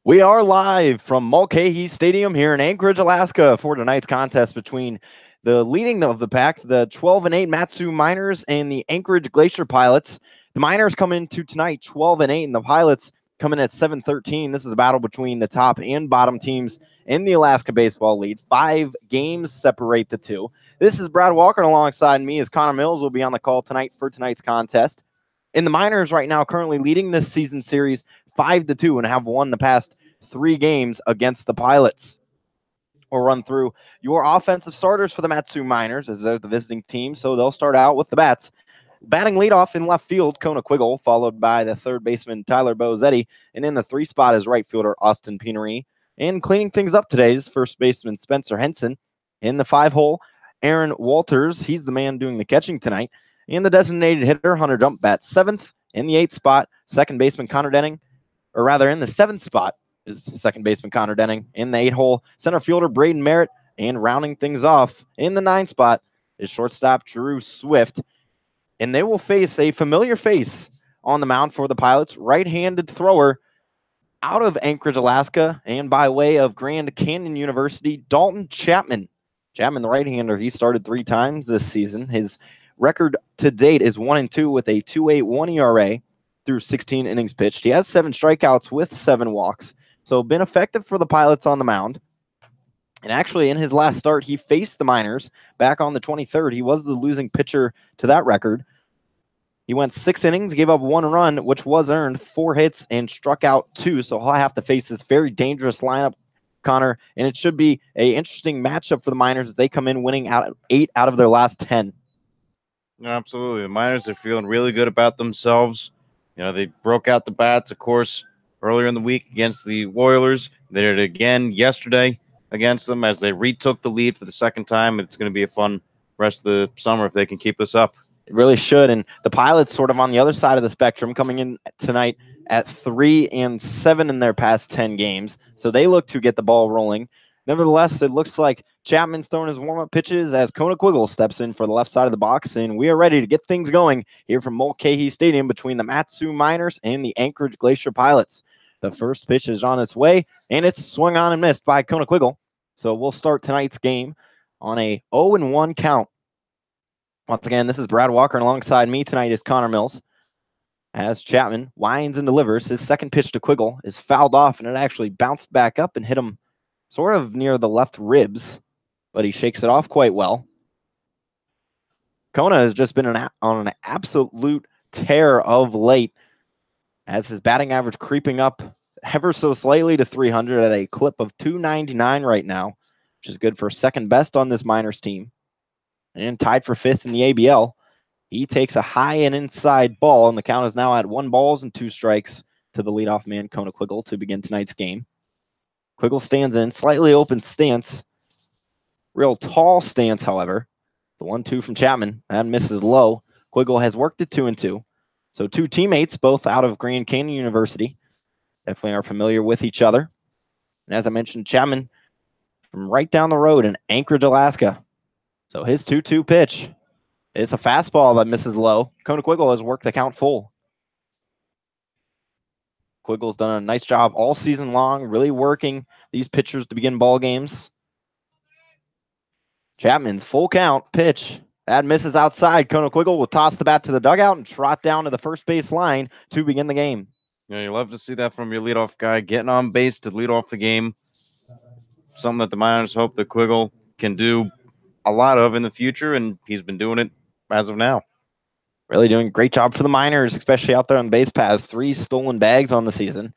We are live from Mulcahy Stadium here in Anchorage, Alaska for tonight's contest between the leading of the pack, the 12-8 Matsu Miners and the Anchorage Glacier Pilots. The Miners come into tonight 12-8 and the Pilots come in at 7-13. This is a battle between the top and bottom teams in the Alaska Baseball League. 5 games separate the two. This is Brad Walker, and alongside me is Connor Mills will be on the call tonight for tonight's contest. And the Miners right now currently leading this season series 5-2 and have won the past 3 games against the Pilots. We'll run through your offensive starters for the Matsu Miners as they're the visiting team, so they'll start out with the bats. Batting leadoff in left field, Kona Quiggle, followed by the third baseman Tyler Bozetti, and in the 3 spot is right fielder Austin Pinerini. And cleaning things up today is first baseman Spencer Henson. In the 5 hole, Aaron Walters, he's the man doing the catching tonight. And the designated hitter, Hunter Dump, bats 7th. In the 8th spot, second baseman Connor Denning, or rather in the 7th spot is second baseman Connor Denning. In the 8 hole, center fielder Braden Merritt, and rounding things off in the 9 spot is shortstop Drew Swift. And they will face a familiar face on the mound for the Pilots, right-handed thrower out of Anchorage, Alaska, and by way of Grand Canyon University, Dalton Chapman. Chapman, the right-hander, he started 3 times this season. His record to date is 1-2 with a 2.81 ERA through 16 innings pitched. He has 7 strikeouts with 7 walks, so been effective for the Pilots on the mound. And actually, in his last start, he faced the Miners back on the 23rd. He was the losing pitcher to that record. He went 6 innings, gave up 1 run, which was earned, 4 hits, and struck out 2. So he'll have to face this very dangerous lineup, Connor, and it should be an interesting matchup for the Miners as they come in winning 8 out of their last 10. Absolutely. The Miners are feeling really good about themselves. You know, they broke out the bats, of course, earlier in the week against the Oilers. They did it again yesterday against them as they retook the lead for the second time. It's going to be a fun rest of the summer if they can keep this up. It really should. And the Pilots sort of on the other side of the spectrum, coming in tonight at 3-7 in their past 10 games. So they look to get the ball rolling. Nevertheless, it looks like Chapman's throwing his warm-up pitches as Kona Quiggle steps in for the left side of the box, and we are ready to get things going here from Mulcahy Stadium between the Matsu Miners and the Anchorage Glacier Pilots. The first pitch is on its way, and it's swung on and missed by Kona Quiggle. So we'll start tonight's game on a 0-1 count. Once again, this is Brad Walker, and alongside me tonight is Connor Mills. As Chapman winds and delivers, his second pitch to Quiggle is fouled off, and it actually bounced back up and hit him sort of near the left ribs, but he shakes it off quite well. Kona has just been on an absolute tear of late as his batting average creeping up ever so slightly to 300 at a clip of 299 right now, which is good for second best on this Miners team. And tied for 5th in the ABL. He takes a high and inside ball, and the count is now at 1 ball and 2 strikes to the leadoff man, Kona Quiggle, to begin tonight's game. Quiggle stands in, slightly open stance. Real tall stance, however. The 1-2 from Chapman, that misses low. Quiggle has worked it 2-2. So 2 teammates, both out of Grand Canyon University, definitely are familiar with each other. And as I mentioned, Chapman from right down the road in Anchorage, Alaska. So his 2-2 pitch, it's a fastball that misses low. Kona Quiggle has worked the count full. Quiggle's done a nice job all season long, really working these pitchers to begin ball games. Chapman's full count pitch. That misses outside. Kona Quiggle will toss the bat to the dugout and trot down to the first base line to begin the game. Yeah, you love to see that from your leadoff guy, getting on base to lead off the game. Something that the Miners hope that Quiggle can do a lot of in the future, and he's been doing it as of now. Really doing a great job for the Miners, especially out there on the base paths. 3 stolen bags on the season.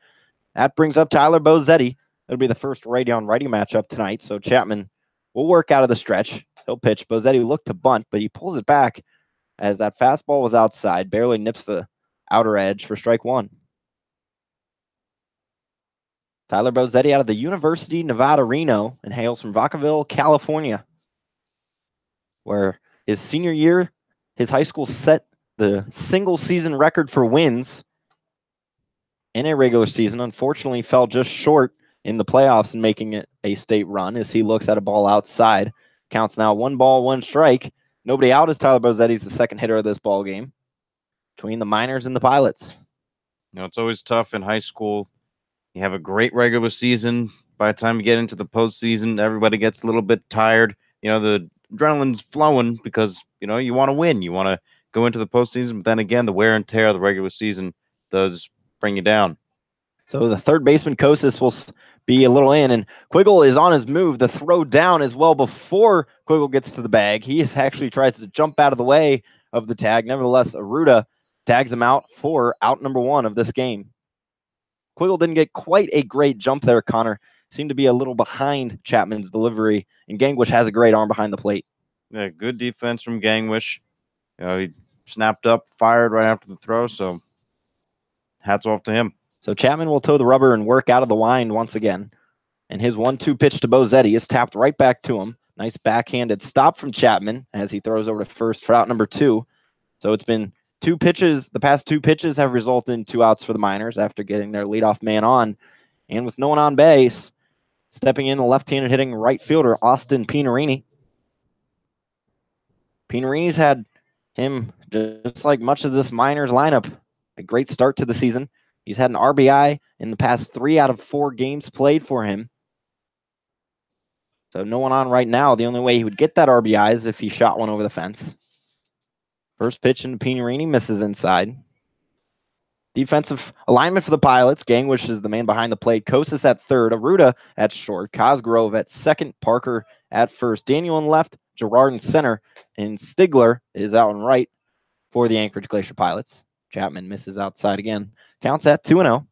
That brings up Tyler Bozetti. It'll be the first righty-on-righty matchup tonight, so Chapman will work out of the stretch. He'll pitch. Bozetti looked to bunt, but he pulls it back as that fastball was outside, barely nips the outer edge for strike 1. Tyler Bozetti out of the University of Nevada, Reno, and hails from Vacaville, California, where his senior year, his high school set the single-season record for wins in a regular season. Unfortunately, fell just short in the playoffs and making it a state run as he looks at a ball outside. Counts now 1 ball, 1 strike. Nobody out as Tyler Bozetti's the second hitter of this ball game between the Miners and the Pilots. You know, it's always tough in high school You have a great regular season. By the time you get into the postseason, everybody gets a little bit tired. The adrenaline's flowing because, you want to win. You want to go into the postseason, but then again, the wear and tear of the regular season does bring you down. So the third baseman, Kosas, will be a little in, and Quiggle is on his move. The throw down as well before Quiggle gets to the bag. He actually tries to jump out of the way of the tag. Nevertheless, Aruda tags him out for out number 1 of this game. Quiggle didn't get quite a great jump there, Connor. Seemed to be a little behind Chapman's delivery, and Gangwish has a great arm behind the plate. Yeah, good defense from Gangwish. He snapped up, fired right after the throw, so hats off to him. So Chapman will toe the rubber and work out of the wind once again. And his 1-2 pitch to Bozetti is tapped right back to him. Nice backhanded stop from Chapman as he throws over to first for out number 2. So it's been 2 pitches. The past 2 pitches have resulted in 2 outs for the Miners after getting their leadoff man on. And with no one on base, stepping in the left-handed hitting right fielder, Austin Pinarini. Pinarini's had him, just like much of this Miners lineup, a great start to the season. He's had an RBI in the past 3 out of 4 games played for him. So no one on right now. The only way he would get that RBI is if he shot one over the fence. First pitch into Pinarini, misses inside. Defensive alignment for the Pilots. Gangwish is the man behind the plate. Kosas at third. Aruda at short. Cosgrove at second. Parker at first. Daniel in left. Gerard in center. And Stigler is out and right for the Anchorage Glacier Pilots. Chapman misses outside again. Counts at 2-0.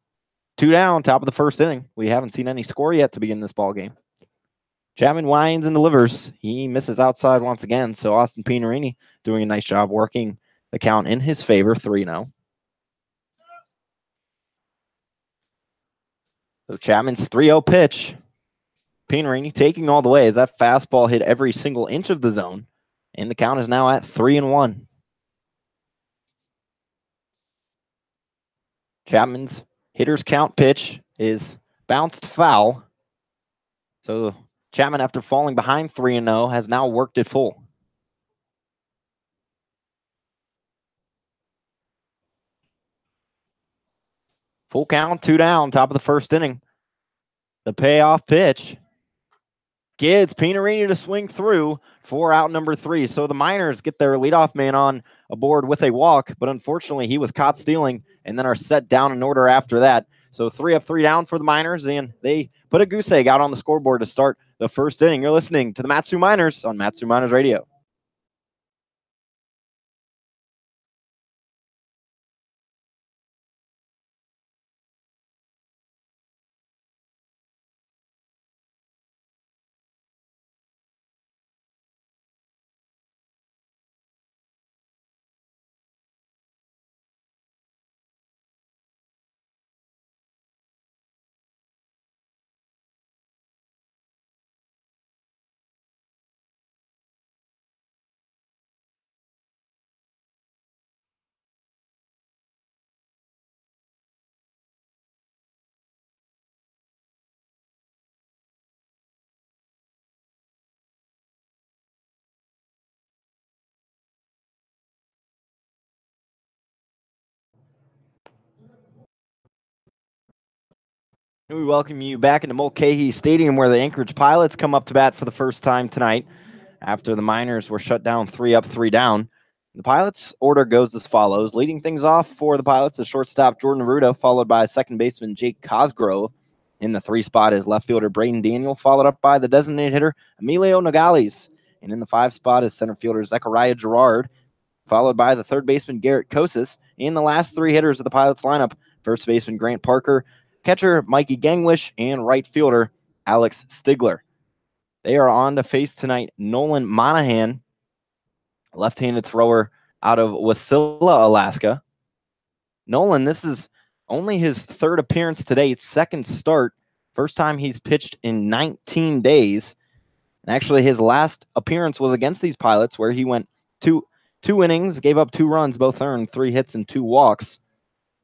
2 down, top of the first inning. We haven't seen any score yet to begin this ball game. Chapman winds and delivers. He misses outside once again. So Austin Pinarini doing a nice job working the count in his favor, 3-0. So Chapman's 3-0 pitch. Pinarini taking all the way as that fastball hit every single inch of the zone. And the count is now at 3-1. Chapman's hitter's count pitch is bounced foul. So Chapman, after falling behind 3-0, has now worked it full. Full count, 2 down, top of the first inning. The payoff pitch gets Pinarini to swing through for out number 3. So the Miners get their leadoff man on aboard with a walk, but unfortunately he was caught stealing and then are set down in order after that. So 3 up, 3 down for the Miners, and they put a goose egg out on the scoreboard to start the first inning. You're listening to the Mat-Su Miners on Mat-Su Miners Radio. We welcome you back into Mulcahy Stadium, where the Anchorage Pilots come up to bat for the first time tonight after the Miners were shut down 3 up, 3 down. The Pilots' order goes as follows. Leading things off for the Pilots is shortstop Jordan Aruda, followed by second baseman Jake Cosgrove. In the 3 spot is left fielder Braden Daniel, followed up by the designated hitter Emilio Nogales. And in the 5 spot is center fielder Zechariah Gerard, followed by the third baseman Garrett Kosas. And the last 3 hitters of the Pilots lineup, first baseman Grant Parker, catcher Mikey Gangwish, and right fielder Alex Stigler. They are on to face tonight Nolan Monahan, left-handed thrower out of Wasilla, Alaska. Nolan, this is only his 3rd appearance today, 2nd start. First time he's pitched in 19 days. And actually, his last appearance was against these Pilots, where he went two innings, gave up 2 runs, both earned, 3 hits and 2 walks.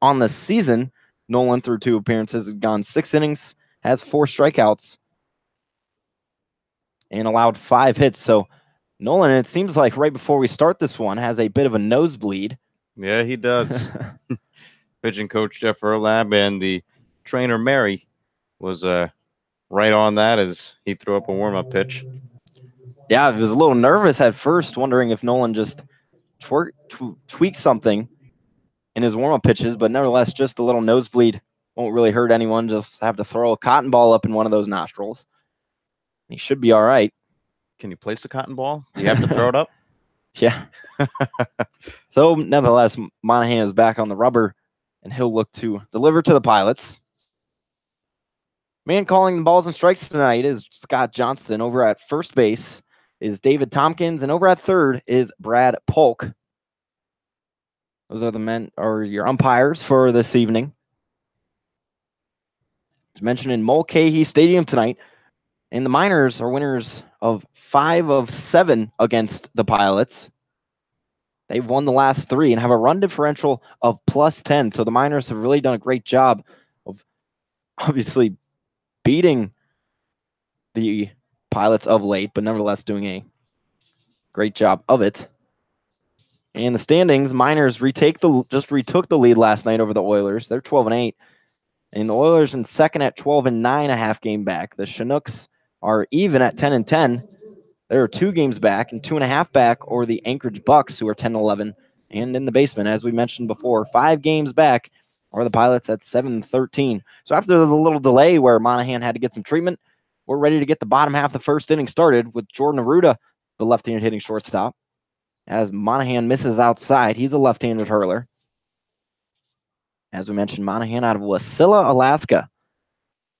On the season, Nolan, through 2 appearances, has gone 6 innings, has 4 strikeouts, and allowed 5 hits. So Nolan, it seems like right before we start this one, has a bit of a nosebleed. Yeah, he does. Pitching coach Jeff Erlab and the trainer Mary was right on that as he threw up a warm-up pitch. Yeah, I was a little nervous at first, wondering if Nolan just tweaked something in his warm-up pitches, but nevertheless, just a little nosebleed won't really hurt anyone. Just have to throw a cotton ball up in one of those nostrils. He should be all right. Can you place a cotton ball? Do you have to throw it up? Yeah. So, nevertheless, Monahan is back on the rubber, and he'll look to deliver to the Pilots. Man calling the balls and strikes tonight is Scott Johnson. Over at first base is David Tompkins, and over at third is Brad Polk. Those are the men, or your umpires for this evening. As mentioned in Mulcahy Stadium tonight, and the Miners are winners of 5 of 7 against the Pilots. They've won the last 3 and have a run differential of +10. So the Miners have really done a great job of obviously beating the Pilots of late, but nevertheless doing a great job of it. And the standings, Miners just retook the lead last night over the Oilers. They're 12-8. And the Oilers in second at 12-9, a half game back. The Chinooks are even at 10-10. There are 2 games back and 2.5 back, or the Anchorage Bucks, who are 10-11 and in the basement, as we mentioned before. 5 games back are the Pilots at 7-13. So after the little delay where Monahan had to get some treatment, we're ready to get the bottom half of the first inning started with Jordan Arruda, the left-handed hitting shortstop. As Monahan misses outside, he's a left-handed hurler. As we mentioned, Monahan out of Wasilla, Alaska.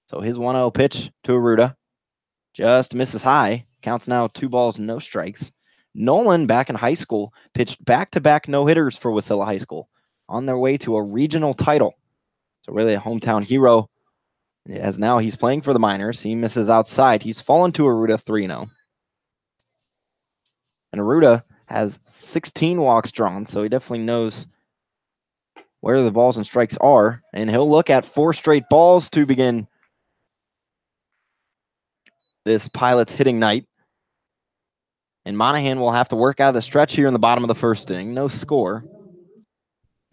So his 1-0 pitch to Arruda just misses high. Counts now 2 balls, no strikes. Nolan, back in high school, pitched back-to-back no-hitters for Wasilla High School on their way to a regional title. So really a hometown hero. As now he's playing for the Miners. He misses outside. He's fallen to Arruda 3-0. And Arruda has 16 walks drawn, so he definitely knows where the balls and strikes are. And he'll look at 4 straight balls to begin this Pilots hitting night. And Monahan will have to work out of the stretch here in the bottom of the first inning. No score,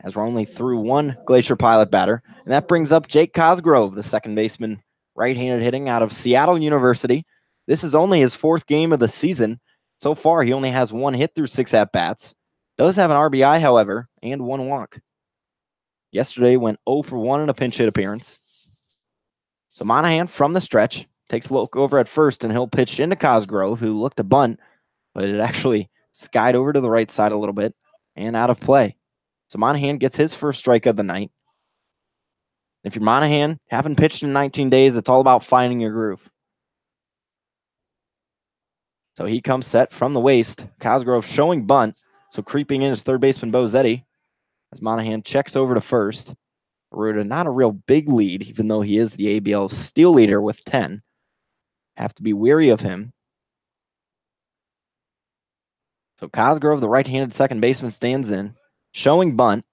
as we're only through 1 Glacier Pilot batter. And that brings up Jake Cosgrove, the second baseman, right-handed hitting out of Seattle University. This is only his 4th game of the season. So far, he only has 1 hit through 6 at-bats. Does have an RBI, however, and 1 walk. Yesterday went 0 for 1 in a pinch hit appearance. So Monahan from the stretch takes a look over at first, and he'll pitch into Cosgrove, who looked to bunt, but it actually skied over to the right side a little bit and out of play. So Monahan gets his first strike of the night. If you're Monahan, haven't pitched in 19 days, it's all about finding your groove. So he comes set from the waist. Cosgrove showing bunt, so creeping in is third baseman Bozetti as Monahan checks over to first. Arruda, not a real big lead, even though he is the ABL steal leader with 10. Have to be wary of him. So Cosgrove, the right-handed second baseman, stands in, showing bunt.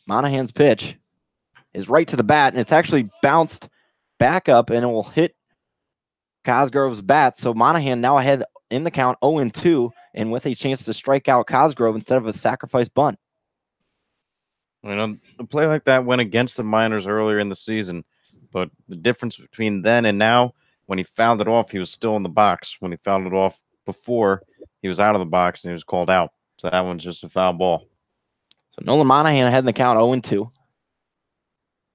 Monahan's pitch is right to the bat, and it's actually bounced back up, and it will hit Cosgrove's bat. So Monahan now ahead in the count 0-2, and with a chance to strike out Cosgrove instead of a sacrifice bunt. You know, a play like that went against the Miners earlier in the season, but the difference between then and now, when he fouled it off, he was still in the box. When he fouled it off before, he was out of the box and he was called out. So that one's just a foul ball. So Nolan Monahan ahead in the count 0-2.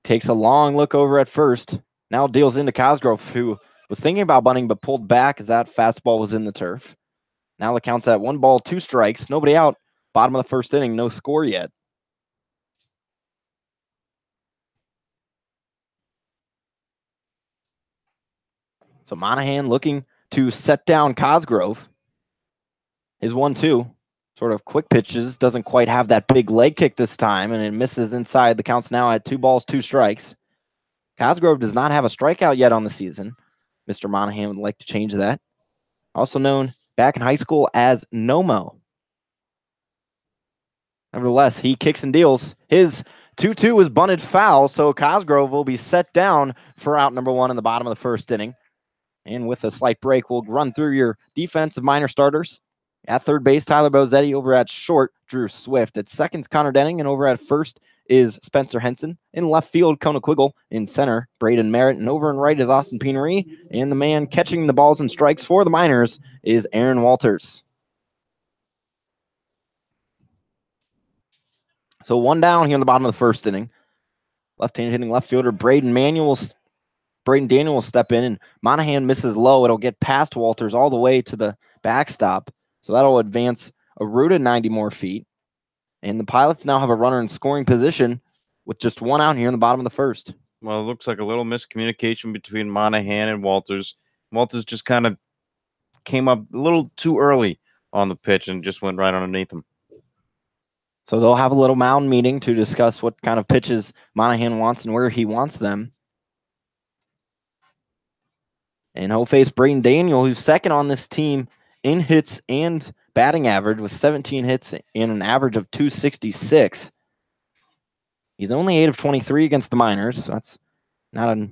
Takes a long look over at first. Now deals into Cosgrove, who was thinking about bunting but pulled back as that fastball was in the turf. Now the count's at 1 ball, 2 strikes. Nobody out. Bottom of the first inning, no score yet. So Monahan looking to set down Cosgrove. His 1-2, sort of quick pitches, doesn't quite have that big leg kick this time, and it misses inside. The count's now at 2 balls, 2 strikes. Cosgrove does not have a strikeout yet on the season. Mr. Monahan would like to change that. Also known back in high school as Nomo. Nevertheless, he kicks and deals. His 2-2 was bunted foul, so Cosgrove will be set down for out number 1 in the bottom of the first inning. And with a slight break, we'll run through your defensive minor starters. At third base, Tyler Bozetti. Over at short, Drew Swift. At second, Connor Denning. And over at first is Spencer Henson. In left field, Kona Quiggle. In center, Braden Merritt. And over and right is Austin Pienery. And the man catching the balls and strikes for the Miners is Aaron Walters. So one down here in the bottom of the first inning. Left-handed hitting left fielder Braden Daniel will step in, and Monahan misses low. It'll get past Walters all the way to the backstop. So that'll advance Aruda 90 more feet. And the Pilots now have a runner in scoring position with just one out here in the bottom of the first. Well, it looks like a little miscommunication between Monahan and Walters. Walters just kind of came up a little too early on the pitch and just went right underneath him. So they'll have a little mound meeting to discuss what kind of pitches Monahan wants and where he wants them. And he'll face Braden Daniel, who's second on this team in hits and batting average with 17 hits and an average of 266. He's only 8 of 23 against the Miners. So that's not a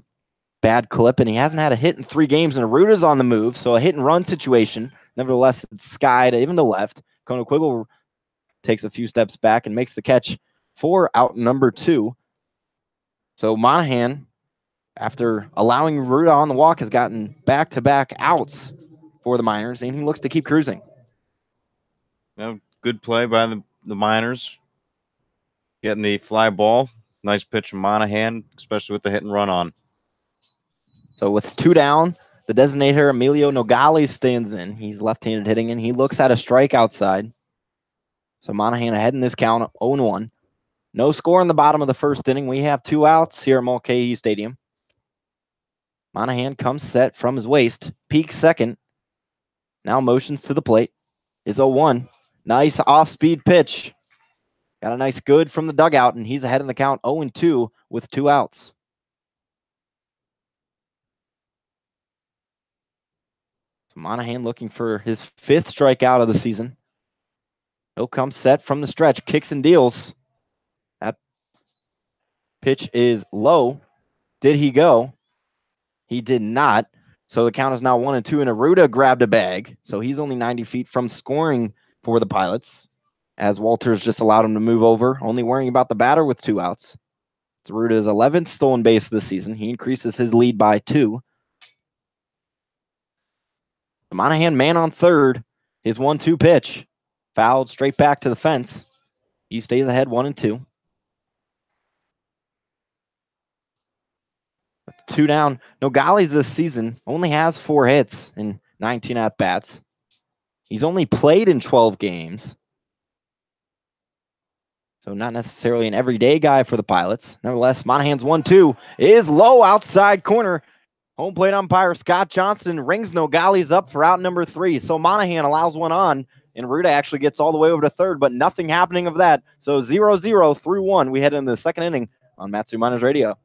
bad clip, and he hasn't had a hit in 3 games, and Aruda's on the move, so a hit-and-run situation. Nevertheless, it's sky to even the left. Kona Quiggle takes a few steps back and makes the catch for out number 2. So Monahan, after allowing Aruda on the walk, has gotten back-to-back outs for the Miners, and he looks to keep cruising. Good play by the Miners. Getting the fly ball. Nice pitch from Monahan, especially with the hit and run on. So with 2 down, the designator Emilio Nogales stands in. He's left-handed hitting, and he looks at a strike outside. So Monahan ahead in this count, 0-1. No score in the bottom of the first inning. We have 2 outs here at Mulcahy Stadium. Monahan comes set from his waist, peaks second. Now motions to the plate. Is 0-1. Nice off-speed pitch. Got a nice good from the dugout, and he's ahead in the count, 0-2 with 2 outs. So Monahan looking for his 5th strikeout of the season. He'll come set from the stretch, kicks and deals. That pitch is low. Did he go? He did not. So the count is now 1-2, and Aruda grabbed a bag. So he's only 90 feet from scoring for the Pilots, as Walters just allowed him to move over, only worrying about the batter with 2 outs. It's Aruda's 11th stolen base this season. He increases his lead by 2. The Monahan man on third. His 1-2 pitch. Fouled straight back to the fence. He stays ahead 1-2. 2 down. Nogales this season only has 4 hits and 19 at-bats. He's only played in 12 games. So not necessarily an everyday guy for the Pilots. Nevertheless, Monahan's 1-2 is low outside corner. Home plate umpire Scott Johnston rings Nogales up for out number 3. So Monahan allows one on, and Aruda actually gets all the way over to third, but nothing happening of that. So 0-0 through 1. We head into the second inning on Matsu Miners Radio.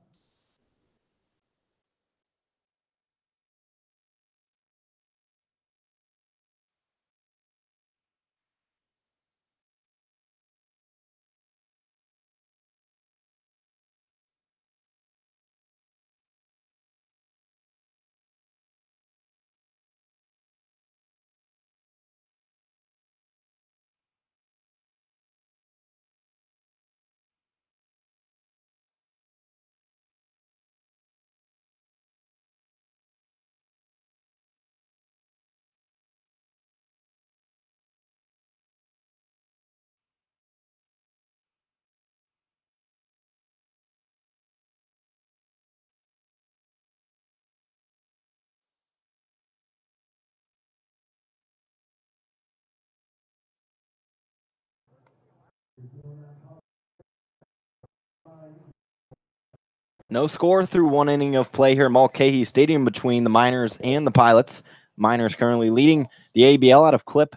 No score through 1 inning of play here at Mulcahy Stadium between the Miners and the Pilots. Miners currently leading the ABL out of clip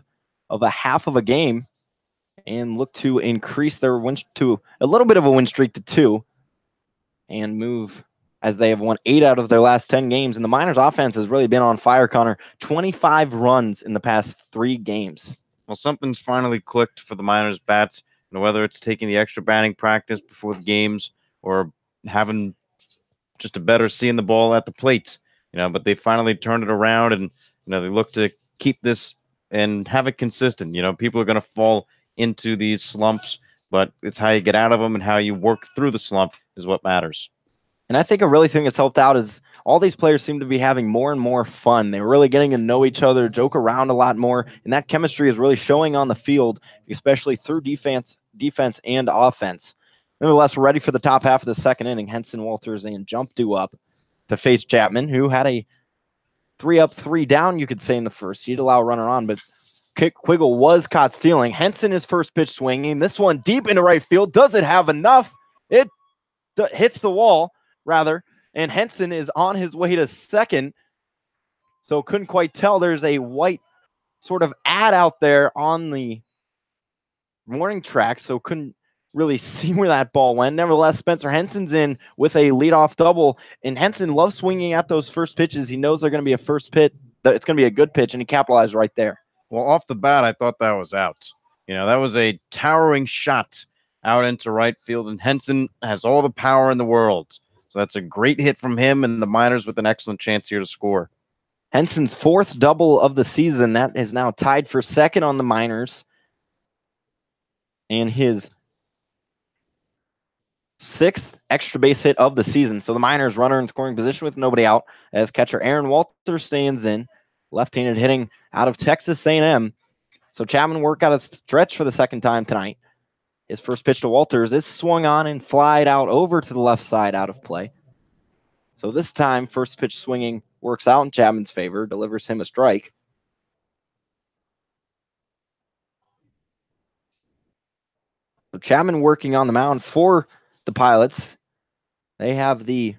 of a half of a game and look to increase their win to a little bit of a win streak to 2 and move as they have won 8 out of their last 10 games. And the Miners offense has really been on fire, Connor. 25 runs in the past 3 games. Well, something's finally clicked for the Miners bats, whether it's taking the extra batting practice before the games or having just a better seeing the ball at the plate, but they finally turned it around, and they look to keep this and have it consistent. People are going to fall into these slumps, but it's how you get out of them and how you work through the slump is what matters. And I think a really thing that's helped out is all these players seem to be having more and more fun. They're really getting to know each other, joke around a lot more, and that chemistry is really showing on the field, especially through defense and offense. Nevertheless, we're ready for the top half of the second inning. Henson, Walters, and Jump due up to face Chapman, who had a 3-up, 3-down, you could say, in the first. He'd allow a runner on, but Quiggle was caught stealing. Henson, his first pitch swinging. This one deep into right field. Does it have enough? It hits the wall, rather, and Henson is on his way to second. So couldn't quite tell. There's a white sort of ad out there on the warning track, so couldn't really see where that ball went. Nevertheless, Spencer Henson's in with a leadoff double, and Henson loves swinging at those first pitches. He knows they're going to be a first pitch. It's going to be a good pitch, and he capitalized right there. Well, off the bat, I thought that was out. That was a towering shot out into right field, and Henson has all the power in the world. So that's a great hit from him, and the Miners with an excellent chance here to score. Henson's fourth double of the season. That is now tied for second on the Miners. And his sixth extra base hit of the season. So the Miners runner in scoring position with nobody out as catcher Aaron Walters stands in. Left-handed hitting out of Texas A&M. So Chapman worked out a stretch for the second time tonight. His first pitch to Walters is swung on and flied out over to the left side out of play. So this time, first pitch swinging works out in Chapman's favor, delivers him a strike. So Chapman working on the mound for the Pilots. They have the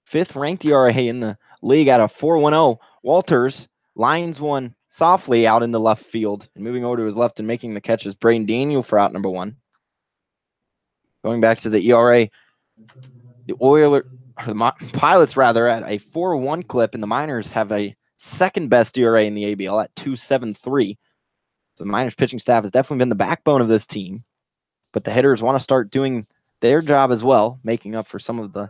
fifth-ranked ERA in the league at a 4.10. Walters lines one softly out in the left field, and moving over to his left and making the catch is Braden Daniel for out number one. Going back to the ERA, the Pilots rather at a 4.1 clip, and the Miners have a second best ERA in the ABL at 2.73. So the Miners pitching staff has definitely been the backbone of this team, but the hitters want to start doing their job as well, making up for some of the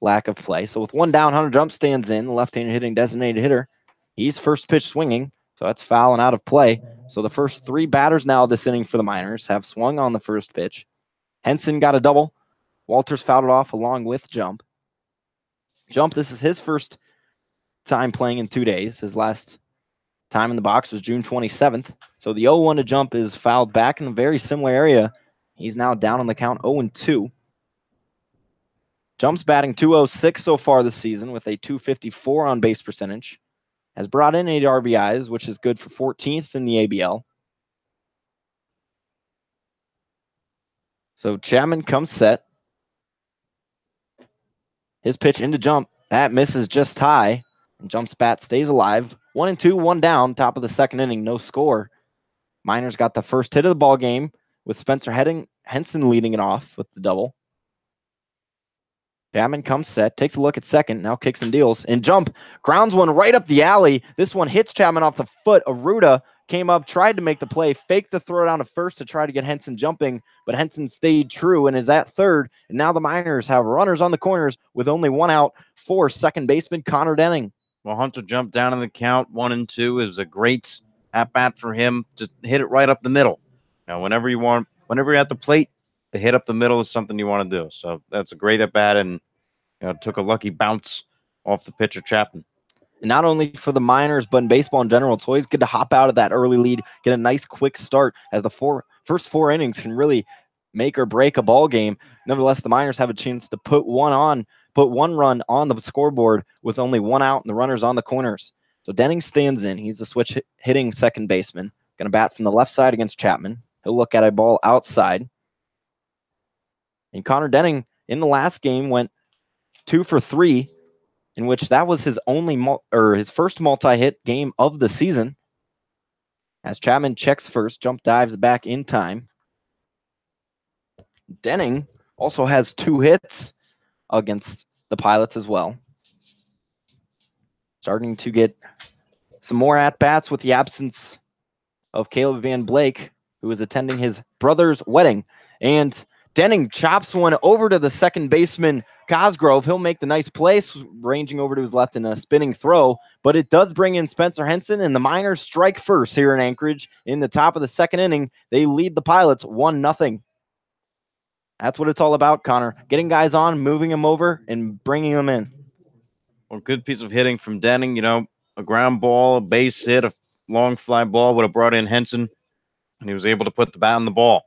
lack of play. So with one down, Hunter Jump stands in, the left-handed hitting designated hitter. He's first pitch swinging, so that's foul and out of play. So the first three batters now this inning for the Miners have swung on the first pitch. Henson got a double. Walters fouled it off along with Jump. Jump, this is his first time playing in 2 days. His last time in the box was June 27th. So the 0-1 to Jump is fouled back in a very similar area. He's now down on the count 0-2. Jump's batting .206 so far this season with a .254 on base percentage. Has brought in 8 RBIs, which is good for 14th in the ABL. So Chapman comes set. His pitch into Jump. That misses just high. And Jump's bat stays alive. 1-2, one down, top of the second inning, no score. Miners got the first hit of the ball game with Spencer Henson leading it off with the double. Chapman comes set, takes a look at second, now kicks and deals. And Jump grounds one right up the alley. This one hits Chapman off the foot. Aruda came up, tried to make the play, faked the throw down to first to try to get Henson jumping, but Henson stayed true and is at third. And now the Miners have runners on the corners with only one out for second baseman Connor Denning. Well, Hunter jumped down in the count 1-2. It was a great at-bat for him to hit it right up the middle. Now, whenever you're at the plate, the hit up the middle is something you want to do. So that's a great at-bat, and took a lucky bounce off the pitcher Chapman. And not only for the Miners, but in baseball in general, it's always good to hop out of that early lead, get a nice quick start, as the first four innings can really make or break a ball game. Nevertheless, the Miners have a chance to put one run on the scoreboard with only one out and the runners on the corners. So Denning stands in. He's a switch hitting second baseman. Going to bat from the left side against Chapman. He'll look at a ball outside. And Connor Denning in the last game went 2 for 3, in which that was his his first multi-hit game of the season. As Chapman checks first, Jump dives back in time. Denning also has 2 hits against the Pilots as well. Starting to get some more at-bats with the absence of Caleb Van Blake, who is attending his brother's wedding. And Denning chops one over to the second baseman, Cosgrove, he'll make the nice play, ranging over to his left in a spinning throw, but it does bring in Spencer Henson, and the Miners strike first here in Anchorage. In the top of the second inning, they lead the Pilots 1-0. That's what it's all about, Connor. Getting guys on, moving them over, and bringing them in. Well, good piece of hitting from Denning. A ground ball, a base hit, a long fly ball would have brought in Henson, and he was able to put the bat on the ball.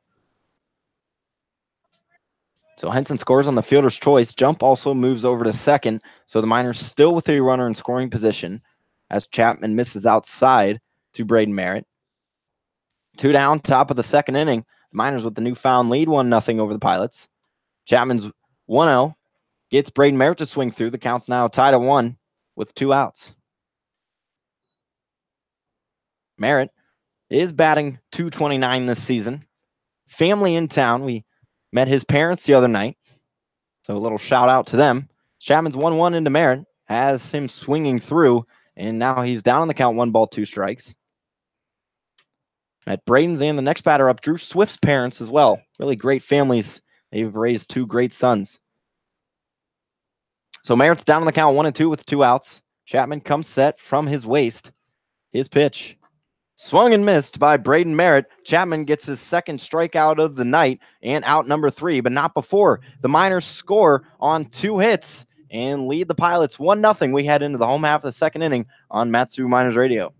So Henson scores on the fielder's choice. Jump also moves over to second. So the Miners still with a runner in scoring position as Chapman misses outside to Braden Merritt. 2 down, top of the second inning. The Miners with the newfound lead, 1-0 over the Pilots. Chapman's 1-0. Gets Braden Merritt to swing through. The count's now tied at 1 with 2 outs. Merritt is batting .229 this season. Family in town. We met his parents the other night, so a little shout out to them. Chapman's 1-1 into Merritt, has him swinging through, and now he's down on the count, 1 ball, 2 strikes. At Braden's and the next batter up, Drew Swift's parents as well. Really great families. They've raised 2 great sons. So Merritt's down on the count, 1-2 with 2 outs. Chapman comes set from his waist. His pitch. Swung and missed by Braden Merritt. Chapman gets his second strikeout of the night and out number 3, but not before. The Miners score on 2 hits and lead the Pilots 1-0. We head into the home half of the second inning on Matsu Miners Radio.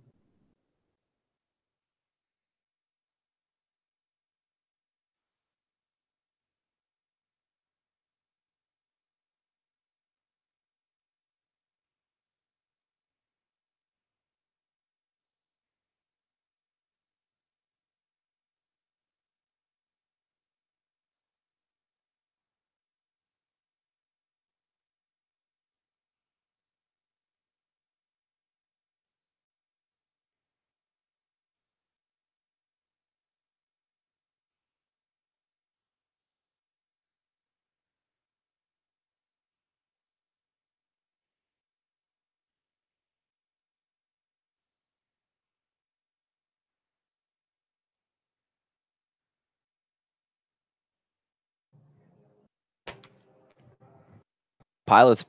Pilots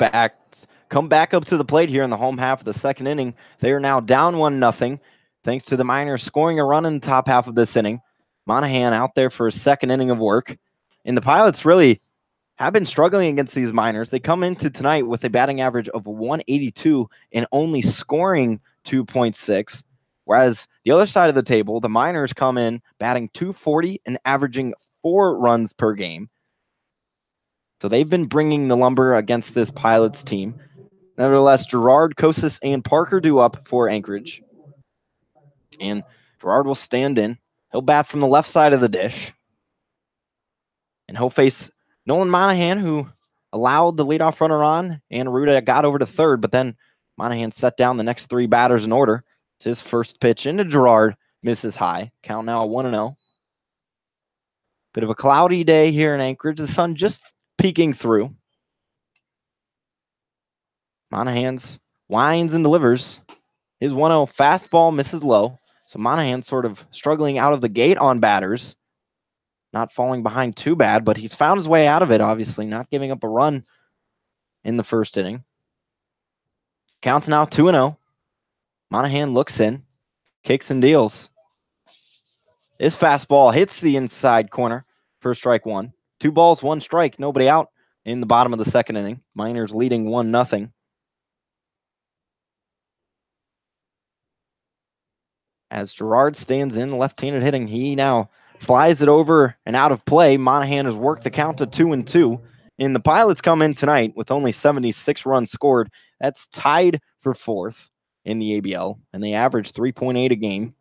come back up to the plate here in the home half of the second inning. They are now down 1-0, thanks to the Miners scoring a run in the top half of this inning. Monahan out there for a second inning of work. And the Pilots really have been struggling against these Miners. They come into tonight with a batting average of 182 and only scoring 2.6. Whereas the other side of the table, the Miners come in batting 240 and averaging 4 runs per game. So they've been bringing the lumber against this Pilots team. Nevertheless, Gerard, Kosas, and Parker do up for Anchorage. And Gerard will stand in. He'll bat from the left side of the dish. And he'll face Nolan Monahan, who allowed the leadoff runner on, and Arruda got over to third, but then Monahan set down the next 3 batters in order. It's his first pitch into Gerard, misses high. Count now 1-0. Bit of a cloudy day here in Anchorage. The sun just peeking through. Monahan's winds and delivers. His 1-0 fastball misses low. So Monahan sort of struggling out of the gate on batters. Not falling behind too bad, but he's found his way out of it, obviously, not giving up a run in the first inning. Counts now 2-0. Monahan looks in, kicks and deals. His fastball hits the inside corner for strike 1. 2 balls, 1 strike, nobody out in the bottom of the second inning. Miners leading 1-0. As Gerard stands in left-handed hitting, he now flies it over and out of play. Monahan has worked the count to 2-2. And the Pilots come in tonight with only 76 runs scored. That's tied for 4th in the ABL, and they average 3.8 a game.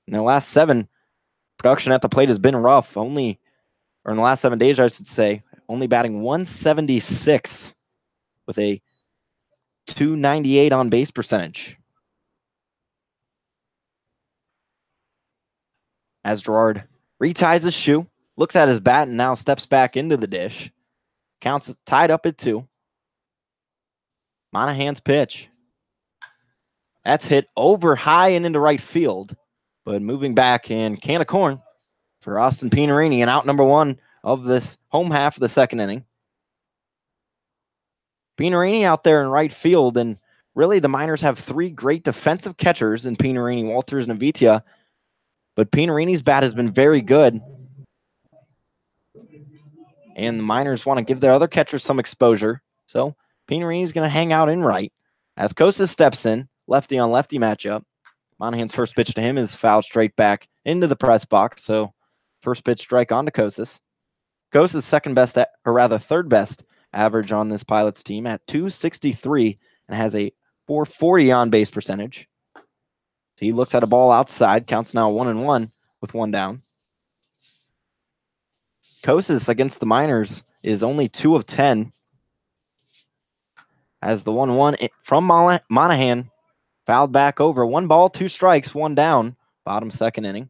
In the last 7, production at the plate has been rough. Or in the last 7 days, I should say, only batting 176 with a .298 on base percentage. As Gerard reties his shoe, looks at his bat, and now steps back into the dish. Counts tied up at 2. Monahan's pitch. That's hit over high and into right field. But moving back and can of corn for Austin Pinarini, and out number 1 of this home half of the second inning. Pinarini out there in right field, and really the Miners have three great defensive catchers in Pinarini, Walters, and Avitia, but Pinarini's bat has been very good, and the Miners want to give their other catchers some exposure, so Pinarini's going to hang out in right. As Kosas steps in, lefty on lefty matchup, Monahan's first pitch to him is fouled straight back into the press box, so first pitch strike on to Kosas. Kosas' second best, or rather third best average on this Pilots team at 263 and has a 440 on base percentage. He looks at a ball outside, counts now 1-1 with one down. Kosas against the Miners is only 2 of 10. As the 1-1 from Monahan fouled back over. 1 ball, 2 strikes, 1 down. Bottom second inning.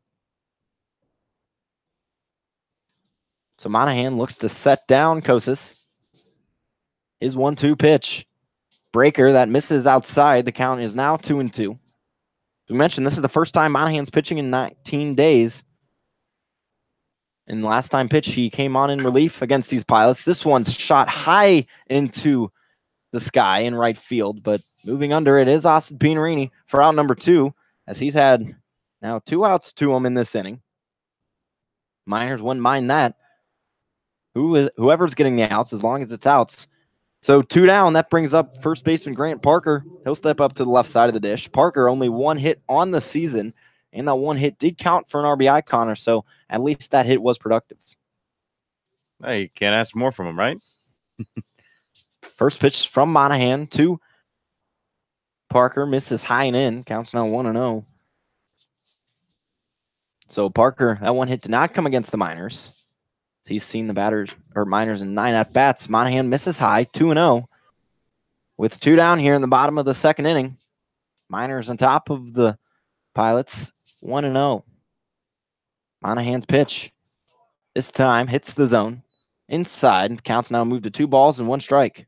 So Monahan looks to set down Kosas. His 1-2 pitch. Breaker that misses outside. The count is now 2-2. We mentioned this is the first time Monahan's pitching in 19 days. And the last time pitch, he came on in relief against these Pilots. This one's shot high into the sky in right field, but moving under it is Austin Pinarini for out number 2, as he's had now 2 outs to him in this inning. Miners wouldn't mind that. Whoever's getting the outs, as long as it's outs. So 2 down, that brings up first baseman Grant Parker. He'll step up to the left side of the dish. Parker only 1 hit on the season, and that 1 hit did count for an RBI, Connor, so at least that hit was productive. Hey, you can't ask more from him, right? First pitch from Monahan to Parker, misses high and in, counts now 1-0. So Parker, that 1 hit did not come against the Miners. He's seen the Miners in 9 at-bats. Monahan misses high, 2-0. With 2 down here in the bottom of the second inning. Miners on top of the Pilots, 1-0. Monahan's pitch this time hits the zone. Inside, counts now moved to 2 balls and 1 strike.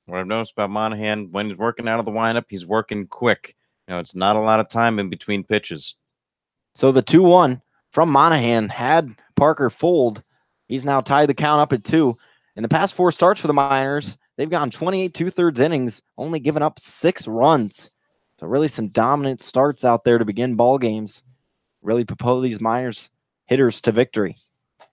What I've noticed about Monahan, when he's working out of the windup, he's working quick. It's not a lot of time in between pitches. So the 2-1 from Monahan had Parker fold. He's now tied the count up at 2. In the past 4 starts for the Miners, they've gone 28 2/3 innings, only given up 6 runs. So really some dominant starts out there to begin ball games. Really propel these Miners hitters to victory.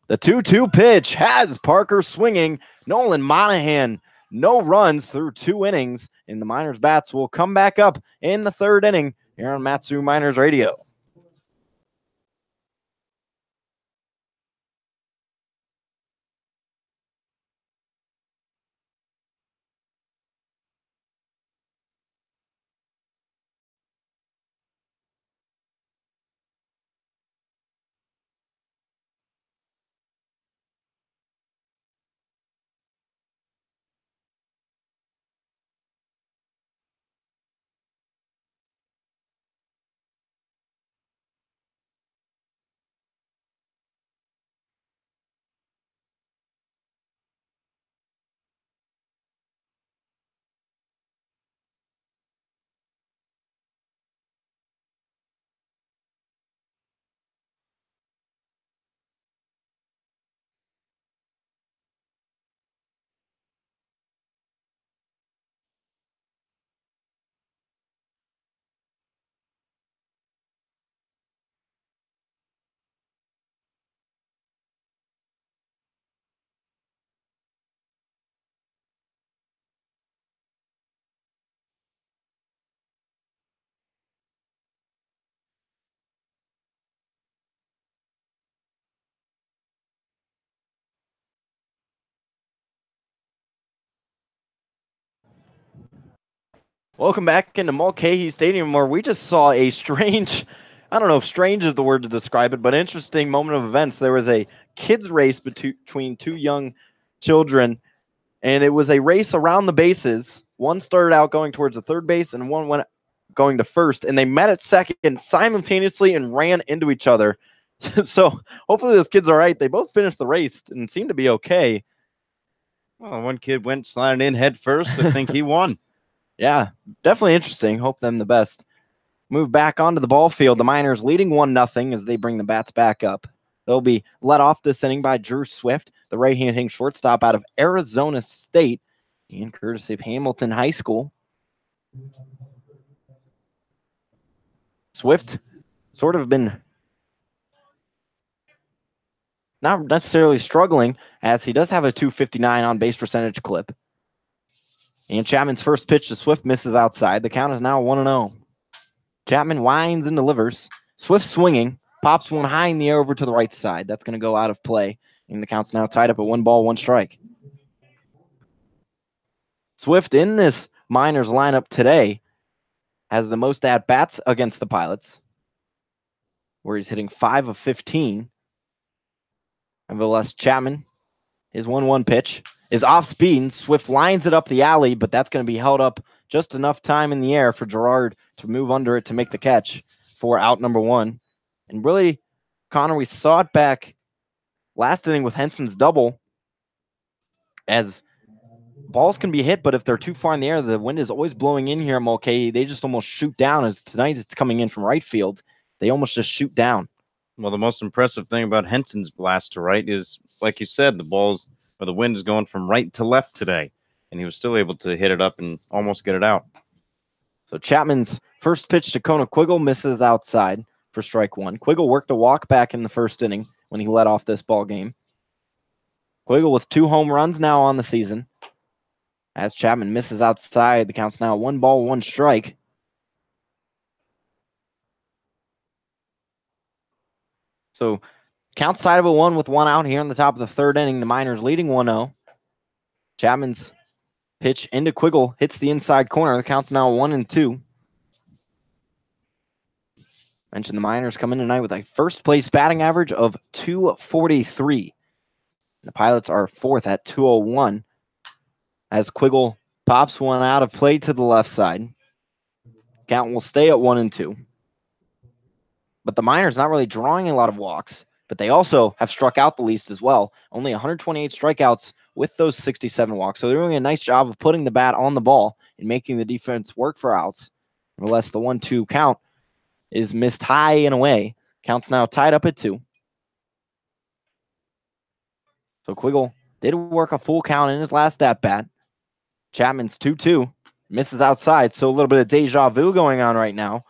The 2-2 pitch has Parker swinging. Nolan Monahan, no runs through 2 innings, and the Miners bats will come back up in the 3rd inning here on Matsu Miners Radio. Welcome back into Mulcahy Stadium, where we just saw a strange, I don't know if strange is the word to describe it, but interesting moment of events. There was a kids race between 2 young children, and it was a race around the bases. One started out going towards the third base, and one went going to first, and they met at second simultaneously and ran into each other. So hopefully those kids are right. They both finished the race and seemed to be okay. Well, one kid went sliding in head first. I think he won. Yeah, definitely interesting. Hope them the best. Move back onto the ball field. The Miners leading 1-0 as they bring the bats back up. They'll be led off this inning by Drew Swift, the right-handed shortstop out of Arizona State. and courtesy of Hamilton High School. Swift sort of been not necessarily struggling, as he does have a 259 on base percentage clip. And Chapman's first pitch to Swift misses outside. The count is now 1-0. Chapman winds and delivers. Swift swinging, pops one high in the air over to the right side. That's going to go out of play, and the count's now tied up at 1 ball, 1 strike. Swift in this Miners lineup today has the most at-bats against the Pilots, where he's hitting 5 of 15. Nevertheless, Chapman, his 1-1 pitch, is off speed, and Swift lines it up the alley, but that's going to be held up just enough time in the air for Gerard to move under it to make the catch for out number 1. And really, Connor, we saw it back last inning with Henson's double, as balls can be hit, but if they're too far in the air, the wind is always blowing in here at Mulcahy. They just almost shoot down. As tonight it's coming in from right field, they almost just shoot down. Well, the most impressive thing about Henson's blast to right is, like you said, the wind is going from right to left today, and he was still able to hit it up and almost get it out. So Chapman's first pitch to Kona Quiggle misses outside for strike 1. Quiggle worked a walk back in the first inning when he led off this ball game. Quiggle with 2 home runs now on the season. As Chapman misses outside, the count's now 1 ball, 1 strike. So count's tied up at 1 with 1 out here in the top of the 3rd inning. The Miners leading 1-0. Chapman's pitch into Quiggle hits the inside corner. The count's now 1-2. Mentioned the Miners come in tonight with a first place batting average of 243. The Pilots are 4th at 201. As Quiggle pops one out of play to the left side. Count will stay at 1-2. But the Miners not really drawing a lot of walks, but they also have struck out the least as well. Only 128 strikeouts with those 67 walks. So they're doing a nice job of putting the bat on the ball and making the defense work for outs. Unless the 1-2 count is missed high and away. Count's now tied up at 2. So Quiggle did work a full count in his last at-bat. Chapman's 2-2. Misses outside, so a little bit of deja vu going on right now.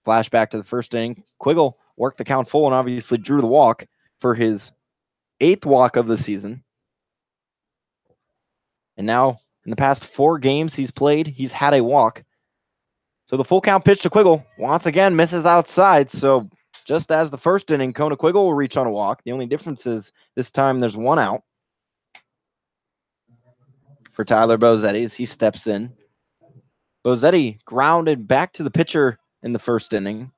Flashback to the first inning. Quiggle worked the count full and obviously drew the walk for his 8th walk of the season. And now, in the past 4 games he's played, he's had a walk. So the full count pitch to Quiggle once again misses outside. So just as the first inning, Kona Quiggle will reach on a walk. The only difference is this time there's 1 out for Tyler Bozzetti as he steps in. Bozzetti grounded back to the pitcher in the first inning.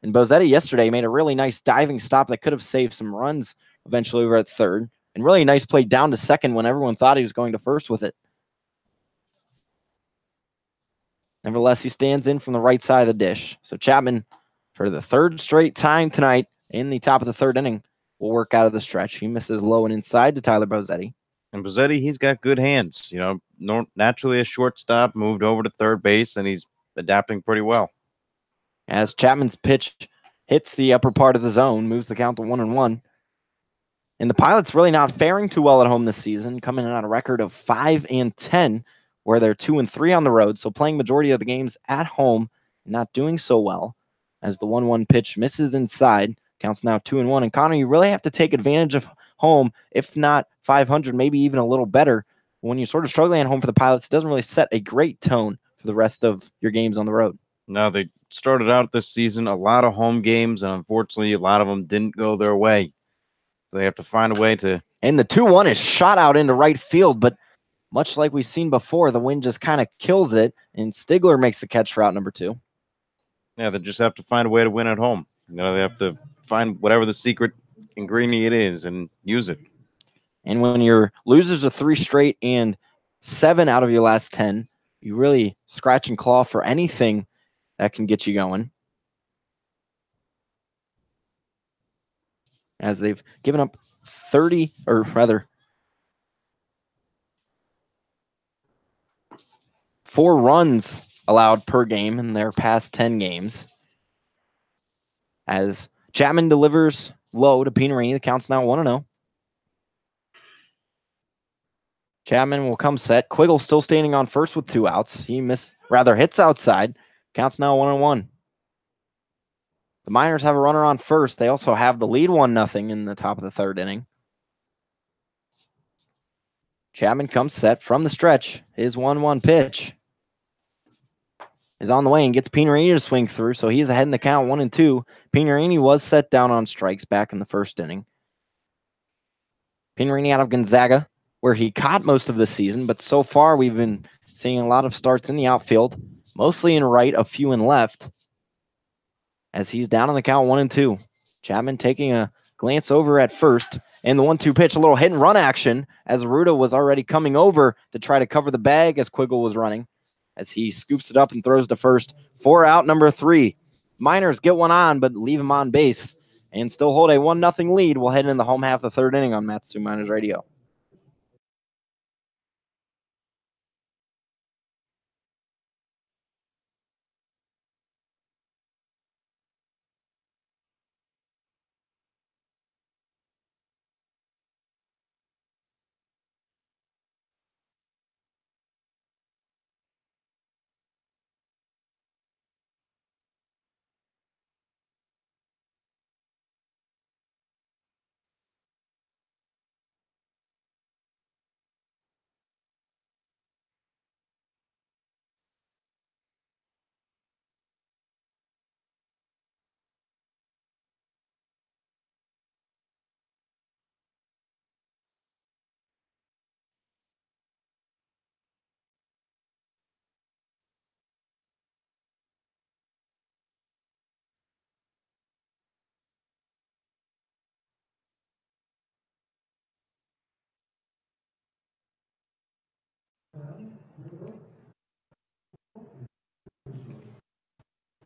And Bozzetti yesterday made a really nice diving stop that could have saved some runs eventually over at third. And really nice play down to second when everyone thought he was going to first with it. Nevertheless, he stands in from the right side of the dish. So Chapman, for the 3rd straight time tonight in the top of the 3rd inning, will work out of the stretch. He misses low and inside to Tyler Bozzetti. And Bozzetti, he's got good hands. Naturally a shortstop, moved over to third base, and he's adapting pretty well. As Chapman's pitch hits the upper part of the zone, moves the count to 1-1. And the Pilots really not faring too well at home this season, coming in on a record of 5-10, where they're 2-3 on the road. So playing majority of the games at home, not doing so well. As the 1-1 pitch misses inside, counts now 2-1. And Connor, you really have to take advantage of home, if not 500, maybe even a little better. When you're sort of struggling at home for the Pilots, it doesn't really set a great tone for the rest of your games on the road. No, they started out this season a lot of home games, and unfortunately, a lot of them didn't go their way. So they have to find a way to. And the 2-1 is shot out into right field, but much like we've seen before, the wind just kind of kills it, and Stigler makes the catch for out number 2. Yeah, they just have to find a way to win at home. They have to find whatever the secret ingredient is and use it. And when your losers are 3 straight and 7 out of your last 10, you really scratch and claw for anything that can get you going. As they've given up 30, or rather 4 runs allowed per game in their past 10 games. As Chapman delivers low to Pinerini, the count's now 1-0. Chapman will come set. Quiggle still standing on first with 2 outs. He hits outside. Counts now 1-1. The Miners have a runner on first. They also have the lead 1-0 in the top of the 3rd inning. Chapman comes set from the stretch. His 1-1 pitch is on the way and gets Pinerini to swing through, so he's ahead in the count 1-2. Pinerini was set down on strikes back in the 1st inning. Pinerini out of Gonzaga, where he caught most of the season, but so far we've been seeing a lot of starts in the outfield, mostly in right, a few in left, as he's down on the count 1-2. Chapman taking a glance over at first, and the 1-2 pitch, a little hit and run action, as Arruda was already coming over to try to cover the bag as Quiggle was running, as he scoops it up and throws to first for out number 3. Miners get one on, but leave him on base and still hold a 1-0 lead. We'll head into the home half of the 3rd inning on Matsu Miners Radio.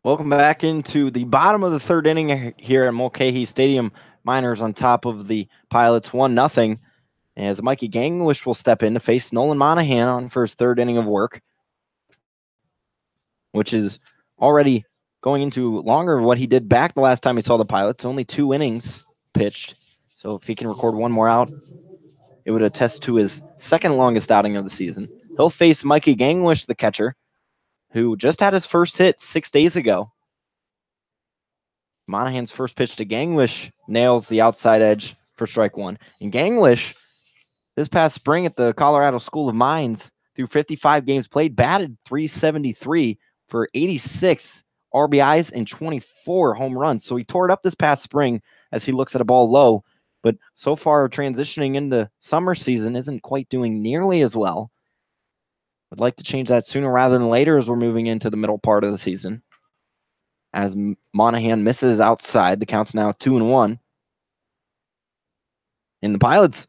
Welcome back into the bottom of the 3rd inning here at Mulcahy Stadium. Miners on top of the Pilots 1-0. As Mikey Ganglish will step in to face Nolan Monahan on for his 3rd inning of work, which is already going into longer of what he did back the last time he saw the Pilots. Only 2 innings pitched. So if he can record one more out, it would attest to his 2nd longest outing of the season. He'll face Mikey Ganglish, the catcher, who just had his first hit 6 days ago. Monahan's first pitch to Ganglish nails the outside edge for strike 1. And Ganglish, this past spring at the Colorado School of Mines, through 55 games played, batted .373 for 86 RBIs and 24 home runs. So he tore it up this past spring as he looks at a ball low. But so far, transitioning into summer season isn't quite doing nearly as well. Would like to change that sooner rather than later as we're moving into the middle part of the season. As Monahan misses outside, the count's now 2-1. And the Pilots,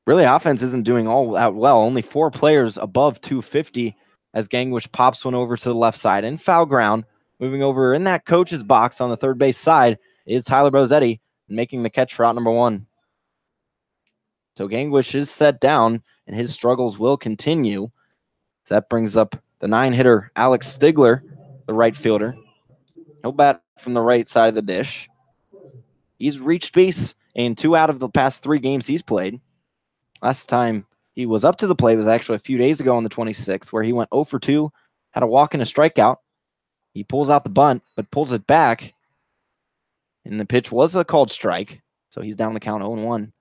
really, offense isn't doing all out well. Only 4 players above 250 as Ganglish pops one over to the left side in foul ground. Moving over in that coach's box on the 3rd base side is Tyler Bozetti, making the catch for out number 1. So Ganglish is set down, and his struggles will continue. That brings up the 9-hitter Alex Stigler, the right fielder. He'll bat from the right side of the dish. He's reached base in 2 out of the past 3 games he's played. Last time he was up to the plate was actually a few days ago on the 26th, where he went 0 for 2, had a walk and a strikeout. He pulls out the bunt, but pulls it back. And the pitch was a called strike, so he's down the count 0-1.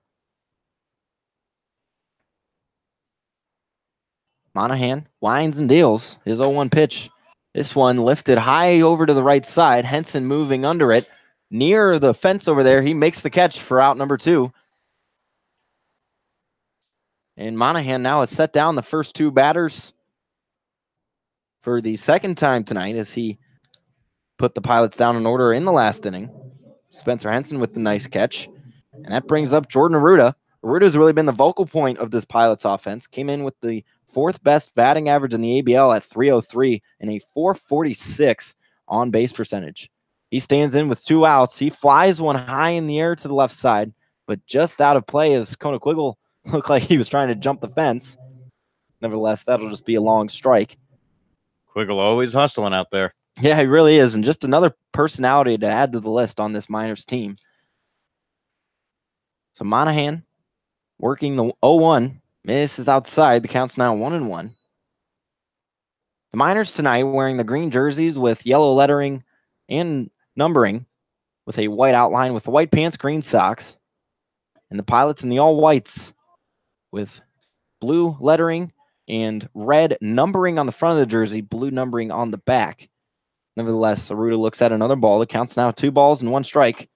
Monahan winds and deals his 0-1 pitch. This one lifted high over to the right side. Henson moving under it. Near the fence over there, he makes the catch for out number 2. And Monahan now has set down the first 2 batters for the 2nd time tonight as he put the Pilots down in order in the last inning. Spencer Henson with the nice catch. And that brings up Jordan Arruda. Arruda's really been the vocal point of this Pilots offense. Came in with the 4th best batting average in the ABL at .303 and a .446 on base percentage. He stands in with 2 outs. He flies one high in the air to the left side, but just out of play as Kona Quiggle looked like he was trying to jump the fence. Nevertheless, that'll just be a long strike. Quiggle always hustling out there. Yeah, he really is. And just another personality to add to the list on this Miners team. So Monahan working the 0-1 Misses outside. The count's now 1-1. The Miners tonight wearing the green jerseys with yellow lettering and numbering with a white outline with the white pants, green socks. And the Pilots in the all whites with blue lettering and red numbering on the front of the jersey, blue numbering on the back. Nevertheless, Arruda looks at another ball. It counts now 2 balls and 1 strike.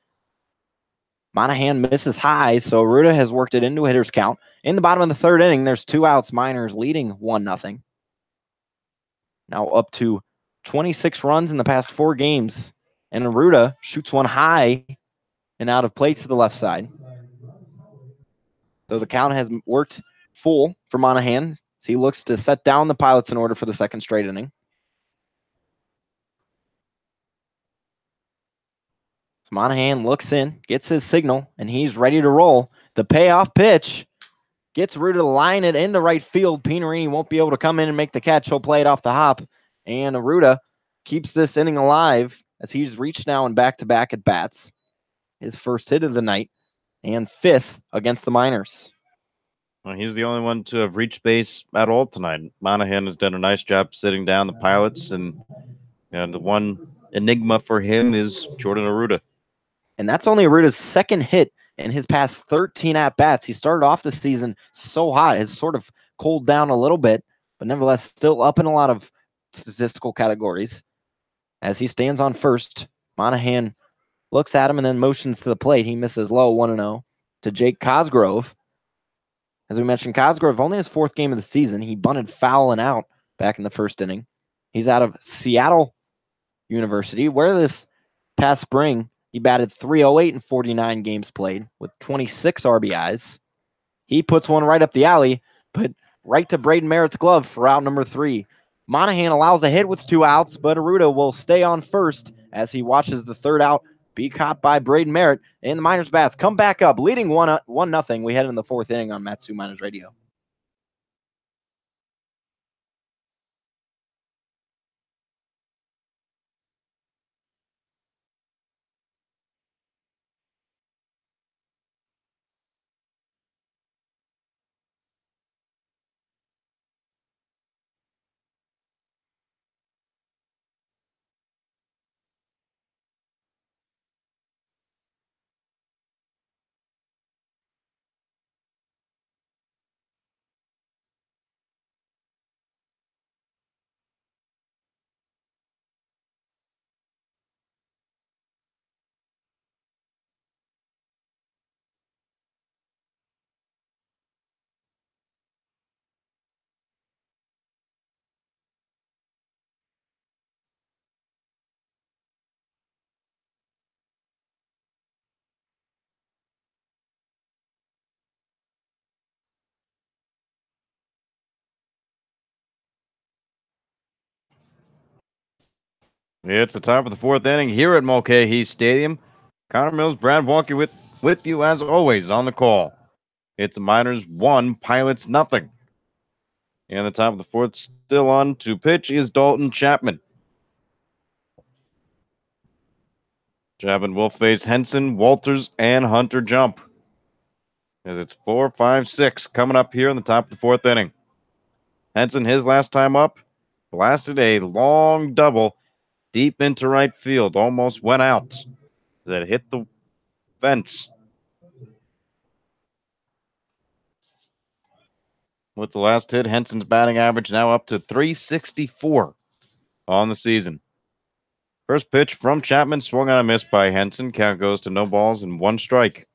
Monahan misses high, so Arruda has worked it into a hitter's count. In the bottom of the 3rd inning, there's 2 outs. Miners leading 1-0. Now up to 26 runs in the past 4 games. And Arruda shoots one high and out of play to the left side. Though the count has worked full for Monahan, so he looks to set down the Pilots in order for the 2nd straight inning. So Monahan looks in, gets his signal, and he's ready to roll. The payoff pitch gets Arruda to line it into right field. Pinerini won't be able to come in and make the catch. He'll play it off the hop. And Arruda keeps this inning alive as he's reached now in back-to-back at bats. His first hit of the night and 5th against the Miners. Well, he's the only one to have reached base at all tonight. Monahan has done a nice job sitting down the Pilots, and the one enigma for him is Jordan Arruda. And that's only Arruda's 2nd hit in his past 13 at-bats. He started off the season so hot, has sort of cooled down a little bit, but nevertheless still up in a lot of statistical categories. As he stands on first, Monahan looks at him and then motions to the plate. He misses low, 1-0 to Jake Cosgrove. As we mentioned, Cosgrove only his 4th game of the season. He bunted foul and out back in the 1st inning. He's out of Seattle University, where this past spring he batted .308 in 49 games played with 26 RBIs. He puts one right up the alley, but right to Braden Merritt's glove for out number 3. Monahan allows a hit with 2 outs, but Arruda will stay on first as he watches the 3rd out be caught by Braden Merritt. And the Miners bats come back up, leading 1-0. We head into the 4th inning on Matsu Miners Radio. It's the top of the 4th inning here at Mulcahy Stadium. Connor Mills, Brad Walker with you as always on the call. It's Miners 1, Pilots nothing. And the top of the 4th, still on to pitch is Dalton Chapman. Chapman will face Henson, Walters, and Hunter Jump. As it's 4, 5, 6 coming up here in the top of the 4th inning. Henson, his last time up, blasted a long double deep into right field. Almost went out. That hit the fence. With the last hit, Henson's batting average now up to .364 on the season. First pitch from Chapman, swung on a miss by Henson. Count goes to no balls and 1 strike.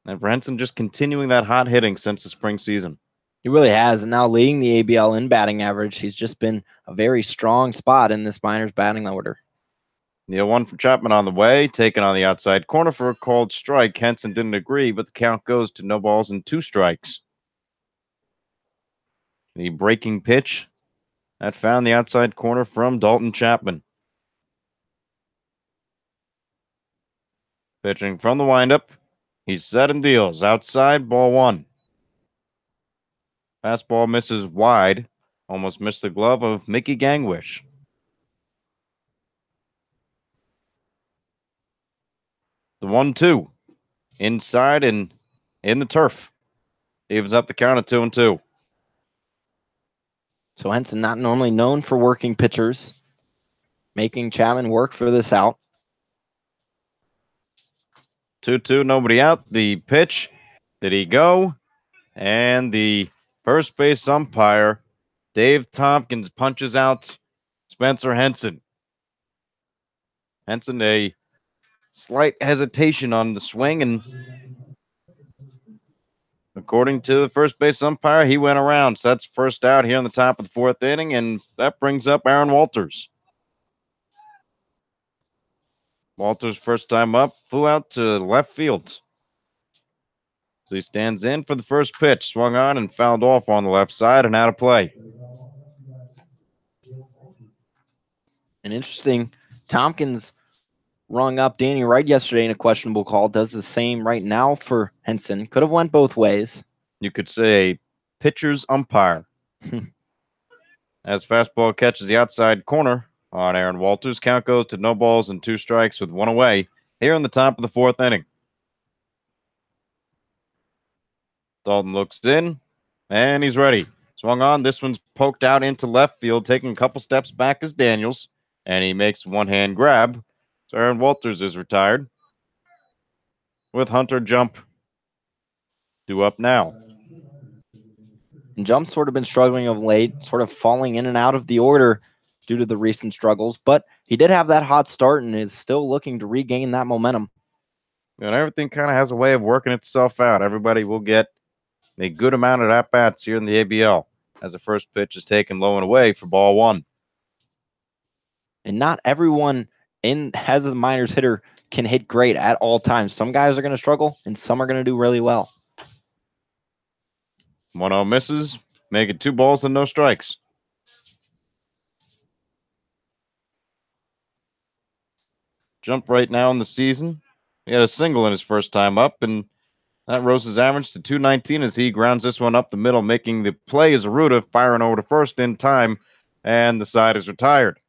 And for Henson, just continuing that hot hitting since the spring season. He really has, and now leading the ABL in batting average. He's just been a very strong spot in this Miners batting order. The 0-1 from Chapman on the way, taken on the outside corner for a called strike. Henson didn't agree, but the count goes to no balls and 2 strikes. The breaking pitch that found the outside corner from Dalton Chapman. Pitching from the windup. He's set and deals. Outside, ball 1. Fastball misses wide. Almost missed the glove of Mickey Gangwish. The 1-2. Inside and in the turf. Evens up the count at 2-2. So Henson not normally known for working pitchers, making Chapman work for this out. 2-2, nobody out. The pitch, did he go? And the first base umpire, Dave Tompkins, punches out Spencer Henson. Henson, a slight hesitation on the swing, and according to the first base umpire, he went around. So that's first out here in the top of the fourth inning, and that brings up Aaron Walters. Walters' first time up, flew out to left field. So he stands in for the first pitch, swung on and fouled off on the left side and out of play. An interesting, Tompkins rung up Danny Wright yesterday in a questionable call. Does the same right now for Henson. Could have went both ways. You could say a pitcher's umpire. As fastball catches the outside corner on Aaron Walters, count goes to no balls and 2 strikes with 1 away here in the top of the fourth inning. Dalton looks in, and he's ready. Swung on. This one's poked out into left field, taking a couple steps back is Daniels, and he makes one-hand grab. So Aaron Walters is retired with Hunter Jump due up now. And Jump's sort of been struggling of late, sort of falling in and out of the order due to the recent struggles, but he did have that hot start and is still looking to regain that momentum. And everything kind of has a way of working itself out. Everybody will get a good amount of at-bats here in the ABL as the first pitch is taken low and away for ball 1. And not everyone as a minors hitter can hit great at all times. Some guys are going to struggle, and some are going to do really well. 1-0 misses, make it 2 balls and no strikes. Jump right now in the season. He had a single in his first time up, and that rose his average to 219 as he grounds this one up the middle, making the play as Aruda firing over to first in time, and the side is retired.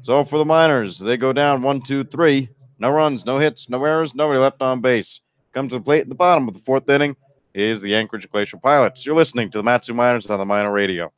So for the Miners, they go down 1-2-3. No runs, no hits, no errors, nobody left on base. Comes to the plate at the bottom of the fourth inning is the Anchorage Glacier Pilots. You're listening to the Matsu Miners on the Miner Radio.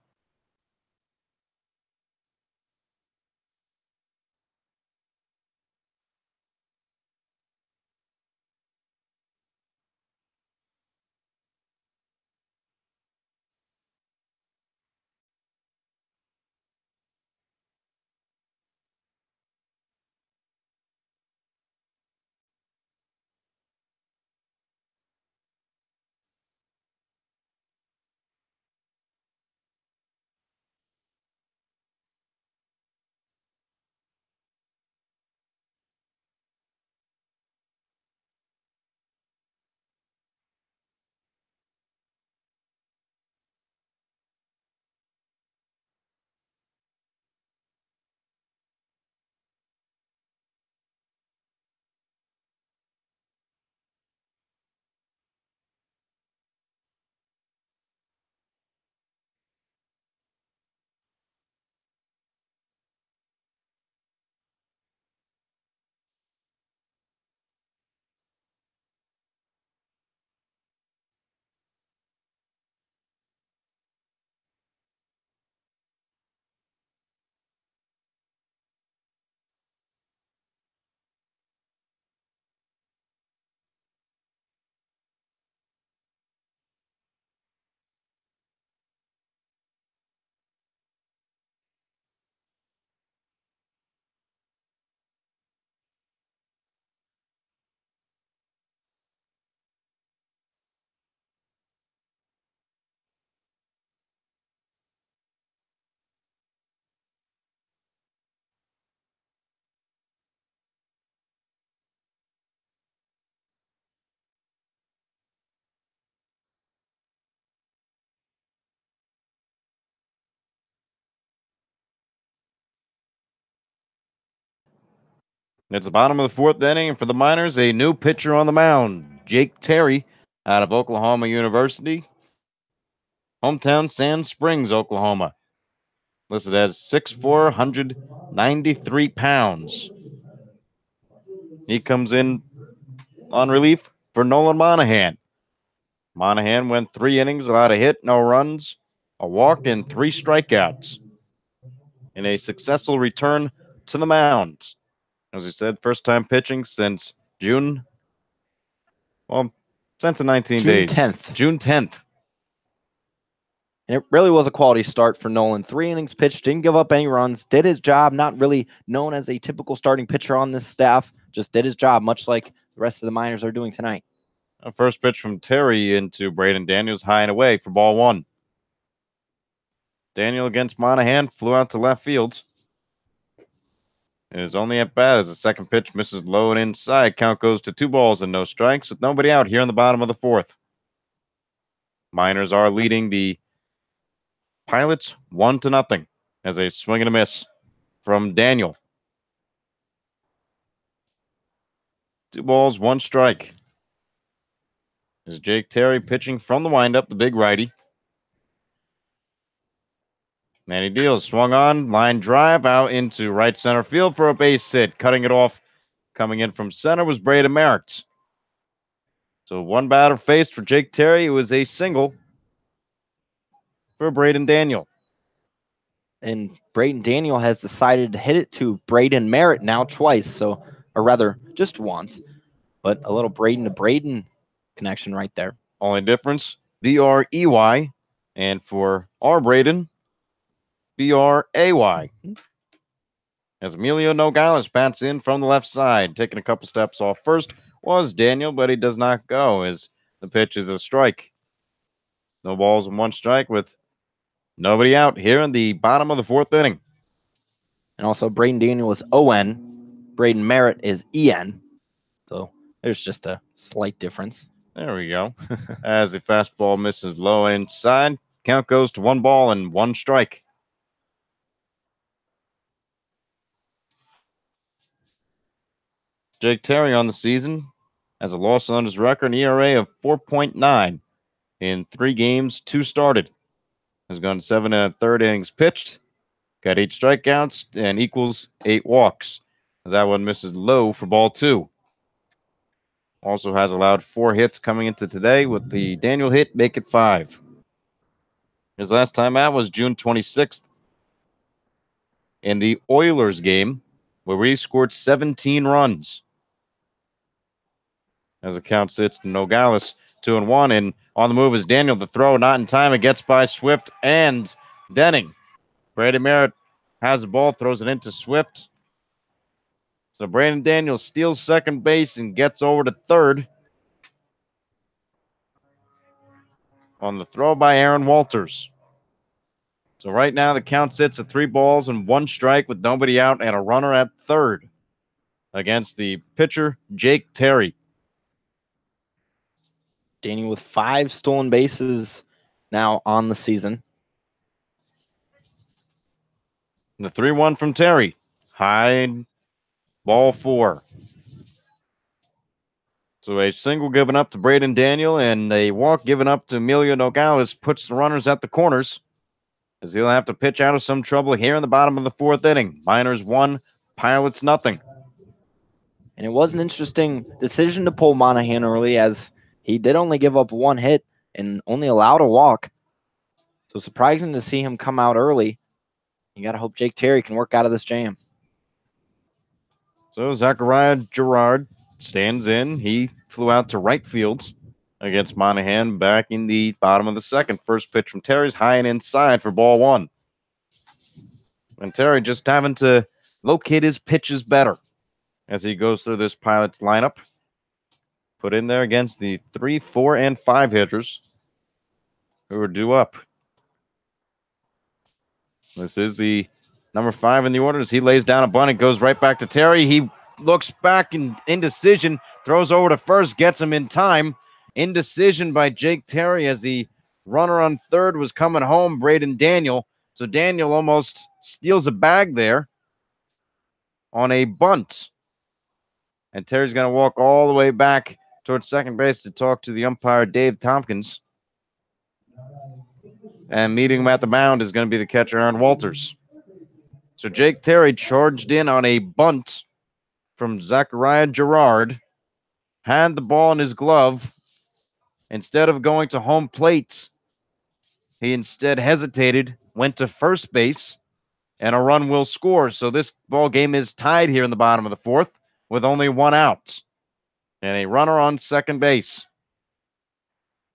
It's the bottom of the fourth inning, and for the Miners, a new pitcher on the mound, Jake Terry, out of Oklahoma University, hometown Sand Springs, Oklahoma. Listed as 6'4", 193 pounds. He comes in on relief for Nolan Monahan. Monahan went 3 innings without a hit, no runs, a walk, and 3 strikeouts in a successful return to the mound. As I said, first time pitching since June. Well, since the 19 June days. 10th. June 10th. And it really was a quality start for Nolan. 3 innings pitched, didn't give up any runs, did his job, not really known as a typical starting pitcher on this staff, just did his job, much like the rest of the Miners are doing tonight. A first pitch from Terry into Braden Daniels, high and away for ball 1. Daniel against Monahan flew out to left field. It is only at bat as the second pitch misses low and inside. Count goes to 2 balls and no strikes with nobody out here in the bottom of the 4th. Miners are leading the Pilots 1-0 as a swing and a miss from Daniel. 2 balls, 1 strike. Is Jake Terry pitching from the windup, the big righty. Manny deals, swung on, line drive out into right center field for a base hit. Cutting it off, coming in from center was Braden Merritt. So 1 batter faced for Jake Terry. It was a single for Braden Daniel. And Braden Daniel has decided to hit it to Braden Merritt now twice, or rather just once, but a little Braden to Braden connection right there. Only difference, B-R-E-Y, and for our Braden, B-R-A-Y. As Emilio Nogales bats in from the left side, taking a couple steps off first was Daniel, but he does not go as the pitch is a strike. No balls and 1 strike with nobody out here in the bottom of the 4th inning. And also Braden Daniel is O-N, Braden Merritt is E-N. So there's just a slight difference. There we go. As the fastball misses low inside, count goes to 1 ball and 1 strike. Jake Terry on the season has a loss on his record, an ERA of 4.9 in 3 games, 2 started. Has gone 7 1/3 innings pitched, got 8 strikeouts, and equals 8 walks. As that one misses low for ball 2. Also has allowed 4 hits coming into today with the Daniel hit, make it 5. His last time out was June 26th in the Oilers game where he scored 17 runs. As the count sits to Nogales, 2-1, and on the move is Daniel. The throw not in time. It gets by Swift and Denning. Braden Merritt has the ball, throws it into Swift. So Braden Daniel steals second base and gets over to third. On the throw by Aaron Walters. So right now the count sits at 3 balls and 1 strike with nobody out and a runner at third against the pitcher, Jake Terry. Daniel with 5 stolen bases now on the season. The 3-1 from Terry. High, ball 4. So a single given up to Braden Daniel and a walk given up to Emilio Nogales puts the runners at the corners as he'll have to pitch out of some trouble here in the bottom of the 4th inning. Miners 1, Pilots 0. And it was an interesting decision to pull Monahan early as he did only give up 1 hit and only allowed a walk. So surprising to see him come out early. You got to hope Jake Terry can work out of this jam. So Zachariah Gerard stands in. He flew out to right field against Monahan back in the bottom of the 2nd. First pitch from Terry's high and inside for ball 1. And Terry just having to locate his pitches better as he goes through this Pilots lineup. Put in there against the 3, 4, and 5 hitters who are due up. This is the number 5 in the order as he lays down a bunt. It goes right back to Terry. He looks back in indecision, throws over to first, gets him in time. Indecision by Jake Terry as the runner on third was coming home, Braden Daniel. So Daniel almost steals a bag there on a bunt. And Terry's going to walk all the way back towards second base to talk to the umpire, Dave Tompkins. And meeting him at the mound is going to be the catcher, Aaron Walters. So Jake Terry charged in on a bunt from Zachariah Gerard, had the ball in his glove, instead of going to home plate, he instead hesitated, went to first base, and a run will score. So this ball game is tied here in the bottom of the fourth with only one out and a runner on second base.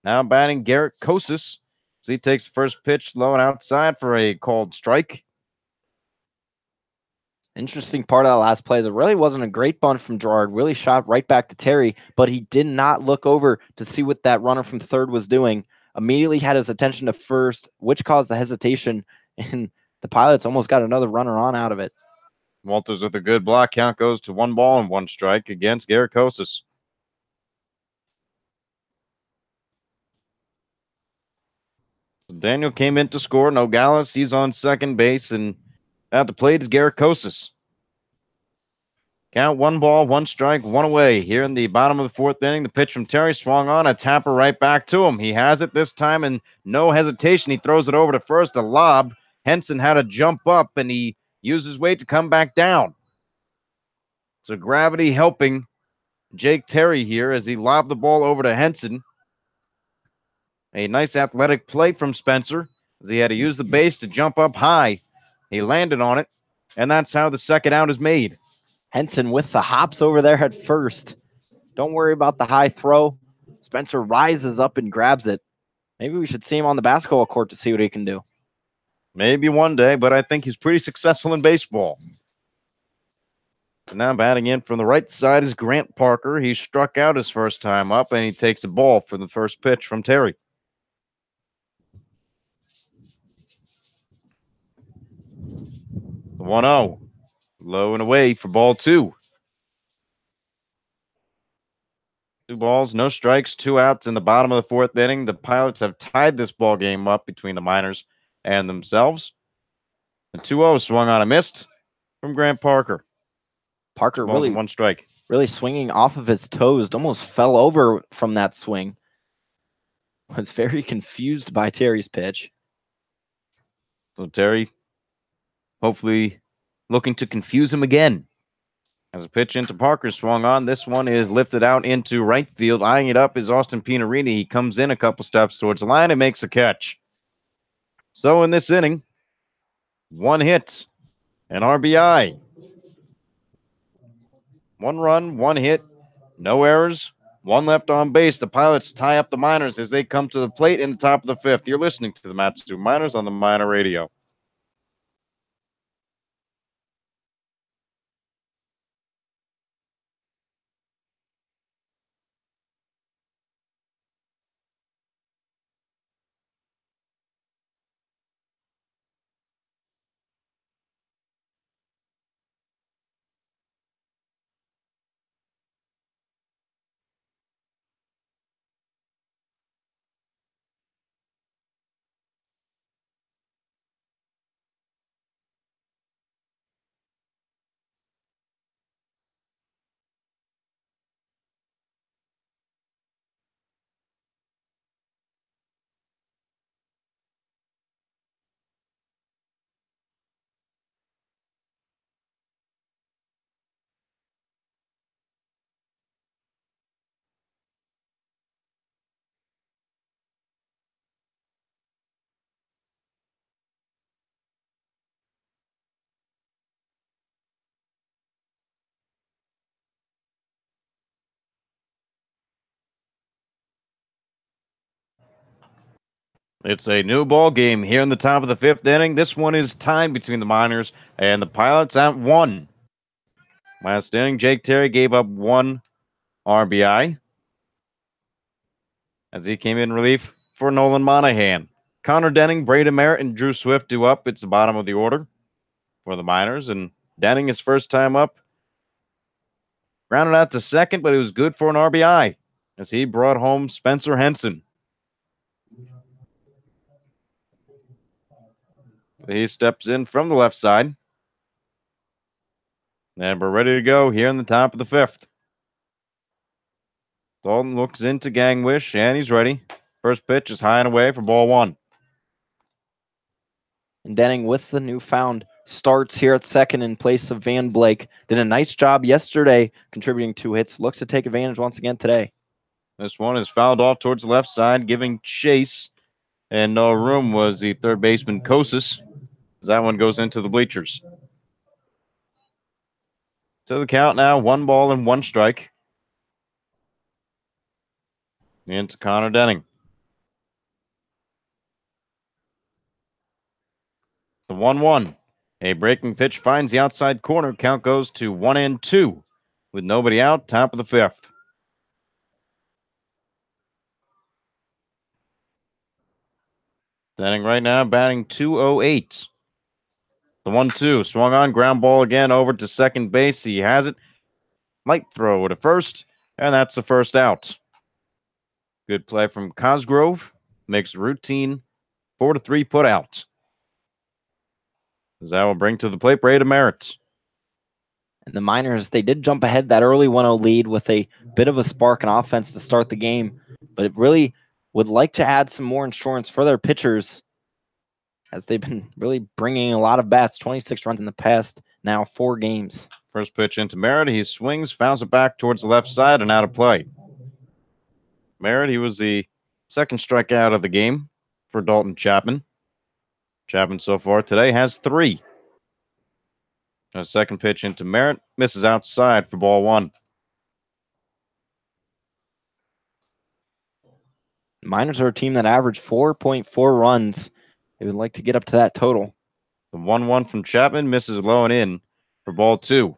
Now batting Garrett Kosis as he takes first pitch low and outside for a called strike. Interesting part of that last play is it really wasn't a great bunt from Gerard. Really shot right back to Terry, but he did not look over to see what that runner from third was doing. Immediately had his attention to first, which caused the hesitation, and the Pilots almost got another runner on out of it. Walters with a good block. Count goes to 1 ball and 1 strike against Garrett Kosis. Daniel came in to score. Nogales, he's on second base, and at the plate is Garrett Kosis. Count 1 ball, 1 strike, 1 away. Here in the bottom of the fourth inning, the pitch from Terry swung on, a tapper right back to him. He has it this time, and no hesitation. He throws it over to first, a lob. Henson had to jump up, and he used his weight to come back down. So gravity helping Jake Terry here as he lobbed the ball over to Henson. A nice athletic play from Spencer as he had to use the base to jump up high. He landed on it, and that's how the second out is made. Henson with the hops over there at first. Don't worry about the high throw. Spencer rises up and grabs it. Maybe we should see him on the basketball court to see what he can do. Maybe one day, but I think he's pretty successful in baseball. And now batting in from the right side is Grant Parker. He struck out his first time up, and he takes a ball for the first pitch from Terry. The 1-0. Low and away for ball 2. 2 balls, no strikes, 2 outs in the bottom of the fourth inning. The Pilots have tied this ball game up between the Miners and themselves. The 2-0 swung on a missed from Grant Parker. Parker really 1 strike. Really swinging off of his toes. Almost fell over from that swing. Was very confused by Terry's pitch. So Terry hopefully looking to confuse him again. As a pitch into Parker swung on, this one is lifted out into right field. Eyeing it up is Austin Pinarini. He comes in a couple steps towards the line and makes a catch. So in this inning, 1 hit, an RBI. 1 run, 1 hit, no errors, 1 left on base. The Pilots tie up the Miners as they come to the plate in the top of the 5th. You're listening to the Matsu Miners on the Miner Radio. It's a new ball game here in the top of the 5th inning. This one is tied between the Miners and the Pilots at 1. Last inning, Jake Terry gave up 1 RBI as he came in relief for Nolan Monahan. Connor Denning, Braden Merritt, and Drew Swift do up. It's the bottom of the order for the Miners, and Denning, his first time up, grounded out to second, but it was good for an RBI as he brought home Spencer Henson. He steps in from the left side. And we're ready to go here in the top of the 5th. Dalton looks into Gangwish, and he's ready. First pitch is high and away for ball 1. And Denning with the newfound starts here at second in place of Van Blake. Did a nice job yesterday contributing 2 hits. Looks to take advantage once again today. This one is fouled off towards the left side, giving chase. And no room was the third baseman, Kosis, as that one goes into the bleachers. To the count now, 1 ball and 1 strike. Into Connor Denning. The 1-1. A breaking pitch finds the outside corner. Count goes to 1-2 with nobody out, top of the 5th. Denning right now batting .208. The 1-2 swung on, ground ball again over to second base. He has it. Light throw to first, and that's the first out. Good play from Cosgrove. Makes routine 4-3 put out. As that will bring to the plate Brady Merritt. And the Miners, they did jump ahead that early 1-0 lead with a bit of a spark in offense to start the game, but it really would like to add some more insurance for their pitchers as they've been really bringing a lot of bats, 26 runs in the past, now 4 games. First pitch into Merritt. He swings, fouls it back towards the left side and out of play. Merritt, he was the second strikeout of the game for Dalton Chapman. Chapman so far today has 3. A second pitch into Merritt. Misses outside for ball 1. Miners are a team that averaged 4.4 runs. They would like to get up to that total. The 1-1 from Chapman misses low and in for ball 2.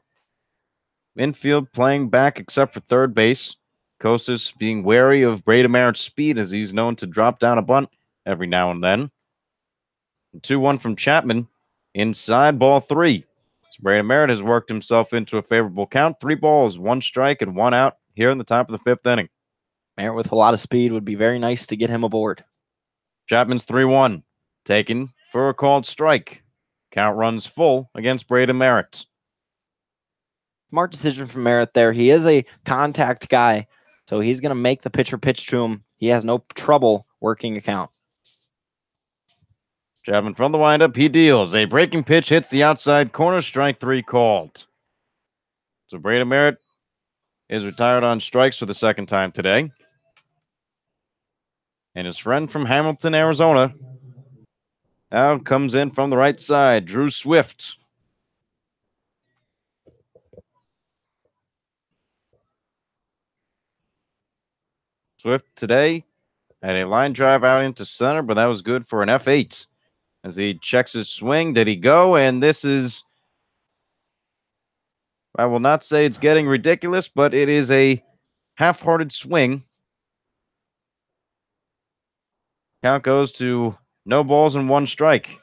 Infield playing back except for third base. Kosis being wary of Brady Merritt's speed as he's known to drop down a bunt every now and then. 2-1 from Chapman. Inside ball 3. So Brady Merritt has worked himself into a favorable count. 3 balls, 1 strike, and 1 out here in the top of the 5th inning. Merritt with a lot of speed would be very nice to get him aboard. Chapman's 3-1. Taken for a called strike. Count runs full against Brady Merritt. Smart decision from Merritt there. He is a contact guy, so he's going to make the pitcher pitch to him. He has no trouble working a count. Chapman from the windup. He deals. A breaking pitch hits the outside corner. Strike 3 called. So Brady Merritt is retired on strikes for the second time today. And his friend from Hamilton, Arizona, now comes in from the right side. Drew Swift. Swift today had a line drive out into center, but that was good for an F8. As he checks his swing, did he go? And this is, I will not say it's getting ridiculous, but it is a half-hearted swing. Count goes to no balls and 1 strike.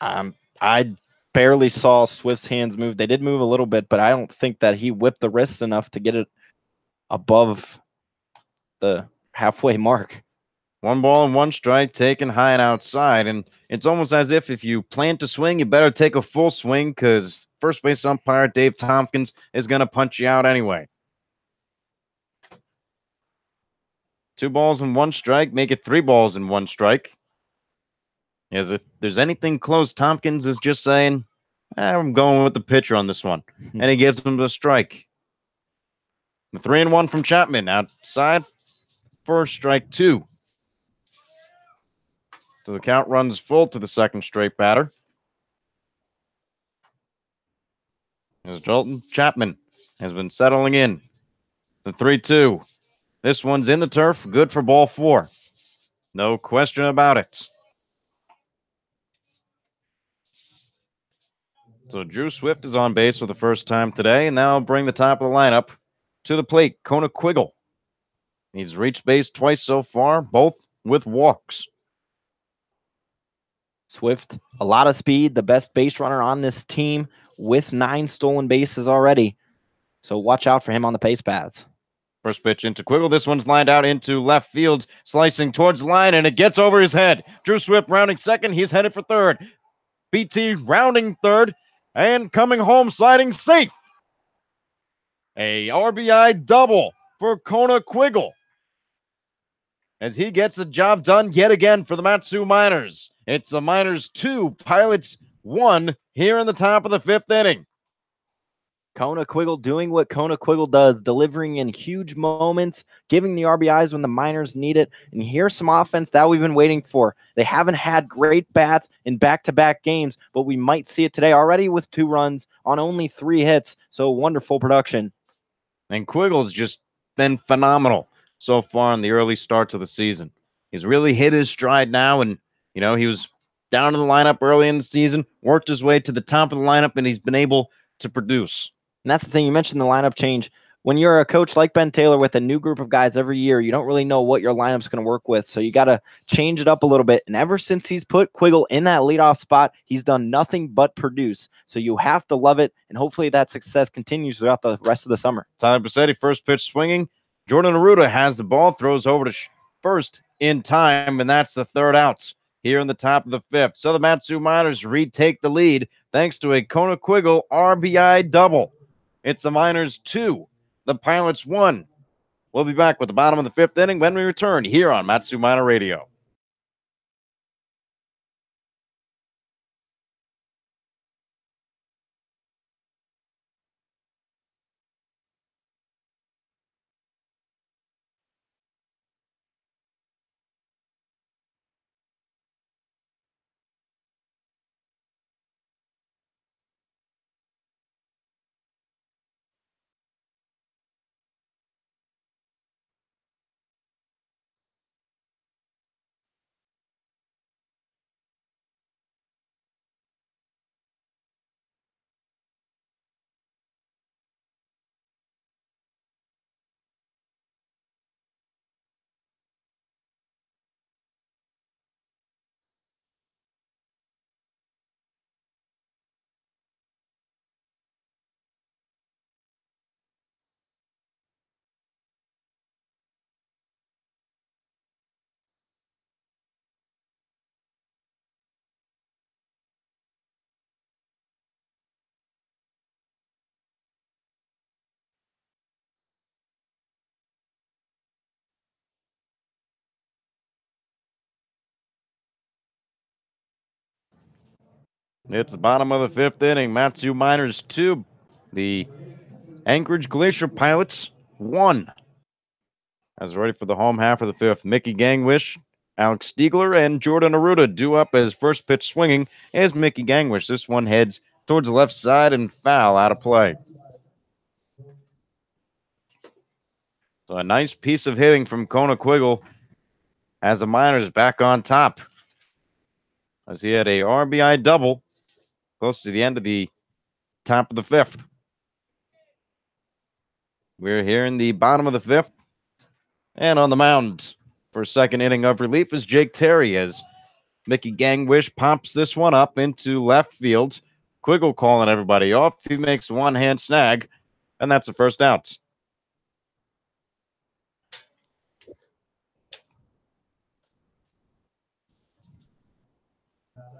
I barely saw Swift's hands move. They did move a little bit, but I don't think that he whipped the wrist enough to get it above the halfway mark. 1 ball and 1 strike taken high and outside. And it's almost as if you plan to swing, you better take a full swing because first base umpire Dave Tompkins is going to punch you out anyway. 2 balls and 1 strike, make it 3 balls and 1 strike. As if there's anything close, Tompkins is just saying, I'm going with the pitcher on this one. And he gives him the strike. The 3-1 from Chapman outside for strike 2. So the count runs full to the second straight batter. As Dalton Chapman has been settling in. The 3-2. This one's in the turf. Good for ball 4. No question about it. So Drew Swift is on base for the first time today, and now I'll bring the top of the lineup to the plate. Kona Quiggle. He's reached base twice so far, both with walks. Swift, a lot of speed, the best base runner on this team with 9 stolen bases already. So watch out for him on the pace paths. First pitch into Quiggle. This one's lined out into left field, slicing towards the line, and it gets over his head. Drew Swift rounding second. He's headed for third. BT rounding third and coming home sliding safe. A RBI double for Kona Quiggle as he gets the job done yet again for the Mat-Su Miners. It's the Miners 2, Pilots 1 here in the top of the 5th inning. Kona Quiggle doing what Kona Quiggle does, delivering in huge moments, giving the RBIs when the Miners need it. And here's some offense that we've been waiting for. They haven't had great bats in back-to-back games, but we might see it today already with 2 runs on only 3 hits. So wonderful production. And Quiggle's just been phenomenal so far in the early starts of the season. He's really hit his stride now, and, he was down in the lineup early in the season, worked his way to the top of the lineup, and he's been able to produce. And that's the thing. You mentioned the lineup change. When you're a coach like Ben Taylor with a new group of guys every year, you don't really know what your lineup's going to work with. So you got to change it up a little bit. And ever since he's put Quiggle in that leadoff spot, he's done nothing but produce. So you have to love it. And hopefully that success continues throughout the rest of the summer. Tyler Bassetti, first pitch swinging. Jordan Aruda has the ball, throws over to first in time, and that's the 3rd out here in the top of the 5th. So the Mat-Su Miners retake the lead thanks to a Kona Quiggle RBI double. It's the Miners 2, the Pilots 1. We'll be back with the bottom of the 5th inning when we return here on Mat-Su Miner Radio. It's the bottom of the 5th inning. Mat-Su Miners 2, the Anchorage Glacier Pilots 1. As ready for the home half of the 5th, Mickey Gangwish, Alex Stiegler, and Jordan Aruda due up as first pitch swinging as Mickey Gangwish. This one heads towards the left side and foul out of play. So a nice piece of hitting from Kona Quiggle as the Miners back on top. As he had a RBI double close to the end of the top of the 5th. We're here in the bottom of the 5th. And on the mound for second inning of relief is Jake Terry as Mickey Gangwish pops this one up into left field. Quiggle calling everybody off. He makes one-hand snag, and that's the first out.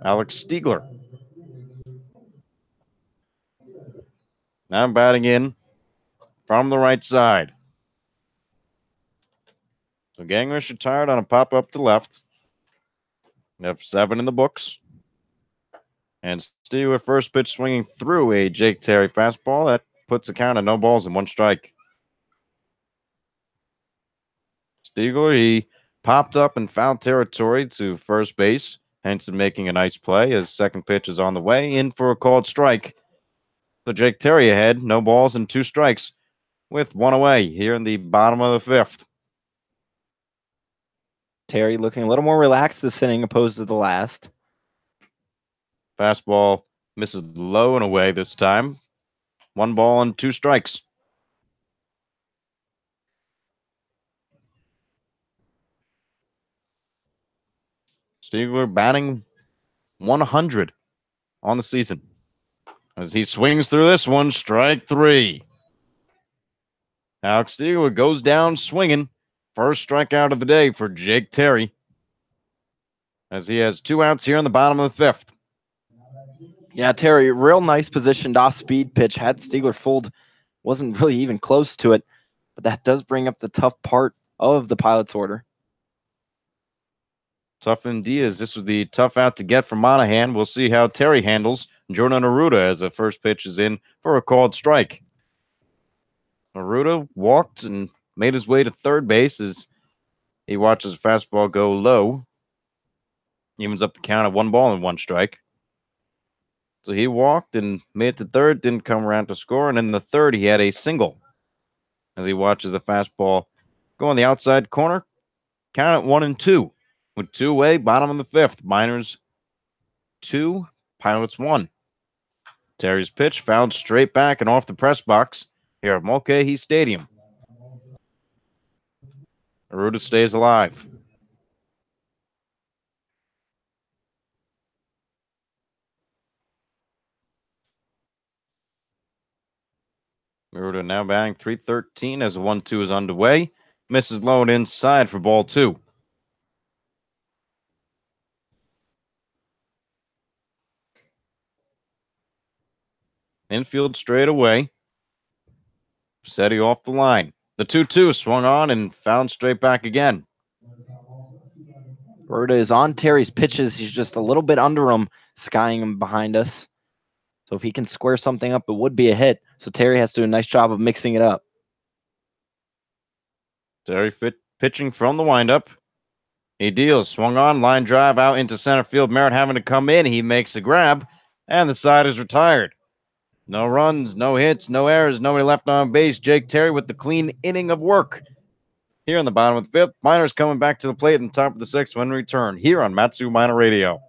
Alex Stiegler. Now batting in from the right side. So Gangwish retired on a pop-up to left. We have 7 in the books. And Stiegler first pitch swinging through a Jake Terry fastball. That puts the count at no balls and 1 strike. Stiegler, he popped up in foul territory to first base. Henson making a nice play as second pitch is on the way. In for a called strike. So Jake Terry ahead. No balls and 2 strikes with 1 away here in the bottom of the 5th. Terry looking a little more relaxed this inning opposed to the last. Fastball misses low and away this time. 1 ball and 2 strikes. Stiegler batting 100 on the season. As he swings through this one, strike 3. Alex Stiegler goes down swinging. First strikeout of the day for Jake Terry. As he has 2 outs here in the bottom of the 5th. Yeah, Terry, real nice positioned off-speed pitch. Had Stiegler fooled, wasn't really even close to it. But that does bring up the tough part of the Pilots order. Tough indeed, as this was the tough out to get from Monahan. We'll see how Terry handles Jordan Aruda as the first pitch is in for a called strike. Maruda walked and made his way to third base as he watches a fastball go low. Evens up the count at 1 ball and 1 strike. So he walked and made it to third, didn't come around to score. And in the third, he had a single as he watches the fastball go on the outside corner. Count at 1-2. With 2 away, bottom of the 5th. Miners 2, Pilots 1. Terry's pitch fouled straight back and off the press box here at Mulcahy Stadium. Maruda stays alive. Maruda now batting .313 as the 1-2 is underway. Misses low and inside for ball 2. Infield straight away. Setti off the line. The 2-2 swung on and found straight back again. Maruda is on Terry's pitches. He's just a little bit under him, skying him behind us. So if he can square something up, it would be a hit. So Terry has to do a nice job of mixing it up. Terry pitching from the windup. He deals, swung on, line drive out into center field. Merritt having to come in. He makes a grab, and the side is retired. No runs, no hits, no errors, nobody left on base. Jake Terry with the clean inning of work. Here in the bottom of the 5th, Miners coming back to the plate in the top of the 6th when we return here on Matsu Miner Radio.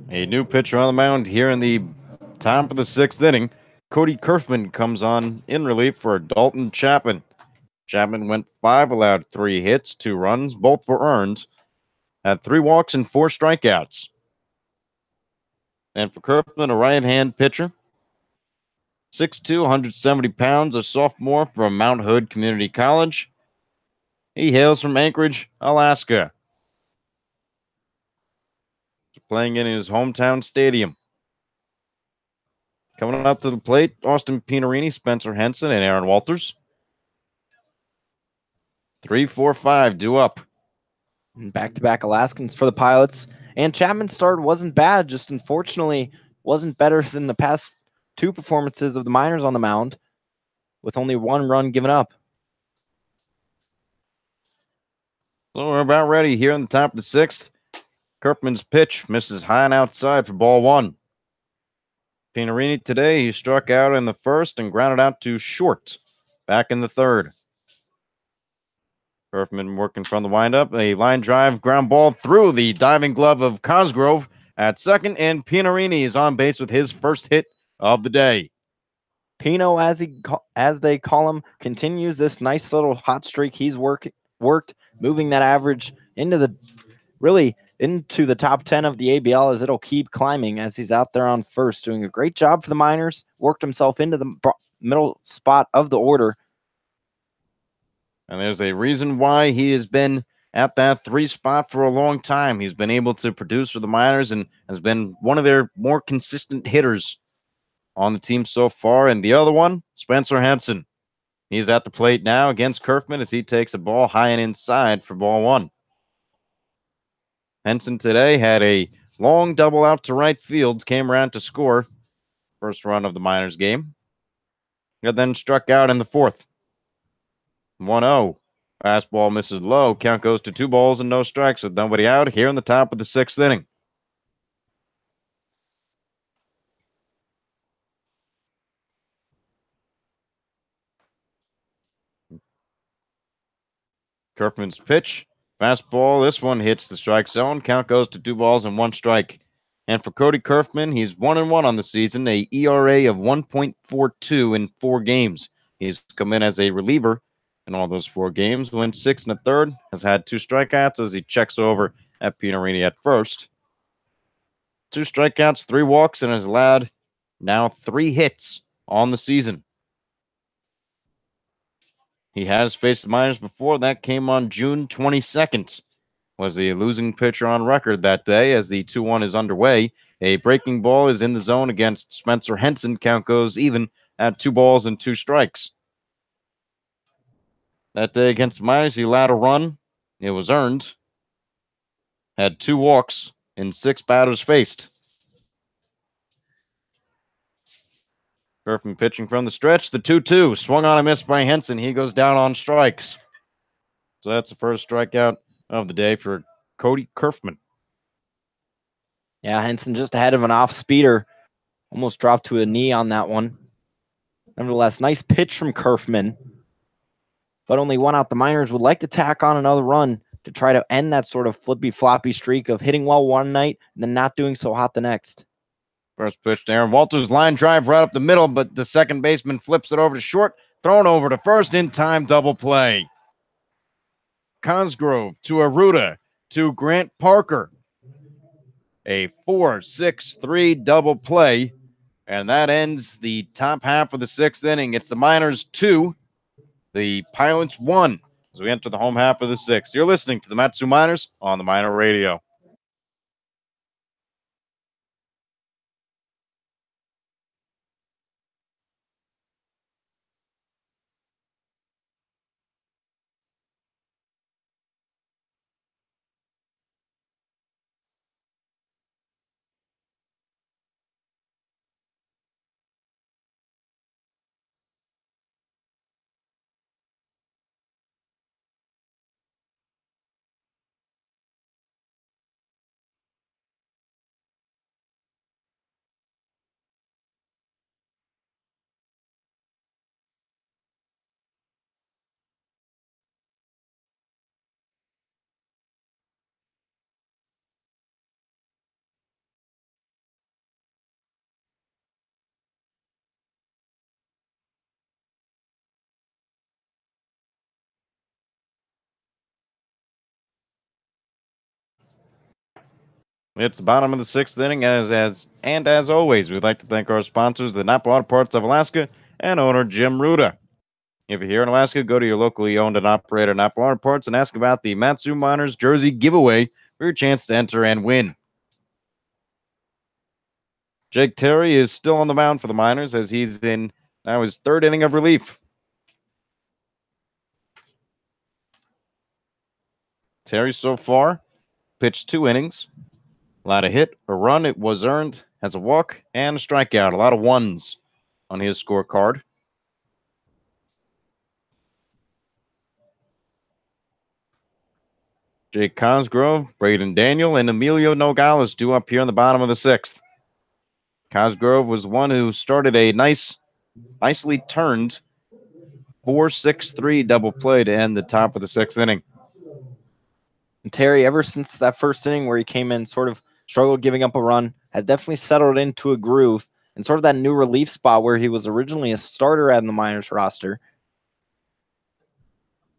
A new pitcher on the mound here in the top of the 6th inning. Cody Kerfman comes on in relief for Dalton Chapman. Chapman went 5, allowed 3 hits, 2 runs, both were earned, had 3 walks and 4 strikeouts. And for Kerfman, a right-hand pitcher, 6'2", 170 pounds, a sophomore from Mount Hood Community College. He hails from Anchorage, Alaska. Playing in his hometown stadium. Coming up to the plate, Austin Pinarini, Spencer Henson, and Aaron Walters. 3-4-5 due up. Back-to-back Alaskans for the Pilots. And Chapman's start wasn't bad, just unfortunately wasn't better than the past 2 performances of the Miners on the mound, with only 1 run given up. So we're about ready here in the top of the 6th. Kerfman's pitch misses high and outside for ball 1. Pinarini today, he struck out in the 1st and grounded out to short back in the 3rd. Kerfman working from the windup. A line drive ground ball through the diving glove of Cosgrove at 2nd, and Pinarini is on base with his first hit of the day. Pino, as they call him, continues this nice little hot streak he's worked, moving that average into the top 10 of the ABL, as it'll keep climbing as he's out there on first, doing a great job for the Miners, worked himself into the middle spot of the order. And there's a reason why he has been at that 3 spot for a long time. He's been able to produce for the Miners and has been one of their more consistent hitters on the team so far. And the other one, Spencer Henson. He's at the plate now against Kerfman as he takes a ball high and inside for ball 1. Henson today had a long double out to right field, came around to score first run of the Miners game. And then struck out in the 4th. 1-0. Fastball misses low. Count goes to 2 balls and no strikes with nobody out here in the top of the 6th inning. Kerfman's pitch. Fastball. This one hits the strike zone. Count goes to 2 balls and 1 strike. And for Cody Kerfman, he's 1-1 on the season, a ERA of 1.42 in 4 games. He's come in as a reliever in all those 4 games, went 6 1/3, has had 2 strikeouts as he checks over at Pinarini at first. 2 strikeouts, 3 walks, and has allowed now 3 hits on the season. He has faced the Miners before. That came on June 22nd. Was the losing pitcher on record that day as the 2-1 is underway. A breaking ball is in the zone against Spencer Henson. Count goes even at 2 balls and 2 strikes. That day against the Miners, he allowed a run. It was earned. Had 2 walks and 6 batters faced. Kerfman pitching from the stretch. The 2-2 swung on a miss by Henson. He goes down on strikes. So that's the first strikeout of the day for Cody Kerfman. Yeah, Henson just ahead of an off speeder. Almost dropped to a knee on that one. Nevertheless, nice pitch from Kerfman. But only 1 out. The Miners would like to tack on another run to try to end that sort of flippy-floppy streak of hitting well one night and then not doing so hot the next. First pitch to Aaron Walters, line drive right up the middle, but the second baseman flips it over to short, thrown over to first in time, double play. Cosgrove to Arruda to Grant Parker. A 4-6-3 double play, and that ends the top half of the 6th inning. It's the Miners 2, the Pilots 1 as we enter the home half of the 6th. You're listening to the Mat-Su Miners on the Miner Radio. It's the bottom of the 6th inning, as always, we'd like to thank our sponsors, the Napa Auto Parts of Alaska, and owner Jim Ruda. If you're here in Alaska, go to your locally owned and operated Napa Auto Parts and ask about the Mat-Su Miners jersey giveaway for your chance to enter and win. Jake Terry is still on the mound for the Miners as he's in now his 3rd inning of relief. Terry so far pitched 2 innings. Allowed a hit, a run, it was earned, has a walk, and a strikeout. A lot of 1s on his scorecard. Jake Cosgrove, Braden Daniel, and Emilio Nogales due up here in the bottom of the 6th. Cosgrove was one who started a nicely turned 4-6-3 double play to end the top of the 6th inning. And Terry, ever since that first inning where he came in, sort of struggled giving up a run, has definitely settled into a groove and sort of that new relief spot where he was originally a starter on the Miners roster.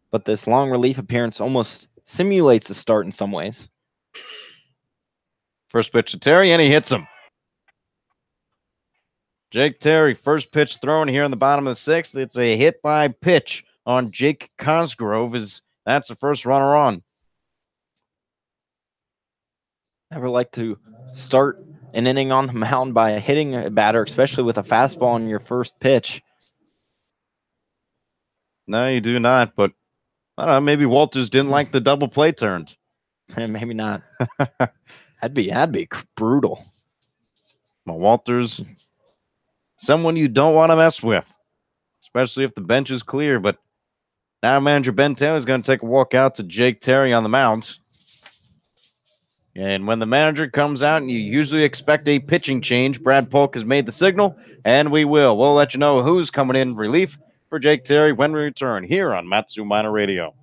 But this long relief appearance almost simulates a start in some ways. First pitch to Terry, and he hits him. Jake Terry, first pitch thrown here in the bottom of the 6th. It's a hit by pitch on Jake Cosgrove. That's the first runner on. Never like to start an inning on the mound by hitting a batter, especially with a fastball on your first pitch. No, you do not. But I don't know. Maybe Walters didn't like the double play turned. Maybe not. That'd be brutal. Well, Walters, someone you don't want to mess with, especially if the bench is clear. But now manager Ben Taylor is going to take a walk out to Jake Terry on the mound. And when the manager comes out and you usually expect a pitching change, Brad Polk has made the signal, and we will. We'll let you know who's coming in relief for Jake Terry when we return here on Matsu Minor Radio.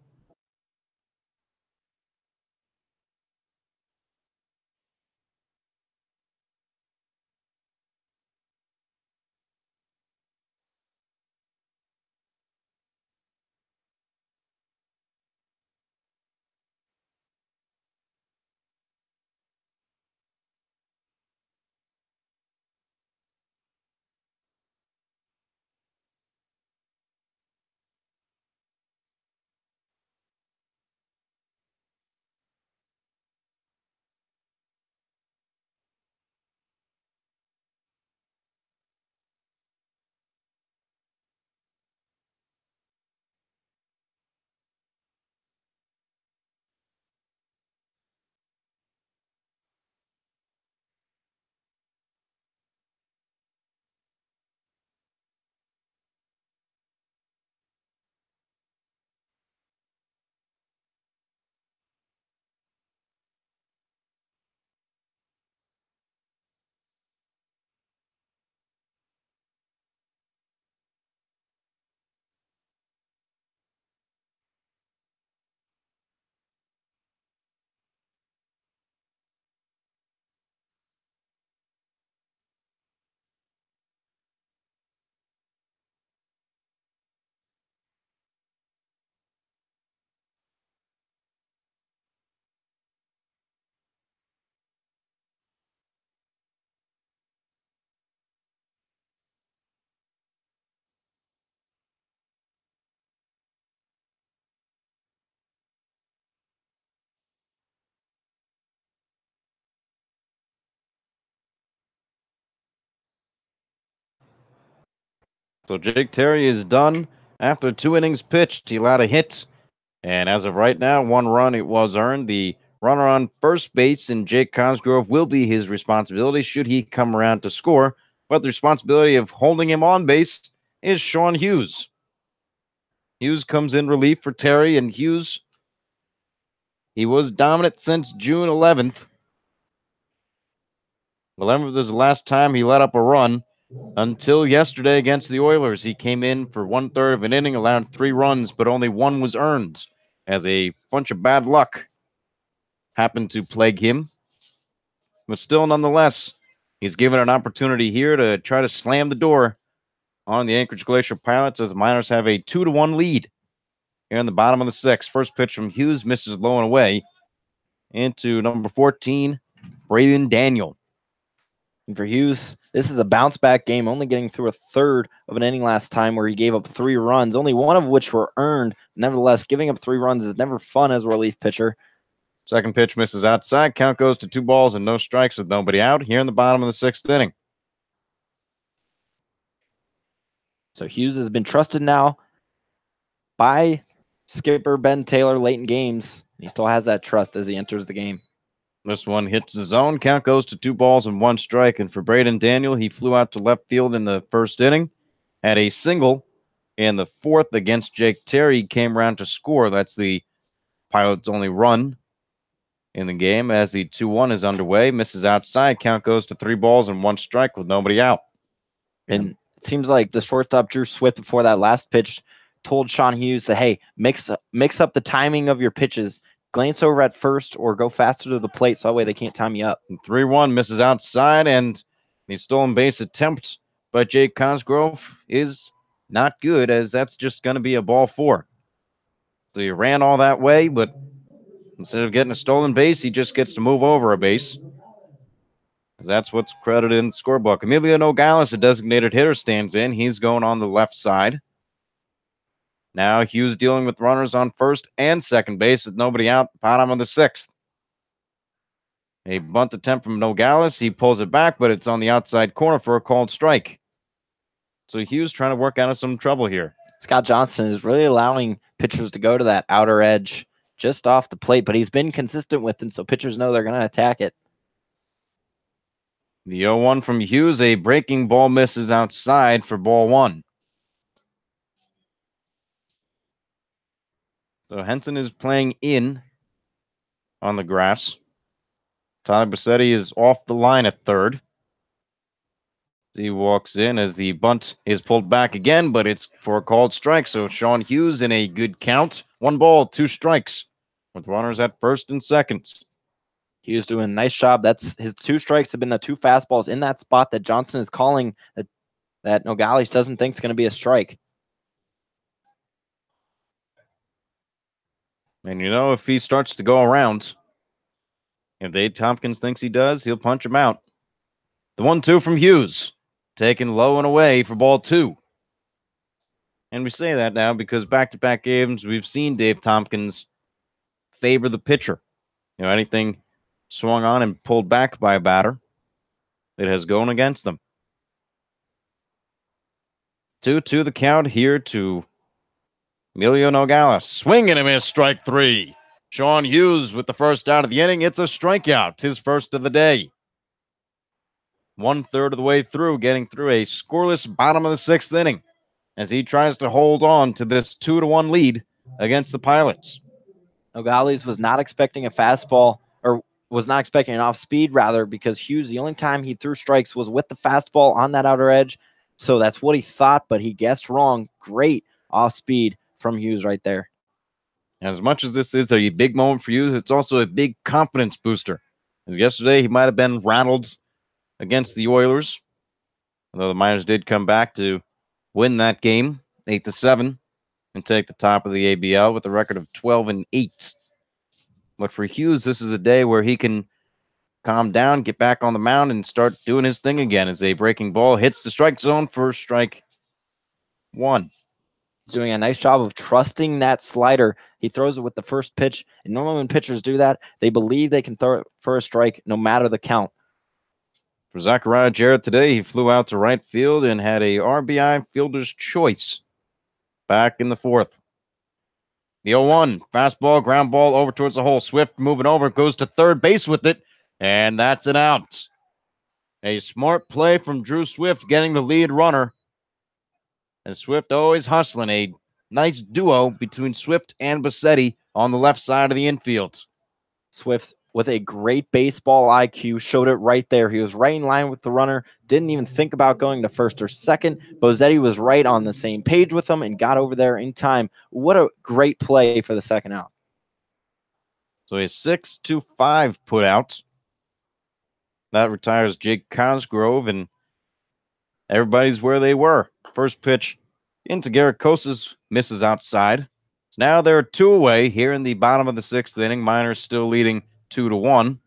So Jake Terry is done after 2 innings pitched. He allowed a hit. And as of right now, 1 run it was earned. The runner on first base in Jake Cosgrove will be his responsibility should he come around to score. But the responsibility of holding him on base is Sean Hughes. Hughes comes in relief for Terry, and Hughes, he was dominant since June 11th. 11th was the last time he let up a run until yesterday against the Oilers. He came in for 1/3 of an inning, allowed 3 runs, but only 1 was earned as a bunch of bad luck happened to plague him. But still, nonetheless, he's given an opportunity here to try to slam the door on the Anchorage Glacier Pilots as the Miners have a 2-1 lead here in the bottom of the 6th. First pitch from Hughes misses low and away into number 14, Braden Daniel. And for Hughes, this is a bounce back game, only getting through a third of an inning last time where he gave up 3 runs, only 1 of which were earned. Nevertheless, giving up 3 runs is never fun as a relief pitcher. Second pitch misses outside. Count goes to 2 balls and no strikes with nobody out here in the bottom of the 6th inning. So Hughes has been trusted now by skipper Ben Taylor late in games. He still has that trust as he enters the game. This one hits the zone. Count goes to 2 balls and 1 strike. And for Braden Daniel, he flew out to left field in the first inning, had a single in the 4th against Jake Terry. He came around to score. That's the Pilots' only run in the game as the 2-1 is underway. Misses outside. Count goes to 3 balls and 1 strike with nobody out. And it seems like the shortstop Drew Swift before that last pitch told Sean Hughes that, hey, mix up the timing of your pitches. Glance over at first or go faster to the plate so that way they can't time you up. 3-1 misses outside, and the stolen base attempt by Jake Cosgrove is not good, as that's just going to be a ball 4. So he ran all that way, but instead of getting a stolen base, he just gets to move over a base. That's what's credited in the scorebook. Emilio Nogales, a designated hitter, stands in. He's going on the left side. Now Hughes dealing with runners on first and second base with nobody out, bottom of the 6th. A bunt attempt from Nogales. He pulls it back, but it's on the outside corner for a called strike. So Hughes trying to work out of some trouble here. Scott Johnson is really allowing pitchers to go to that outer edge just off the plate, but he's been consistent with it, so pitchers know they're going to attack it. The 0-1 from Hughes, a breaking ball misses outside for ball one. So Henson is playing in on the grass. Tyler Bassetti is off the line at third. He walks in as the bunt is pulled back again, but it's for a called strike. So Sean Hughes in a good count. 1 ball, 2 strikes with runners at first and second. Hughes doing a nice job. That's his 2 strikes have been the 2 fastballs in that spot that Johnson is calling that Nogales doesn't think is going to be a strike. And if he starts to go around, if Dave Tompkins thinks he does, he'll punch him out. The 1-2 from Hughes, taken low and away for ball 2. And we say that now because back-to-back games, we've seen Dave Tompkins favor the pitcher. Anything swung on and pulled back by a batter, it has gone against them. 2-2 the count here to Emilio Nogales. Swing and a miss, strike 3. Sean Hughes with the first out of the inning. It's a strikeout, his first of the day. 1/3 of the way through, getting through a scoreless bottom of the 6th inning as he tries to hold on to this 2-1 lead against the Pilots. Nogales was not expecting a fastball, or was not expecting an off speed, rather, because Hughes, the only time he threw strikes was with the fastball on that outer edge. So that's what he thought, but he guessed wrong. Great off speed from Hughes right there. As much as this is a big moment for Hughes, it's also a big confidence booster. As yesterday, he might have been rattled against the Oilers, although the Miners did come back to win that game 8-7 and take the top of the ABL with a record of 12-8. But for Hughes, this is a day where he can calm down, get back on the mound, and start doing his thing again as a breaking ball hits the strike zone for strike 1. He's doing a nice job of trusting that slider. He throws it with the first pitch, and normally when pitchers do that, they believe they can throw it for a strike no matter the count. For Zachariah Jarrett today, he flew out to right field and had a RBI fielder's choice back in the 4th. The 0-1, fastball, ground ball over towards the hole. Swift moving over, goes to third base with it, and that's an out. A smart play from Drew Swift getting the lead runner. And Swift always hustling. A nice duo between Swift and Bassetti on the left side of the infield. Swift with a great baseball IQ, showed it right there. He was right in line with the runner, didn't even think about going to first or second. Bozzetti was right on the same page with him and got over there in time. What a great play for the second out. So a 6-5 put out. That retires Jake Cosgrove, and everybody's where they were. First pitch into Garrett Cosas, misses outside. So now they're 2 away here in the bottom of the 6th inning. Miners still leading 2-1.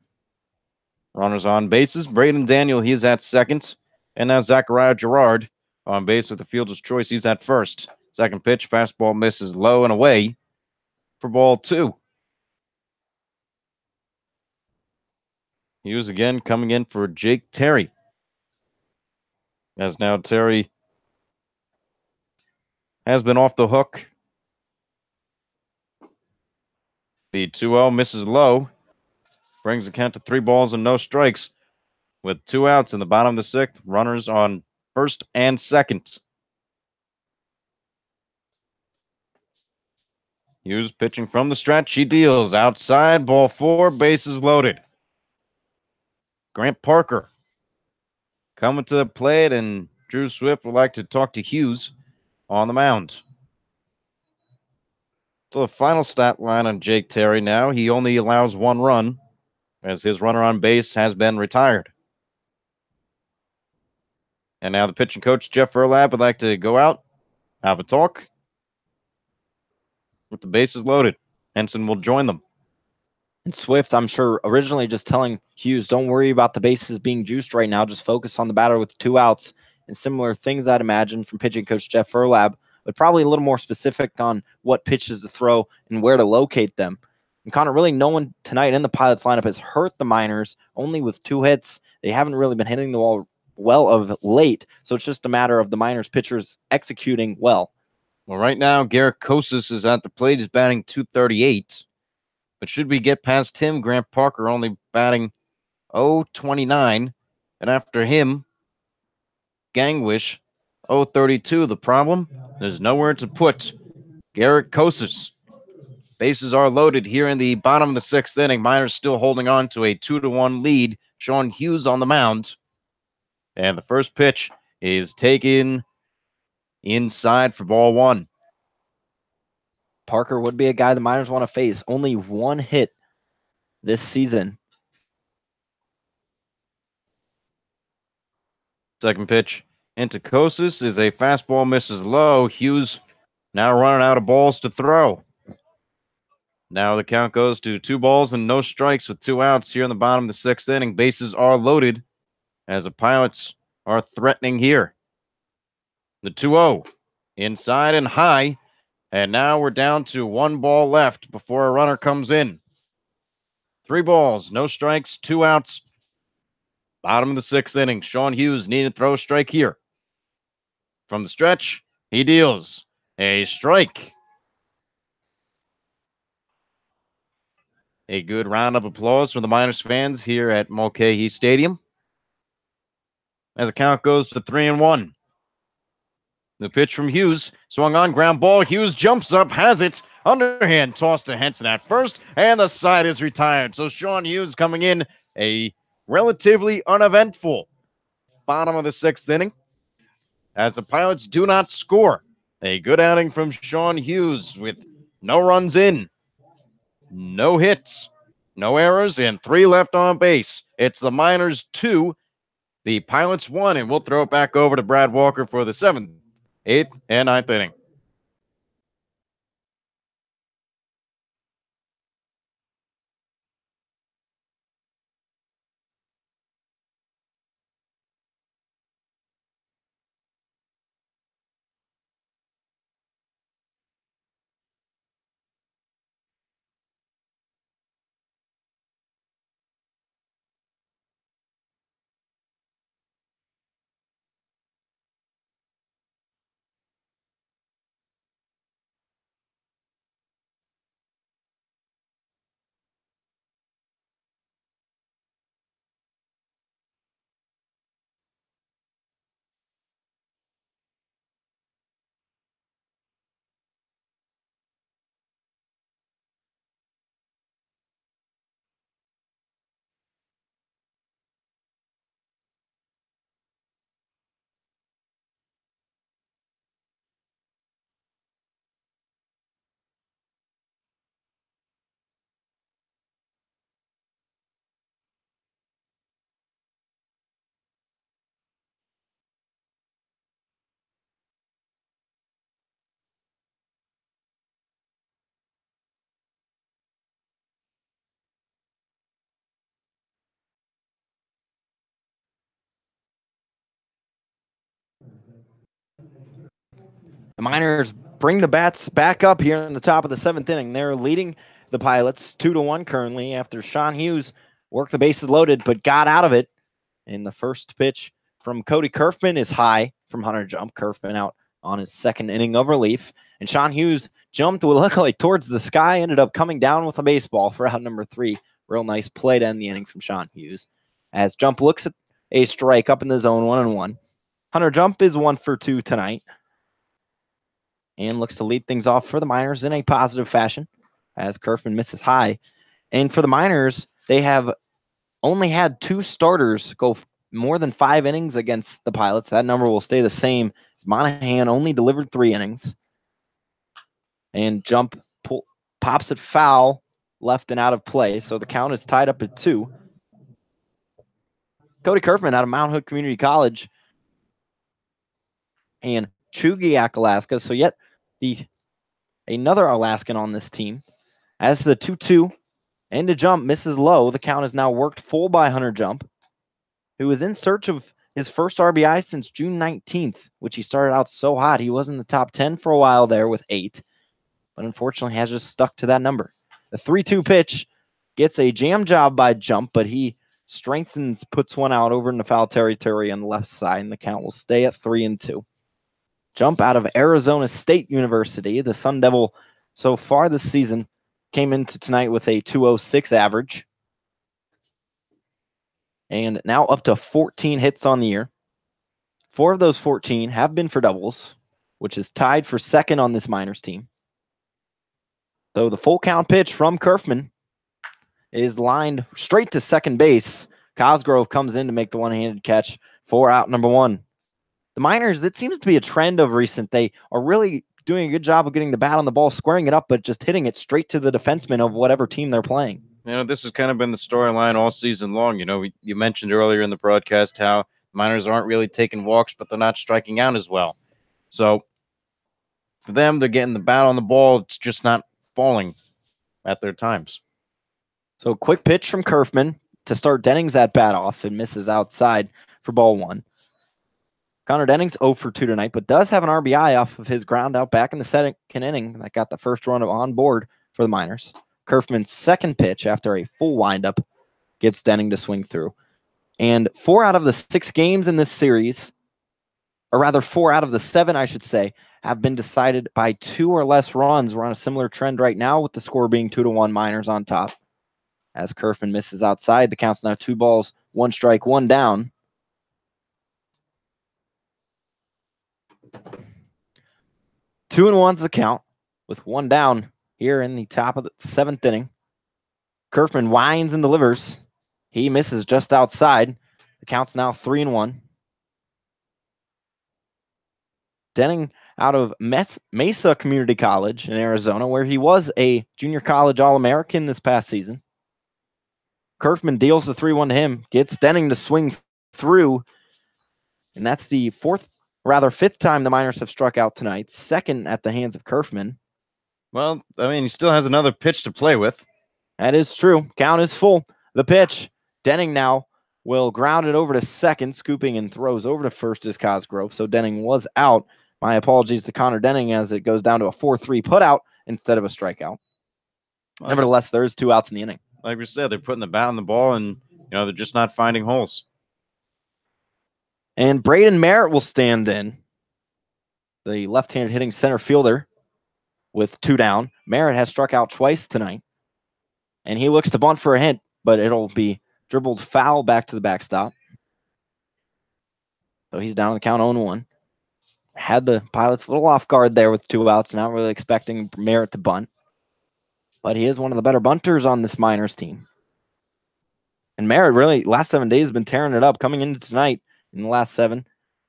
Runners on bases. Braden Daniel, he's at second. And now Zachariah Gerard on base with the fielder's choice. He's at first. Second pitch, fastball misses low and away for ball 2. Hughes again coming in for Jake Terry. As now Terry has been off the hook. The 2-0 misses low. Brings the count to 3 balls and no strikes. With 2 outs in the bottom of the 6th. Runners on first and second. Hughes pitching from the stretch. He deals outside. Ball 4. Bases loaded. Grant Parker coming to the plate, and Drew Swift would like to talk to Hughes on the mound. So the final stat line on Jake Terry now. He only allows 1 run, as his runner on base has been retired. And now the pitching coach, Jeff Verlab, would like to go out, have a talk with the bases loaded. Henson will join them. And Swift, I'm sure, originally just telling Hughes, don't worry about the bases being juiced right now. Just focus on the batter with 2 outs. And similar things, I'd imagine, from pitching coach Jeff Verlab, but probably a little more specific on what pitches to throw and where to locate them. And Connor, really no one tonight in the Pilots lineup has hurt the Miners, only with 2 hits. They haven't really been hitting the ball well of late, so it's just a matter of the Miners pitchers executing well. Well, right now, Garrett Kosas is at the plate. He's batting .238. But should we get past him, Grant Parker only batting .029. And after him, Gangwish, .032. The problem? There's nowhere to put Garrett Kosas. Bases are loaded here in the bottom of the 6th inning. Miners still holding on to a 2-1 lead. Sean Hughes on the mound. And the first pitch is taken inside for ball 1. Parker would be a guy the Miners want to face. Only 1 hit this season. Second pitch into Kosas is a fastball, misses low. Hughes now running out of balls to throw. Now the count goes to 2 balls and no strikes with 2 outs here in the bottom of the 6th inning. Bases are loaded as the Pilots are threatening here. The 2-0 inside and high. And now we're down to 1 ball left before a runner comes in. 3 balls, no strikes, 2 outs. Bottom of the 6th inning. Sean Hughes needed to throw a strike here. From the stretch, he deals a strike. A good round of applause from the Miners fans here at Mulcahy Stadium. As the count goes to 3-1. The pitch from Hughes, swung on, ground ball. Hughes jumps up, has it. Underhand toss to Henson at first, and the side is retired. So Sean Hughes coming in a relatively uneventful bottom of the 6th inning as the Pilots do not score. A good outing from Sean Hughes with no runs in, no hits, no errors, and 3 left on base. It's the Miners 2, the Pilots 1, and we'll throw it back over to Brad Walker for the 7th, 8th, and 9th inning. The Miners bring the bats back up here in the top of the 7th inning. They're leading the Pilots 2-1 currently after Sean Hughes worked the bases loaded but got out of it. And the first pitch from Cody Kerfman is high from Hunter Jump. Kerfman out on his 2nd inning of relief. And Sean Hughes jumped luckily towards the sky, ended up coming down with a baseball for out number 3. Real nice play to end the inning from Sean Hughes. As Jump looks at a strike up in the zone, 1-1. Hunter Jump is 1 for 2 tonight and looks to lead things off for the Miners in a positive fashion as Kerfman misses high. And for the Miners, they have only had 2 starters go more than 5 innings against the Pilots. That number will stay the same. Monahan only delivered 3 innings. And Jump pops it foul, left and out of play. So the count is tied up at 2. Cody Kerfman out of Mount Hood Community College and Chugiak, Alaska. So yet another Alaskan on this team. As the 2-2 and the Jump misses low, the count is now worked full by Hunter Jump, who is in search of his first RBI since June 19th, which he started out so hot. He was in the top 10 for a while there with 8, but unfortunately has just stuck to that number. The 3-2 pitch gets a jam job by Jump, but he strengthens, puts one out over in the foul territory on the left side, and the count will stay at 3-2. Jump out of Arizona State University. The Sun Devil so far this season came into tonight with a 206 average. And now up to 14 hits on the year. 4 of those 14 have been for doubles, which is tied for second on this minors team. So the full count pitch from Kerfman is lined straight to second base. Cosgrove comes in to make the one-handed catch for out number 1. The Miners, it seems to be a trend of recent. They are really doing a good job of getting the bat on the ball, squaring it up, but just hitting it straight to the defenseman of whatever team they're playing. This has kind of been the storyline all season long. You mentioned earlier in the broadcast how Miners aren't really taking walks, but they're not striking out as well. So for them, they're getting the bat on the ball. It's just not falling at their times. So quick pitch from Kerfman to start Dennings at bat off and misses outside for ball 1. Connor Dennings 0 for 2 tonight, but does have an RBI off of his ground out back in the second inning that got the first run on board for the Miners. Kerfman's second pitch after a full windup gets Denning to swing through. And 4 out of the 6 games in this series, or rather 4 out of the 7, I should say, have been decided by 2 or less runs. We're on a similar trend right now with the score being 2-1 Miners on top. As Kerfman misses outside, the count's now 2 balls, 1 strike, 1 down. 2-1's the count with 1 down here in the top of the 7th inning. Kerfman winds and delivers. He misses just outside. The count's now 3-1. Denning out of Mesa Community College in Arizona, where he was a junior college All-American this past season. Kerfman deals the 3-1 to him, gets Denning to swing through, and that's the 5th time the Miners have struck out tonight, 2nd at the hands of Kerfman. Well, he still has another pitch to play with. That is true. Count is full. The pitch. Denning now will ground it over to second, scooping and throws over to first is Cosgrove. So Denning was out. My apologies to Connor Denning as it goes down to a 4-3 putout instead of a strikeout. Nevertheless, there's 2 outs in the inning. Like we said, they're putting the bat on the ball, and they're just not finding holes. And Braden Merritt will stand in, the left-handed hitting center fielder, with 2 down. Merritt has struck out twice tonight, and he looks to bunt for a hit, but it'll be dribbled foul back to the backstop. So he's down on the count 0-1. Had the Pilots a little off guard there with 2 outs, not really expecting Merritt to bunt. But he is one of the better bunters on this Miners team. And Merritt really, last 7 days, has been tearing it up, coming into tonight in the last 7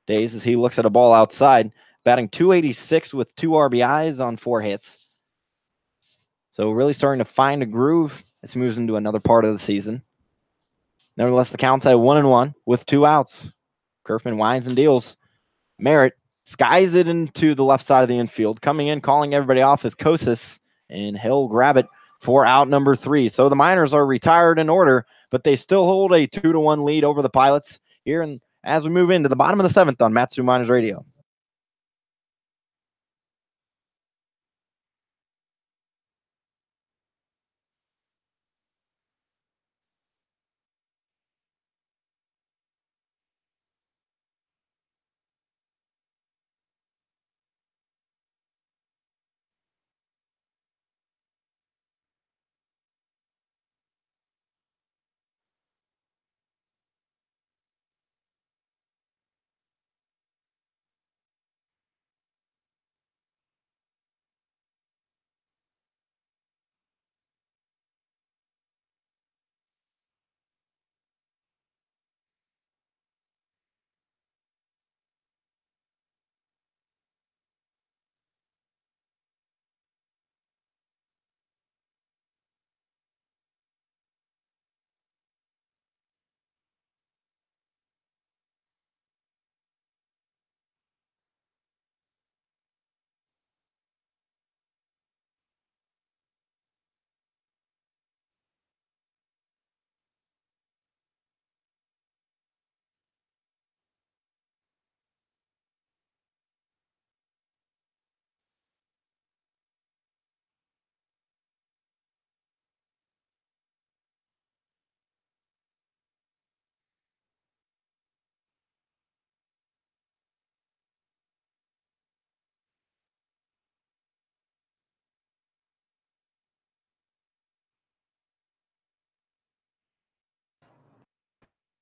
days as he looks at a ball outside, batting .286 with 2 RBIs on 4 hits. So really starting to find a groove as he moves into another part of the season. Nevertheless, the count's at 1-1 with 2 outs. Kerfman winds and deals. Merritt skies it into the left side of the infield. Coming in, calling everybody off is Kosas, and he'll grab it for out number 3. So the Miners are retired in order, but they still hold a 2-1 lead over the Pilots here and as we move into the bottom of the 7th on Matsu Miners Radio.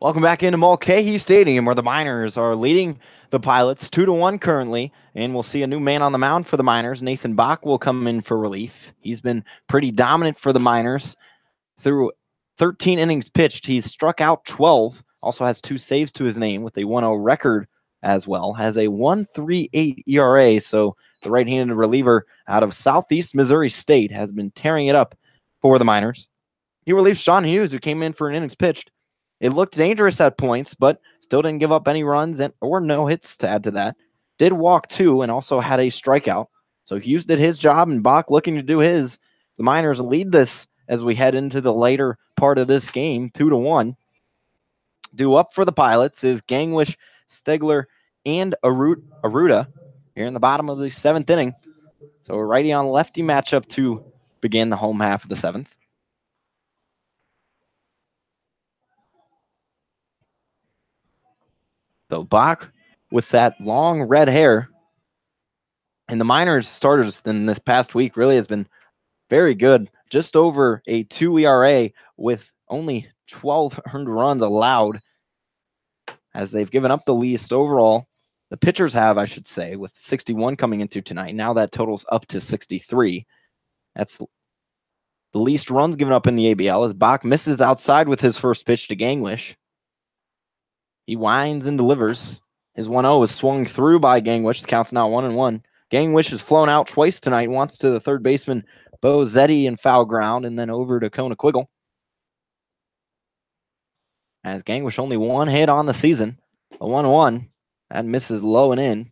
Welcome back into Mulcahy Stadium, where the Miners are leading the Pilots 2-1 currently, and we'll see a new man on the mound for the Miners. Nathan Bach will come in for relief. He's been pretty dominant for the Miners through 13 innings pitched. He's struck out 12, also has 2 saves to his name with a 1-0 record as well, has a 1.38 ERA, so the right-handed reliever out of Southeast Missouri State has been tearing it up for the Miners. He relieved Sean Hughes, who came in for an innings pitched. It looked dangerous at points, but still didn't give up any runs or no hits to add to that. Did walk 2 and also had a strikeout. So Hughes did his job and Bach looking to do his. The Miners lead this as we head into the later part of this game, 2-1. Due up for the Pilots is Gangwish, Stegler, and Aruda here in the bottom of the 7th inning. So a righty on lefty matchup to begin the home half of the 7th. So Bach with that long red hair. And the Miners starters in this past week really has been very good. Just over a 2 ERA with only 12 earned runs allowed, as they've given up the least overall. The pitchers have, I should say, with 61 coming into tonight. Now that totals up to 63. That's the least runs given up in the ABL as Bach misses outside with his first pitch to Gangwish. He winds and delivers. His 1-0 is swung through by Gangwish. The count's now 1-1. Gangwish has flown out twice tonight, once to the third baseman, Bo Zetti, in foul ground, and then over to Kona Quiggle. As Gangwish only 1 hit on the season, a 1-1. That misses low and in.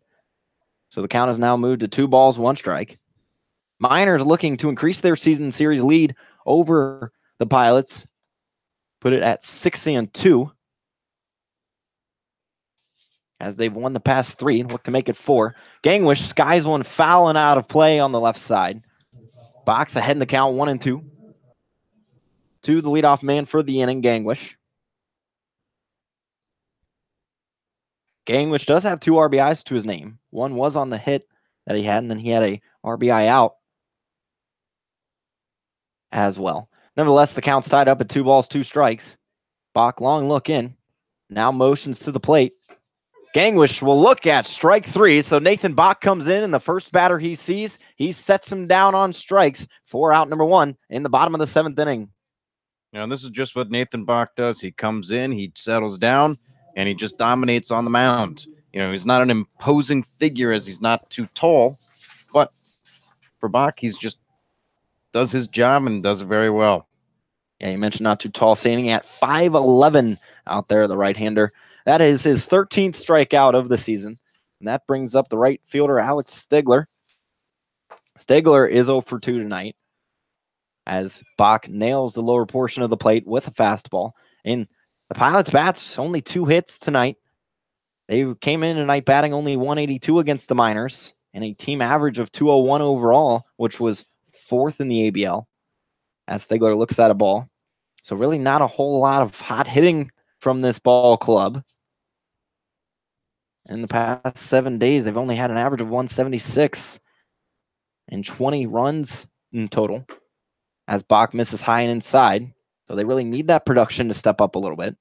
So the count has now moved to 2 balls, 1 strike. Miners looking to increase their season series lead over the Pilots. Put it at 6-2. As they've won the past 3 and look to make it 4. Gangwish skies one foul and out of play on the left side. Bach's ahead in the count, 1-2. To the leadoff man for the inning, Gangwish. Gangwish does have 2 RBIs to his name. One was on the hit that he had, and then he had a RBI out as well. Nevertheless, the count's tied up at 2 balls, 2 strikes. Bach long look in. Now motions to the plate. Gangwish will look at strike 3. So Nathan Bach comes in, and the first batter he sees, he sets him down on strikes for out number 1 in the bottom of the 7th inning. And this is just what Nathan Bach does. He comes in, he settles down, and he just dominates on the mound. He's not an imposing figure as he's not too tall, but for Bach, he's just does his job and does it very well. Yeah, you mentioned not too tall, standing at 5'11" out there, the right-hander. That is his 13th strikeout of the season, and that brings up the right fielder, Alex Stegler. Stegler is 0 for 2 tonight, as Bach nails the lower portion of the plate with a fastball. And the Pilots' bats, only 2 hits tonight. They came in tonight batting only 182 against the Miners, and a team average of 201 overall, which was 4th in the ABL, as Stegler looks at a ball. So really not a whole lot of hot hitting from this ball club. In the past 7 days, they've only had an average of 176 and 20 runs in total, as Bach misses high and inside. So they really need that production to step up a little bit.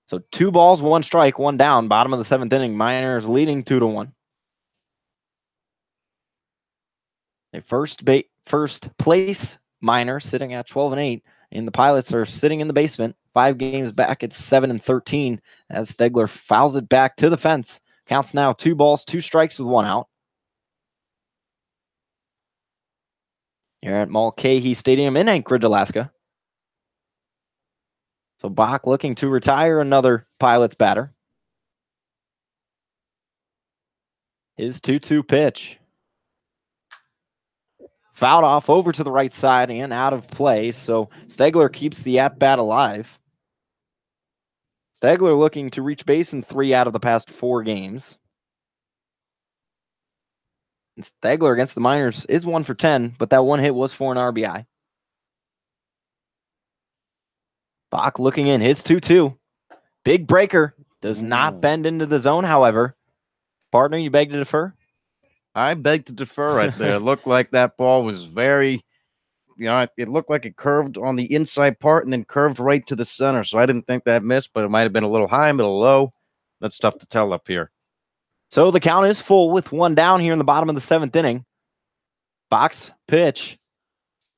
So 2 balls, 1 strike, 1 down, bottom of the 7th inning. Miners leading 2-1. A first place Miner sitting at 12-8, and the Pilots are sitting in the basement. 5 games back at 7-13, as Stegler fouls it back to the fence. Counts now 2 balls, 2 strikes with 1 out. Here at Mulcahy Stadium in Anchorage, Alaska. So Bach looking to retire another Pilots batter. His 2-2 pitch. Fouled off over to the right side and out of play, so Stegler keeps the at-bat alive. Stegler looking to reach base in 3 out of the past 4 games. And Stegler against the Miners is 1 for 10, but that 1 hit was for an RBI. Bach looking in, his 2-2. Big breaker. Does not bend into the zone, however. Partner, you beg to defer? I beg to defer right there. It looked like that ball was very it looked like it curved on the inside part and then curved right to the center. So I didn't think that missed, but it might have been a little high, a little low. That's tough to tell up here. So the count is full with one down here in the bottom of the seventh inning. Box pitch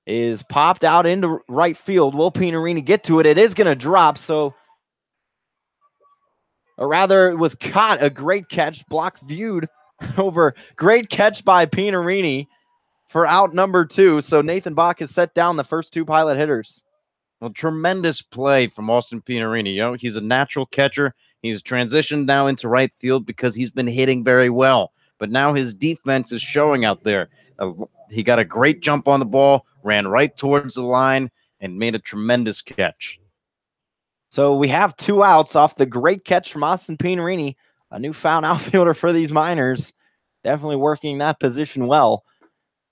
is popped out into right field. Will Pinarini get to it? It is going to drop. So, or rather, it was caught. A great catch, block viewed over. Great catch by Pinarini for out number 2. So Nathan Bach has set down the first 2 Pilot hitters. Well, tremendous play from Austin Pinarini. He's a natural catcher. He's transitioned now into right field because he's been hitting very well. But now his defense is showing out there. He got a great jump on the ball, ran right towards the line, and made a tremendous catch. So we have 2 outs off the great catch from Austin Pinarini, a newfound outfielder for these Miners. Definitely working that position well.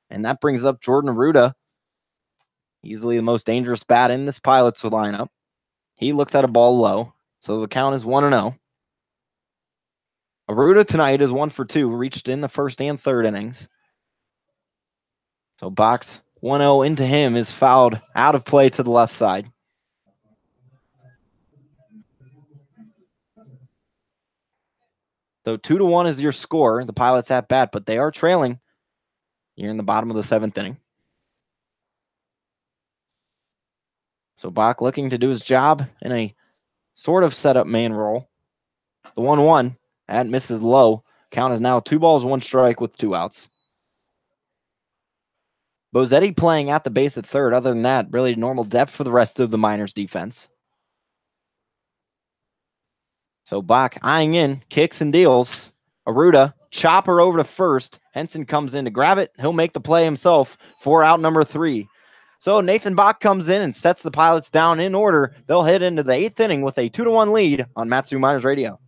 And that brings up Jordan Arruda, easily the most dangerous bat in this Pilots lineup. He looks at a ball low, so the count is 1-0. Arruda tonight is 1 for 2, reached in the first and third innings. So box 1-0 into him is fouled out of play to the left side. So 2-1 is your score. The Pilots at bat, but they are trailing here in the bottom of the seventh inning. So Bach looking to do his job in a sort of setup man role. The 1-1 that misses low. Count is now 2 balls, 1 strike with 2 outs. Bozetti playing at the base at third. Other than that, really normal depth for the rest of the Miners defense. So Bach eyeing in, kicks and deals. Arruda, chopper over to first. Henson comes in to grab it. He'll make the play himself for out number 3. So Nathan Bach comes in and sets the Pilots down in order. They'll head into the 8th inning with a 2-1 lead on Matsu Miners Radio.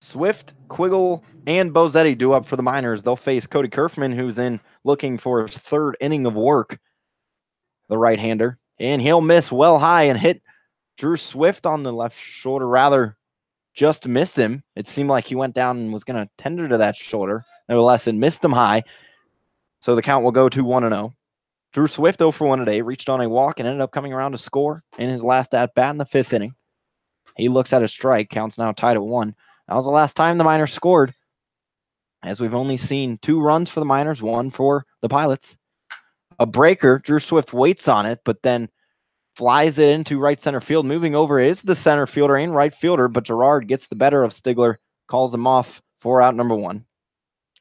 Swift, Quiggle, and Bozetti do up for the Miners. They'll face Cody Kerfman, who's in looking for his 3rd inning of work, the right-hander. And he'll miss well high and hit Drew Swift on the left shoulder, rather just missed him. It seemed like he went down and was going to tender to that shoulder. Nevertheless, it missed him high. So the count will go to 1-0. Drew Swift 0 for 1 today, reached on a walk and ended up coming around to score in his last at-bat in the 5th inning. He looks at a strike, counts now tied at 1. That was the last time the Miners scored, as we've only seen 2 runs for the Miners, 1 for the Pilots. A breaker, Drew Swift waits on it, but then flies it into right center field. Moving over is the center fielder and right fielder, but Gerard gets the better of Stigler, calls him off for out number 1.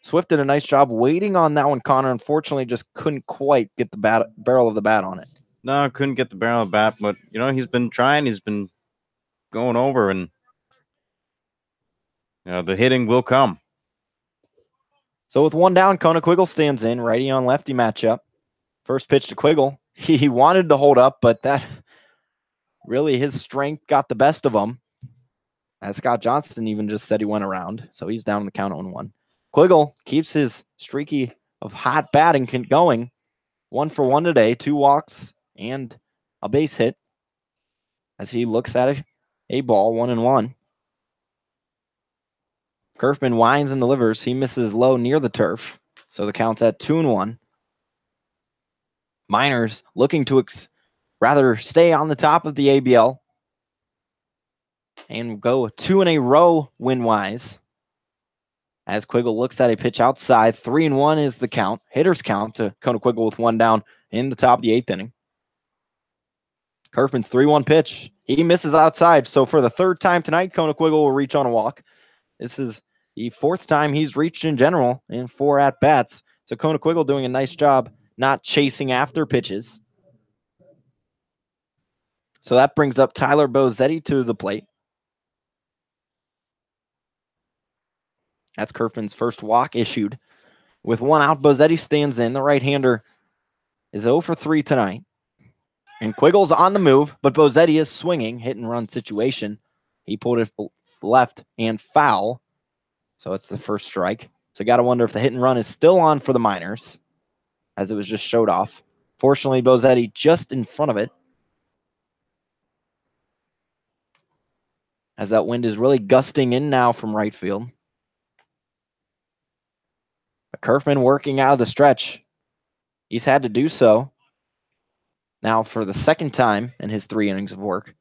Swift did a nice job waiting on that one, Connor. Unfortunately, just couldn't quite get the barrel of the bat on it. No, couldn't get the barrel of the bat, but, he's been trying. He's been going over, and the hitting will come. So with 1 down, Kona Quiggle stands in, righty on lefty matchup. First pitch to Quiggle. He wanted to hold up, but that really his strength got the best of him. as Scott Johnson even just said he went around. So he's down the count 0-1. Quiggle keeps his streaky of hot batting going. 1 for 1 today, 2 walks and a base hit as he looks at a ball 1-1. Kerfman winds and delivers. He misses low near the turf. So the count's at 2-1. Miners looking to rather stay on the top of the ABL and go 2 in a row win-wise. As Quiggle looks at a pitch outside, 3-1 is the count. Hitters count to Kona Quiggle with 1 down in the top of the 8th inning. Kerfman's 3-1 pitch. He misses outside. So for the 3rd time tonight, Kona Quiggle will reach on a walk. This is the 4th time he's reached in general in 4 at-bats. So Kona Quiggle doing a nice job not chasing after pitches. So that brings up Tyler Bozetti to the plate. That's Kerfman's first walk issued. With 1 out, Bozetti stands in. The right-hander is 0 for 3 tonight. And Quiggle's on the move, but Bozetti is swinging, hit and run situation. He pulled it left and foul. So it's the first strike. So got to wonder if the hit and run is still on for the Miners, as it was just showed off. Fortunately, Bozetti just in front of it, as that wind is really gusting in now from right field. But Kerfman working out of the stretch. He's had to do so now for the 2nd time in his 3 innings of work.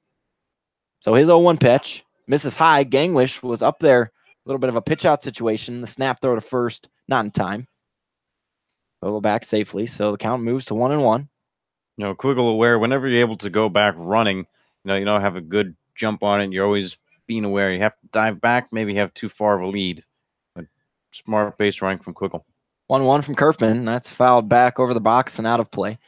So his 0-1 pitch misses high. Ganglish was up there. A little bit of a pitch out situation. The snap throw to first, not in time. Go back safely. So the count moves to 1-1. Quiggle aware, whenever you're able to go back running, you don't have a good jump on it. You're always being aware. You have to dive back, maybe have too far of a lead. But smart base running from Quiggle. 1-1 from Kerfman. That's fouled back over the box and out of play.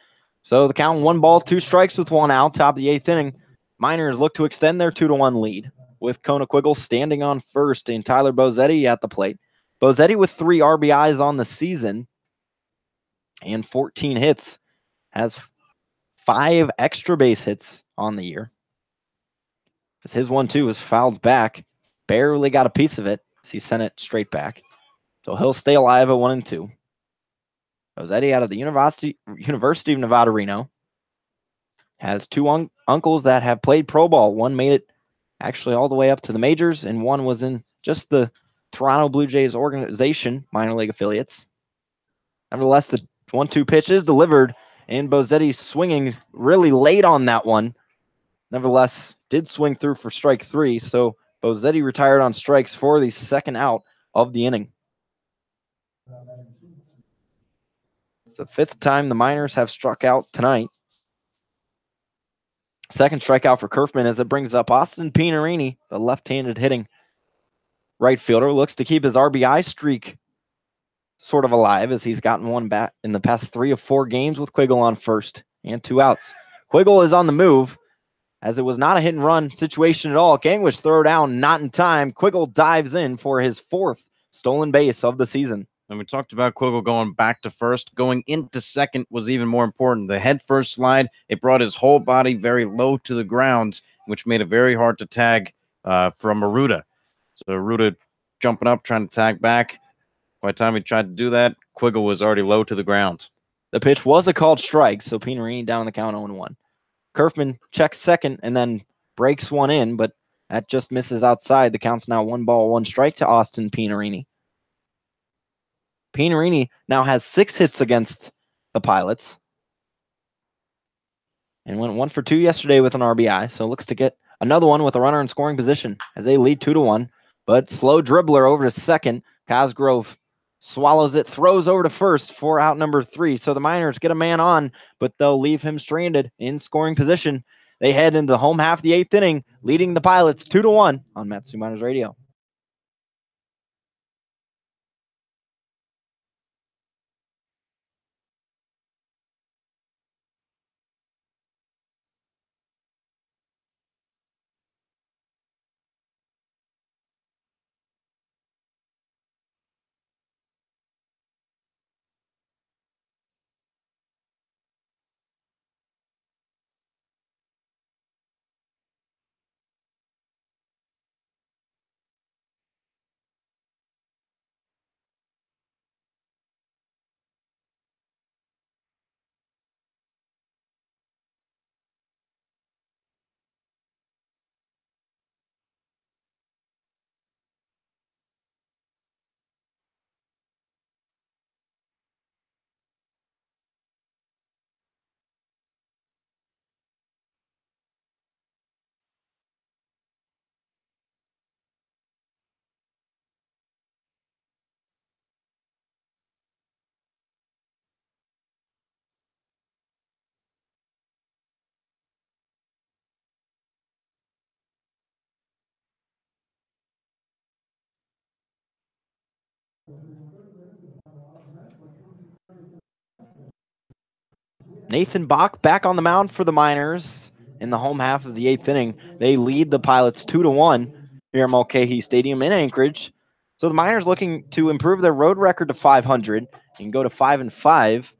So the count 1 ball, 2 strikes with 1 out. Top of the 8th inning. Miners look to extend their 2-1 lead with Kona Quiggle standing on first and Tyler Bozetti at the plate. Bozetti with 3 RBIs on the season and 14 hits. Has 5 extra base hits on the year. As his 1-2 was fouled back. Barely got a piece of it as he sent it straight back. So he'll stay alive at 1-2. Bozetti out of the University of Nevada, Reno. Has 2 uncles that have played pro ball. One made it actually all the way up to the majors, and one was in just the Toronto Blue Jays organization, minor league affiliates. Nevertheless, the 1-2 pitch is delivered, and Bozetti swinging really late on that one. Nevertheless, did swing through for strike 3, so Bozetti retired on strikes for the 2nd out of the inning. It's the 5th time the Miners have struck out tonight. 2nd strikeout for Kerfman as it brings up Austin Pinarini, the left-handed hitting right fielder. Looks to keep his RBI streak sort of alive as he's gotten 1 bat in the past 3 of 4 games with Quiggle on first and 2 outs. Quiggle is on the move as it was not a hit-and-run situation at all. Ganglish throw down, not in time. Quiggle dives in for his 4th stolen base of the season. And we talked about Quiggle going back to first. Going into second was even more important. The head first slide, it brought his whole body very low to the ground, which made it very hard to tag from Aruda. So Aruda jumping up, trying to tag back. By the time he tried to do that, Quiggle was already low to the ground. The pitch was a called strike, so Pinarini down the count 0-1. Kerfman checks second and then breaks one in, but that just misses outside. The count's now 1 ball, 1 strike to Austin Pinarini. Pinarini now has 6 hits against the Pilots and went 1 for 2 yesterday with an RBI, so looks to get another one with a runner in scoring position as they lead 2-1. But slow dribbler over to second. Cosgrove swallows it, throws over to first for out number 3. So the Miners get a man on, but they'll leave him stranded in scoring position. They head into the home half of the 8th inning, leading the Pilots 2-1 on Matsu Miners Radio. Nathan Bach back on the mound for the Miners in the home half of the 8th inning. They lead the Pilots 2-1 here at Mulcahy Stadium in Anchorage. So the Miners looking to improve their road record to 500 and go to 5-5,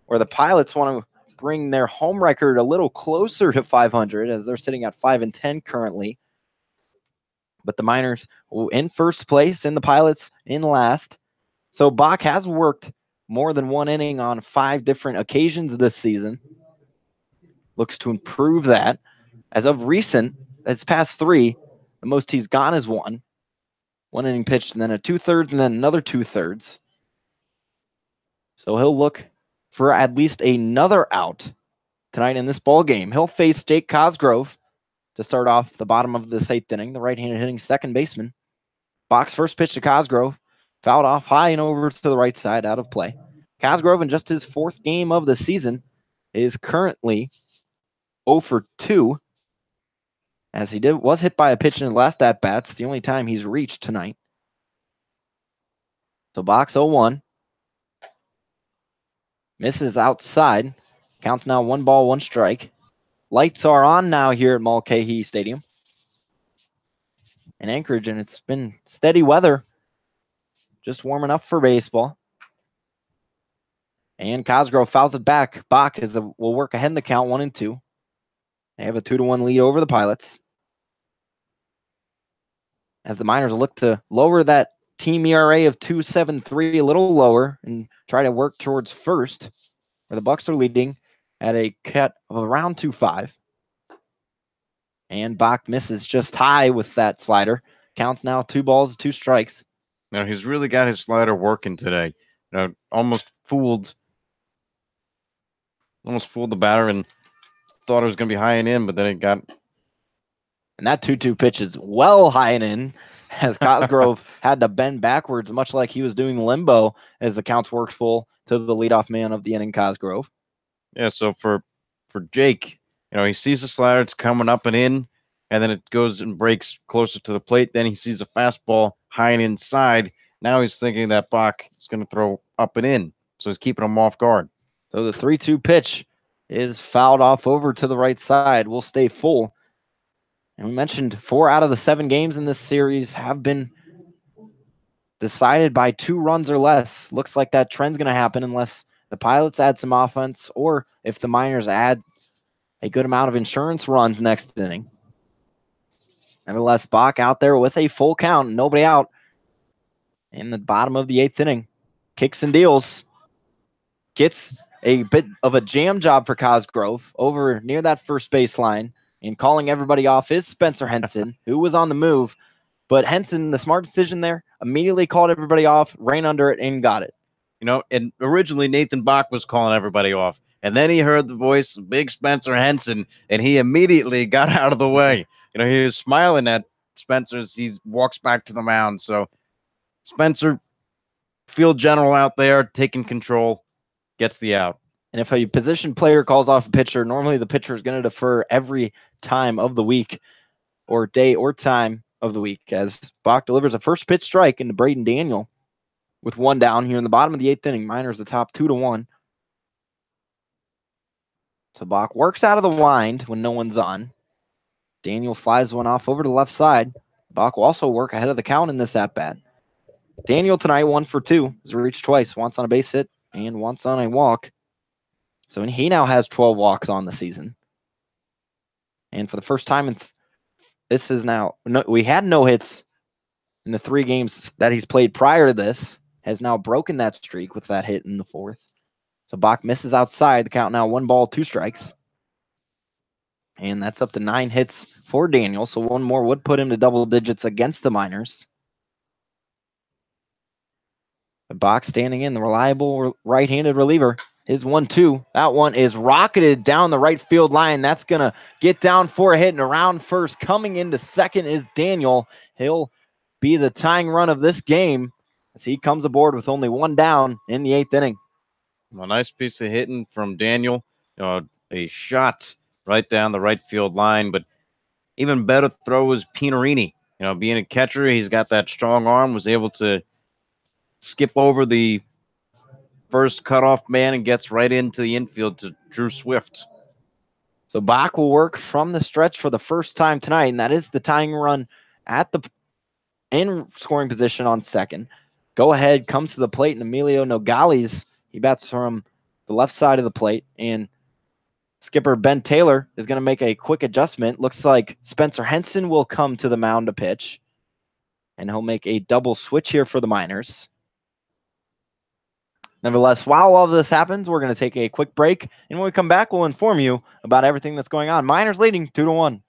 where the Pilots want to bring their home record a little closer to 500 as they're sitting at 5-10 currently. But the Miners in first place and the Pilots in last. So Bach has worked more than one inning on 5 different occasions this season. Looks to improve that. As of recent, it's past 3. The most he's gone is 1. 1 inning pitched, and then a 2/3, and then another 2/3. So he'll look for at least another out tonight in this ball game. He'll face Jake Cosgrove to start off the bottom of this 8th inning, the right-handed hitting second baseman. Bach's first pitch to Cosgrove, fouled off high and over to the right side, out of play. Cosgrove, in just his 4th game of the season, is currently 0 for 2, as he was hit by a pitch in his last at-bat. It's the only time he's reached tonight. So Bach's 0-1. Misses outside. Counts now 1 ball, 1 strike. Lights are on now here at Mulcahy Stadium in Anchorage, and it's been steady weather. Just warming up for baseball. And Cosgrove fouls it back. Bach will work ahead in the count, 1-2. They have a 2-1 lead over the Pilots, as the Miners look to lower that team ERA of 2.73 a little lower and try to work towards first, where the Bucks are leading at a cut of around 2.5. And Bach misses just high with that slider. Counts now 2 balls, 2 strikes. Now he's really got his slider working today. Almost fooled the batter and thought it was going to be high and in, but then it got. And that 2-2 pitch is well high and in, as Cosgrove had to bend backwards, much like he was doing limbo as the counts worked full to the leadoff man of the inning, Cosgrove. Yeah, so for Jake, he sees the slider, it's coming up and in, and then it goes and breaks closer to the plate. Then he sees a fastball high and inside. Now he's thinking that Bach is going to throw up and in, so he's keeping him off guard. So the 3-2 pitch is fouled off over to the right side. Will stay full. And we mentioned 4 out of the 7 games in this series have been decided by 2 runs or less. Looks like that trend's going to happen unless the Pilots add some offense or if the Miners add a good amount of insurance runs next inning. Nevertheless, Bach out there with a full count, nobody out in the bottom of the 8th inning. Kicks and deals. Gets a bit of a jam job for Cosgrove over near that first baseline, and calling everybody off is Spencer Henson, who was on the move. But Henson, the smart decision there, immediately called everybody off, ran under it, and got it. And originally Nathan Bach was calling everybody off. And then he heard the voice of big Spencer Henson, and he immediately got out of the way. He was smiling at Spencer as he walks back to the mound. So Spencer, field general out there, taking control, gets the out. And if a position player calls off a pitcher, normally the pitcher is going to defer every time of the week or day or time of the week, as Bach delivers a first pitch strike into Braden Daniel with 1 down here in the bottom of the 8th inning. Miners the top 2-1. So Bach works out of the wind when no one's on. Daniel flies one off over to the left side. Bach will also work ahead of the count in this at-bat. Daniel tonight 1 for 2. Has reached twice, once on a base hit and once on a walk. So he now has 12 walks on the season. And for the first time this is now, we had no hits in the 3 games that he's played prior to this. Has now broken that streak with that hit in the 4th. So Bach misses outside. The count now 1 ball, 2 strikes. And that's up to 9 hits for Daniel. So 1 more would put him to double digits against the Miners. But Bach standing in, the reliable right-handed reliever. His 1-2. That one is rocketed down the right field line. That's going to get down for a hit and around first. Coming into second is Daniel. He'll be the tying run of this game as he comes aboard with only 1 down in the 8th inning. A nice piece of hitting from Daniel. A shot right down the right field line, but even better throw was Pinarini. Being a catcher, he's got that strong arm, was able to skip over the first cutoff man and gets right into the infield to Drew Swift. So Bach will work from the stretch for the first time tonight, and that is the tying run at the in scoring position on second. Go ahead, comes to the plate, and Emilio Nogales, he bats from the left side of the plate, and skipper Ben Taylor is going to make a quick adjustment. Looks like Spencer Henson will come to the mound to pitch, and he'll make a double switch here for the Miners. Nevertheless, while all this happens, we're going to take a quick break, and when we come back, we'll inform you about everything that's going on. Miners leading 2-1.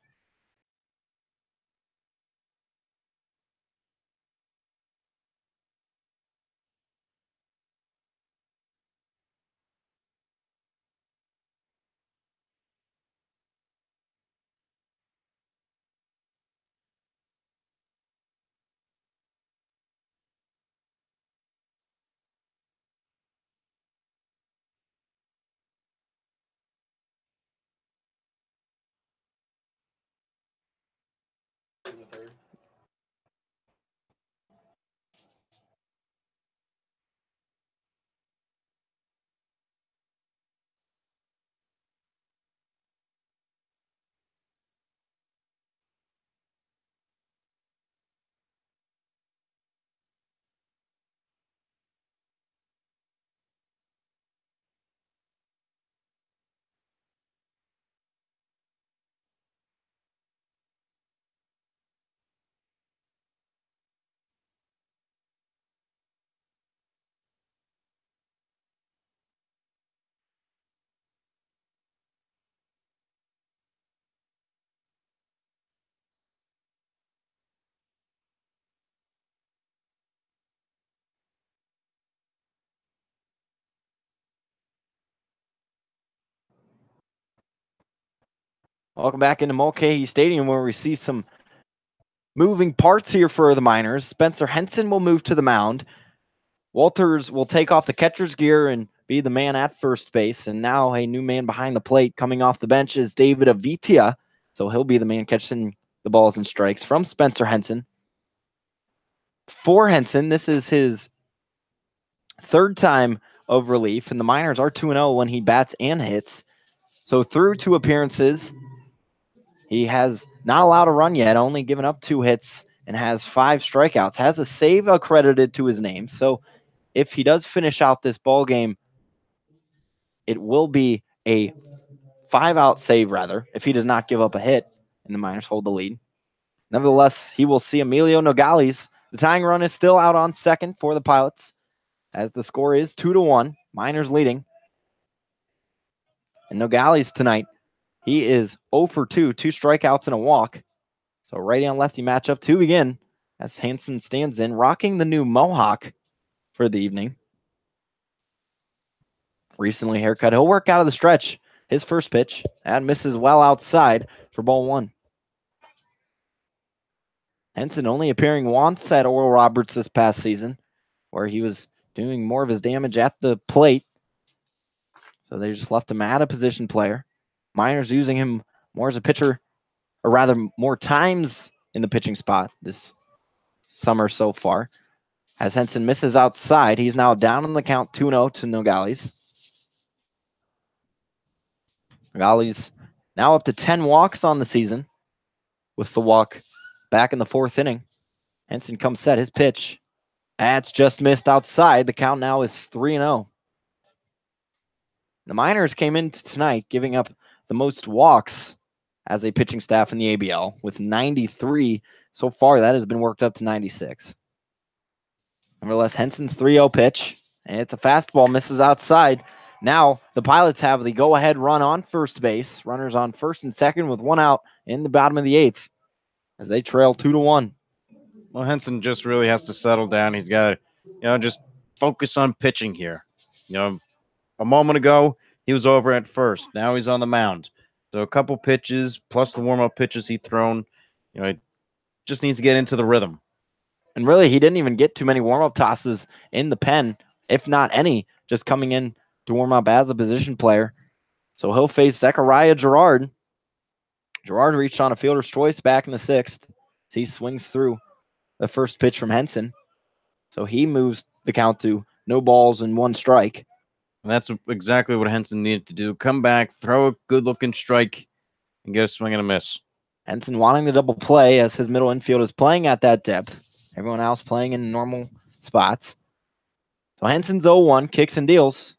Welcome back into Mulcahy Stadium, where we see some moving parts here for the Miners. Spencer Henson will move to the mound. Walters will take off the catcher's gear and be the man at first base. And now a new man behind the plate coming off the bench is David Avitia. So he'll be the man catching the balls and strikes from Spencer Henson. For Henson, this is his third time of relief, and the Miners are 2-0 when he bats and hits. So through 2 appearances, he has not allowed a run yet, only given up 2 hits and has 5 strikeouts. Has a save accredited to his name. So if he does finish out this ball game, it will be a 5-out save, rather, if he does not give up a hit and the Miners hold the lead. Nevertheless, he will see Emilio Nogales. The tying run is still out on second for the Pilots, as the score is 2-1. Miners leading. And Nogales tonight, he is 0 for 2, 2 strikeouts and a walk. So righty on lefty matchup to begin, as Hanson stands in, rocking the new Mohawk for the evening. Recently haircut. He'll work out of the stretch. His first pitch and misses well outside for ball 1. Henson only appearing once at Oral Roberts this past season, where he was doing more of his damage at the plate. So they just left him at a position player. Miners using him more as a pitcher, or rather more times in the pitching spot this summer so far. As Henson misses outside, he's now down in the count 2-0 to Nogales. Nogales now up to 10 walks on the season, with the walk back in the 4th inning. Henson comes set. His pitch, that's just missed outside. The count now is 3-0. The Miners came in tonight giving up the most walks as a pitching staff in the ABL, with 93. So far, that has been worked up to 96. Nevertheless, Henson's 3-0 pitch, and it's a fastball, misses outside. Now, the Pilots have the go-ahead run on first base. Runners on first and second with 1 out in the bottom of the 8th, as they trail 2-1. Well, Henson just really has to settle down. He's got to, just focus on pitching here. A moment ago, he was over at first. Now he's on the mound. So a couple pitches plus the warm-up pitches he's thrown, he just needs to get into the rhythm. And really, he didn't even get too many warm-up tosses in the pen, if not any, just coming in to warm up as a position player. So he'll face Zechariah Gerard. Gerard reached on a fielder's choice back in the 6th. He swings through the first pitch from Henson. So he moves the count to no balls and 1 strike. And that's exactly what Henson needed to do. Come back, throw a good-looking strike, and get a swing and a miss. Henson wanting the double play as his middle infield is playing at that depth. Everyone else playing in normal spots. So Henson's 0-1, kicks and deals.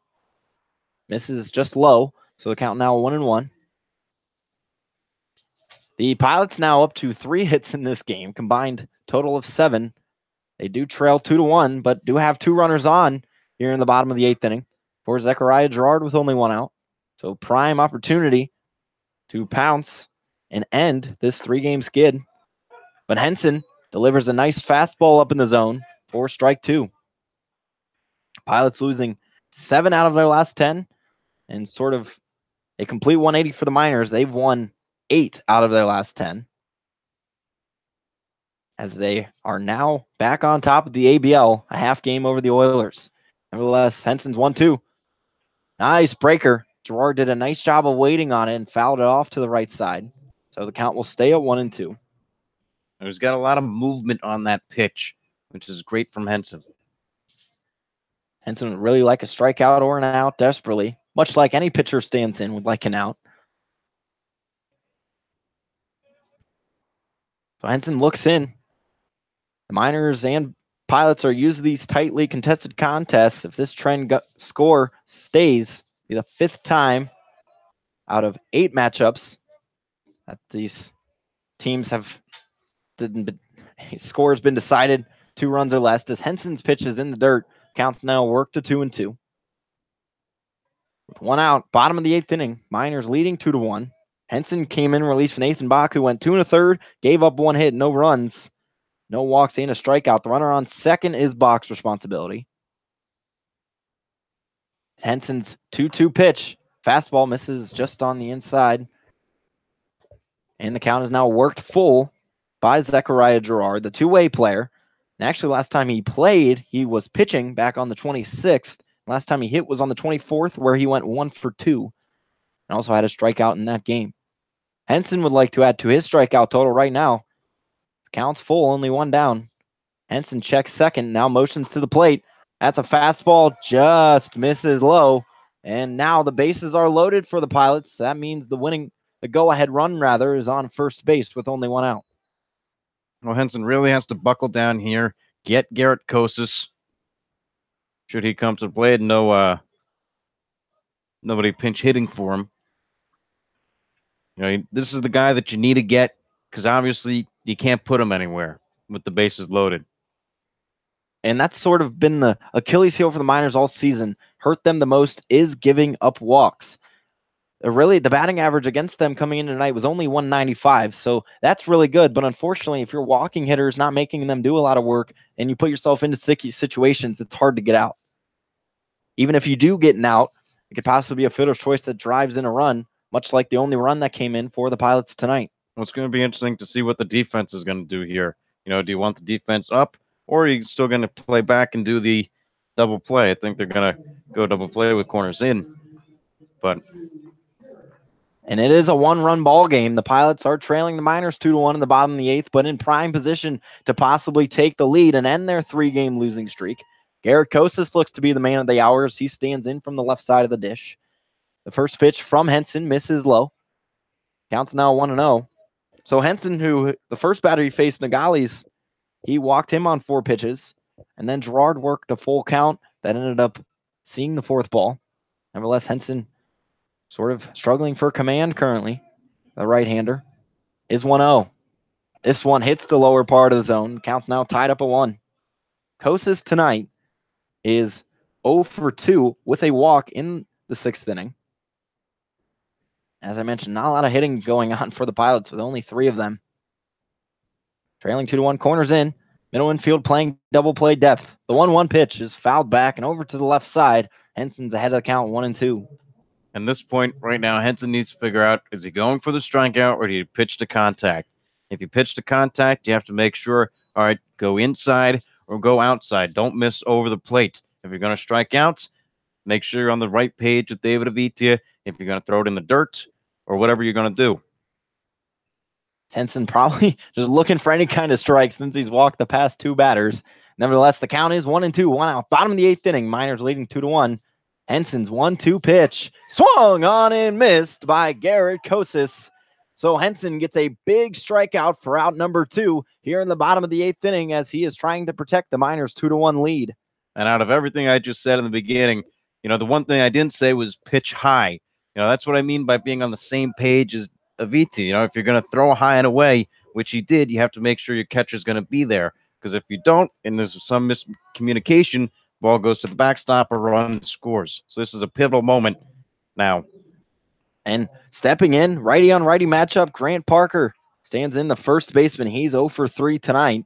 Misses just low, so the count now 1-1. The Pilots now up to 3 hits in this game, combined total of 7. They do trail 2-1, but do have 2 runners on here in the bottom of the 8th inning for Zachariah Girard with only 1 out. So prime opportunity to pounce and end this 3-game skid. But Henson delivers a nice fastball up in the zone for strike 2. Pilots losing 7 out of their last 10 and sort of a complete 180 for the Miners. They've won 8 out of their last 10 as they are now back on top of the ABL, a half game over the Oilers. Nevertheless, Henson's 1-2. Nice breaker. Girard did a nice job of waiting on it and fouled it off to the right side. So the count will stay at 1-2. He's got a lot of movement on that pitch, which is great from Henson. Henson would really like a strikeout or an out desperately, much like any pitcher stands in would like an out. So Henson looks in. The Miners and Pilots are used to these tightly contested contests. If this trend score stays, it'll be the 5th time out of 8 matchups that these teams have score has been decided 2 runs or less. As Henson's pitch is in the dirt, counts now work to 2-2. With 1 out, bottom of the 8th inning, Miners leading 2-1. Henson came in relief from Nathan Bach, who went 2 1/3, gave up 1 hit, no runs, no walks, and a strikeout. The runner on second is Bach's responsibility. Henson's 2-2 pitch. Fastball misses just on the inside. And the count is now worked full by Zachariah Girard, the two-way player. And actually, last time he played, he was pitching back on the 26th. Last time he hit was on the 24th, where he went 1 for 2. And also had a strikeout in that game. Henson would like to add to his strikeout total right now. Counts full, only 1 down. Henson checks second, now motions to the plate. That's a fastball, just misses low. And now the bases are loaded for the Pilots. That means the go-ahead run, rather, is on first base with only 1 out. Well, Henson really has to buckle down here, get Garrett Kosas. Should he come to the plate, nobody pinch hitting for him. This is the guy that you need to get because obviously you can't put him anywhere with the bases loaded. And that's sort of been the Achilles heel for the Miners all season. Hurt them the most is giving up walks. Really, the batting average against them coming in tonight was only 195, so that's really good. But unfortunately, if your walking hitter is not making them do a lot of work and you put yourself into sticky situations, it's hard to get out. Even if you do get an out, it could possibly be a fielder's choice that drives in a run, much like the only run that came in for the Pilots tonight. Well, it's going to be interesting to see what the defense is going to do here. Do you want the defense up, or are you still going to play back and do the double play? I think they're going to go double play with corners in. And it is a 1-run ball game. The Pilots are trailing the Miners 2-1 in the bottom of the 8th, but in prime position to possibly take the lead and end their 3-game losing streak. Garrett Kosas looks to be the man of the hour as he stands in from the left side of the dish. The first pitch from Henson misses low. Counts now 1-0. So Henson, who the first batter he faced, Nogales, he walked him on 4 pitches, and then Girard worked a full count that ended up seeing the 4th ball. Nevertheless, Henson sort of struggling for command currently. The right-hander is 1-0. This one hits the lower part of the zone. Counts now tied up at 1. Kosas tonight is 0 for 2 with a walk in the 6th inning. As I mentioned, not a lot of hitting going on for the Pilots with only 3 of them. Trailing 2-1, corners in. Middle infield playing double play depth. The 1-1 pitch is fouled back and over to the left side. Henson's ahead of the count 1-2. At this point right now, Henson needs to figure out, is he going for the strikeout or do you pitch to contact? If you pitch to contact, you have to make sure, all right, go inside or go outside. Don't miss over the plate. If you're going to strike out, make sure you're on the right page with David Avitia. If you're going to throw it in the dirt or whatever you're going to do. Henson probably just looking for any kind of strike since he's walked the past 2 batters. Nevertheless, the count is 1-2, 1 out. Bottom of the 8th inning, Miners leading 2-1. Henson's 1-2 pitch. Swung on and missed by Garrett Kosis. So Henson gets a big strikeout for out number 2 here in the bottom of the 8th inning as he is trying to protect the Miners' 2-1 lead. And out of everything I just said in the beginning, the one thing I didn't say was pitch high. That's what I mean by being on the same page as Aviti. If you're going to throw high and away, which he did, you have to make sure your catcher's going to be there. Because if you don't, and there's some miscommunication, ball goes to the backstop or run scores. So this is a pivotal moment now. And stepping in, righty on righty matchup, Grant Parker stands in the first baseman. He's 0 for 3 tonight.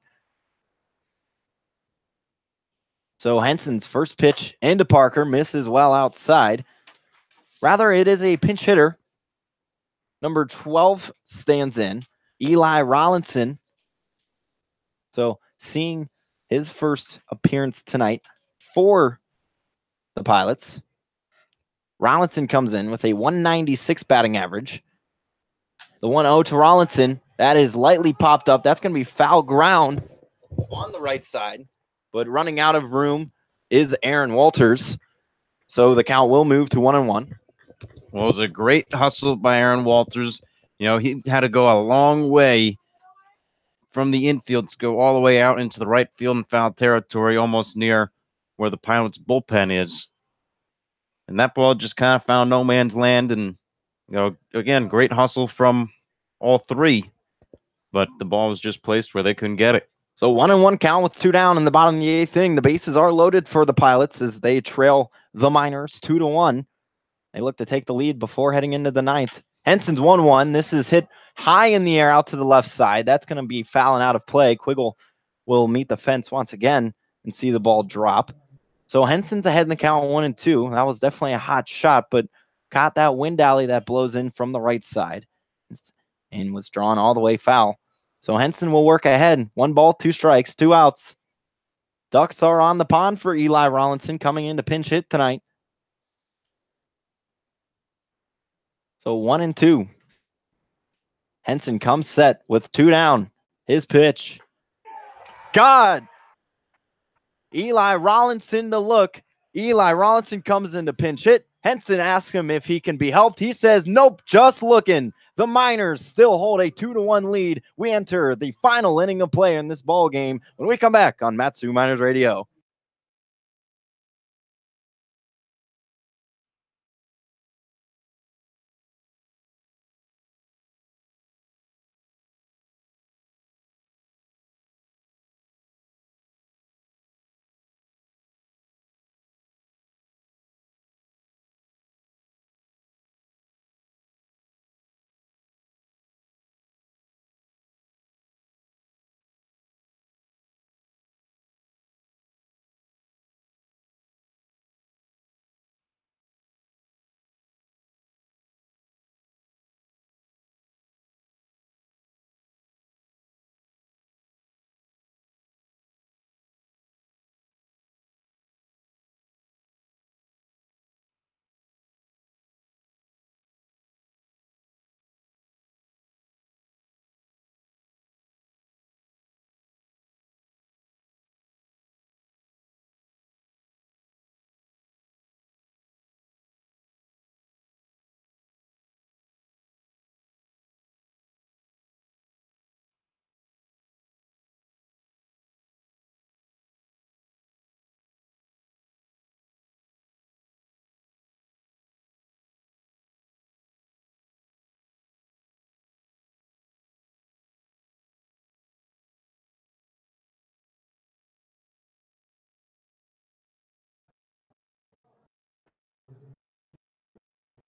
So Henson's first pitch into Parker misses well outside. Rather, it is a pinch hitter. Number 12 stands in, Eli Rollinson. So seeing his first appearance tonight for the Pilots. Rollinson comes in with a 196 batting average. The 1-0 to Rollinson, that is lightly popped up. That's going to be foul ground on the right side. But running out of room is Aaron Walters. So the count will move to 1-1. Well, it was a great hustle by Aaron Walters. He had to go a long way from the infield to go all the way out into the right field and foul territory, almost near where the Pilots' bullpen is. And that ball just kind of found no man's land. And, again, great hustle from all three. But the ball was just placed where they couldn't get it. So 1-1 count with 2 down in the bottom of the 8th inning. The bases are loaded for the Pilots as they trail the Miners 2-1. They look to take the lead before heading into the 9th. Henson's 1-1. This is hit high in the air out to the left side. That's going to be fouling out of play. Quiggle will meet the fence once again and see the ball drop. So Henson's ahead in the count 1-2. That was definitely a hot shot, but caught that wind alley that blows in from the right side and was drawn all the way foul. So Henson will work ahead. 1 ball, 2 strikes, 2 outs. Ducks are on the pond for Eli Rollinson coming in to pinch hit tonight. So 1-2. Henson comes set with 2 down. His pitch. God! Eli Rollinson the look. Eli Rollinson comes in to pinch hit. Henson asks him if he can be helped. He says, nope, just looking. The Miners still hold a 2-1 lead. We enter the final inning of play in this ball game when we come back on Matsu Miners Radio.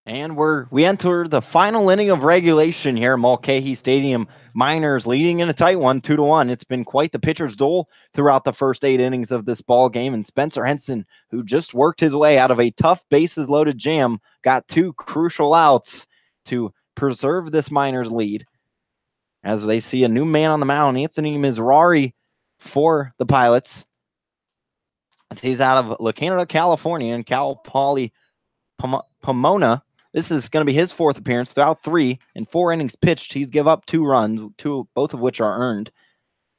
And we enter the final inning of regulation here at Mulcahy Stadium. Miners leading in a tight one, 2-1. It's been quite the pitcher's duel throughout the first 8 innings of this ball game. And Spencer Henson, who just worked his way out of a tough bases-loaded jam, got 2 crucial outs to preserve this Miners lead. As they see a new man on the mound, Anthony Mizrahi for the Pilots. As he's out of La Canada, California, and Cal Poly Pomona. This is going to be his 4th appearance. Throughout 3 and 4 innings pitched, he's give up 2 runs, both of which are earned,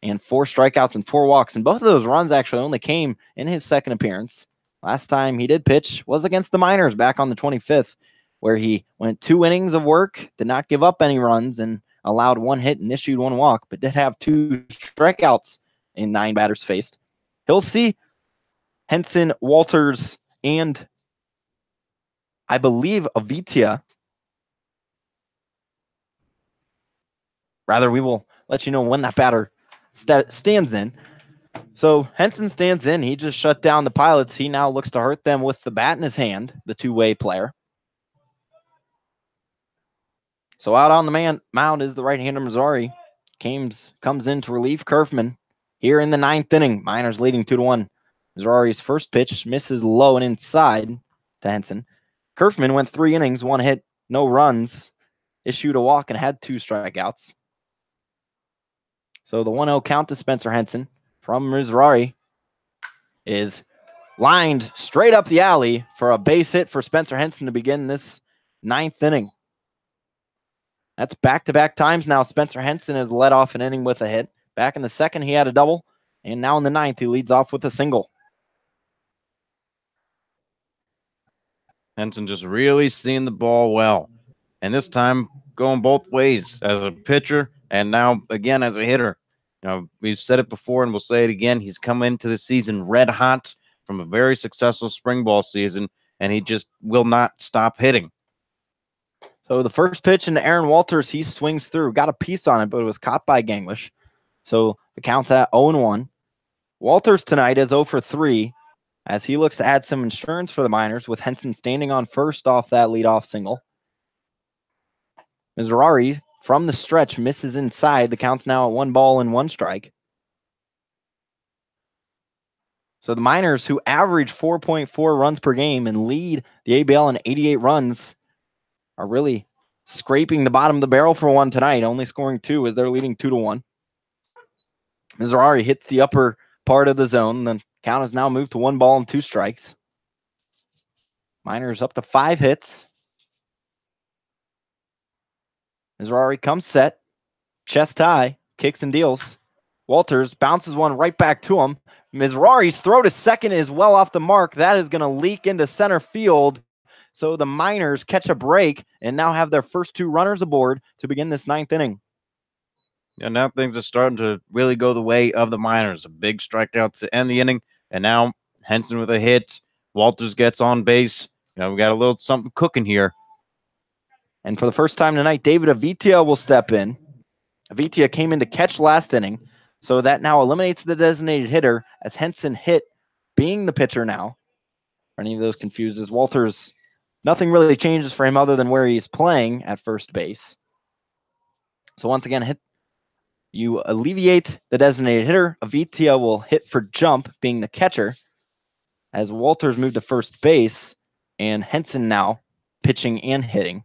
and 4 strikeouts and 4 walks. And both of those runs actually only came in his 2nd appearance. Last time he did pitch was against the Miners back on the 25th, where he went 2 innings of work, did not give up any runs, and allowed 1 hit and issued 1 walk, but did have 2 strikeouts in 9 batters faced. He'll see Henson, Walters, and I believe Avitia. Rather, we will let you know when that batter stands in. So Henson stands in. He just shut down the Pilots. He now looks to hurt them with the bat in his hand, the two-way player. So out on the mound is the right-hander Missouri. Comes in to relieve Kerfman here in the 9th inning. Miners leading 2-1. Missouri's first pitch misses low and inside to Henson. Kerfman went 3 innings, 1 hit, no runs, issued a walk, and had 2 strikeouts. So the 1-0 count to Spencer Henson from Missouri is lined straight up the alley for a base hit for Spencer Henson to begin this 9th inning. That's back-to-back times now. Spencer Henson has led off an inning with a hit. Back in the 2nd, he had a double. And now in the 9th, he leads off with a single. Henson just really seeing the ball well. And this time going both ways as a pitcher and now again as a hitter. You know, we've said it before and we'll say it again. He's come into the season red hot from a very successful spring ball season, and he just will not stop hitting. So the first pitch into Aaron Walters, he swings through, got a piece on it, but it was caught by Ganglish. So the count's at 0-1. Walters tonight is 0 for 3 as he looks to add some insurance for the Miners with Henson standing on first off that leadoff single. Missouri from the stretch misses inside. The count's now at 1 ball and 1 strike. So the Miners, who average 4.4 runs per game and lead the ABL in 88 runs, are really scraping the bottom of the barrel for one tonight, only scoring 2 as they're leading 2-1. Missouri hits the upper part of the zone. The count has now moved to 1 ball and 2 strikes. Miners up to 5 hits. Missouri comes set, chest high, kicks and deals. Walters bounces one right back to him. Missouri's throw to second is well off the mark. That is going to leak into center field. So the Miners catch a break and now have their first 2 runners aboard to begin this 9th inning. Yeah, now things are starting to really go the way of the Miners. A big strikeout to end the inning, and now Henson with a hit. Walters gets on base. You know, we got a little something cooking here. And for the first time tonight, David Avitia will step in. Avitia came in to catch last inning, so that now eliminates the designated hitter as Henson hit, being the pitcher now. For any of those confused, as Walters, nothing really changes for him other than where he's playing at first base. So once again, you alleviate the designated hitter. Avitia will hit for jump, being the catcher, as Walters moved to first base, and Henson now pitching and hitting.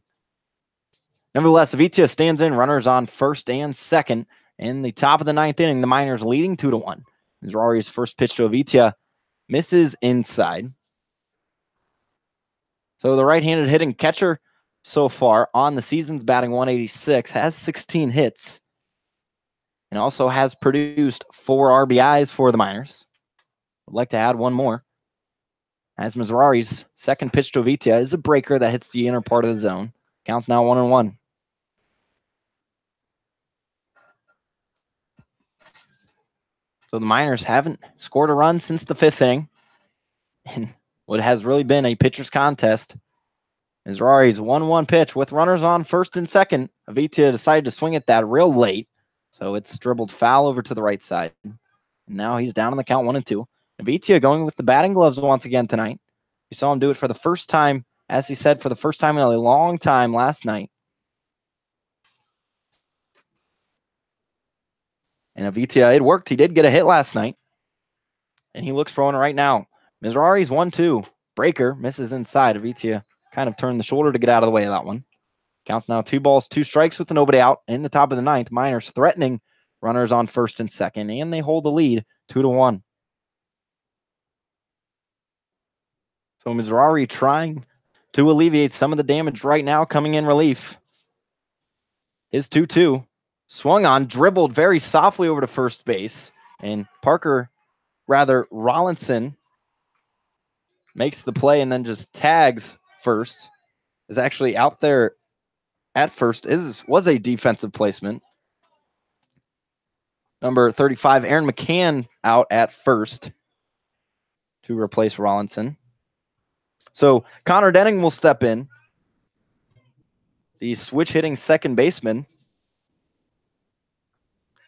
Nevertheless, Avitia stands in, runners on first and second. In the top of the 9th inning, the Miners leading 2-1. Missouri's first pitch to Avitia misses inside. So the right-handed hitting catcher so far on the season's batting 186, has 16 hits, and also has produced 4 RBIs for the Miners. Would like to add one more, as Missouri's second pitch to Avitia is a breaker that hits the inner part of the zone. Counts now 1-1. So the Miners haven't scored a run since the 5th inning in what has really been a pitcher's contest. Missouri's 1-1 pitch with runners on first and second. Avitia decided to swing at that real late, so it's dribbled foul over to the right side. And now he's down on the count 1-2. Avitia going with the batting gloves once again tonight. We saw him do it for the first time, as he said, for the first time in a long time last night. And Avitia, it worked. He did get a hit last night. And he looks for one right now. Missouri's 1-2. Breaker misses inside. Avitia kind of turned the shoulder to get out of the way of that one. Counts now 2 balls, 2 strikes with nobody out in the top of the 9th. Miners threatening runners on first and second. And they hold the lead 2-1. So Missouri trying to alleviate some of the damage right now, coming in relief. His 2-2. Swung on, dribbled very softly over to first base. And Rollinson makes the play and then just tags first. Is actually out there at first. Was a defensive placement. Number 35, Aaron McCann, out at first to replace Rollinson. So Connor Denning will step in, the switch-hitting second baseman.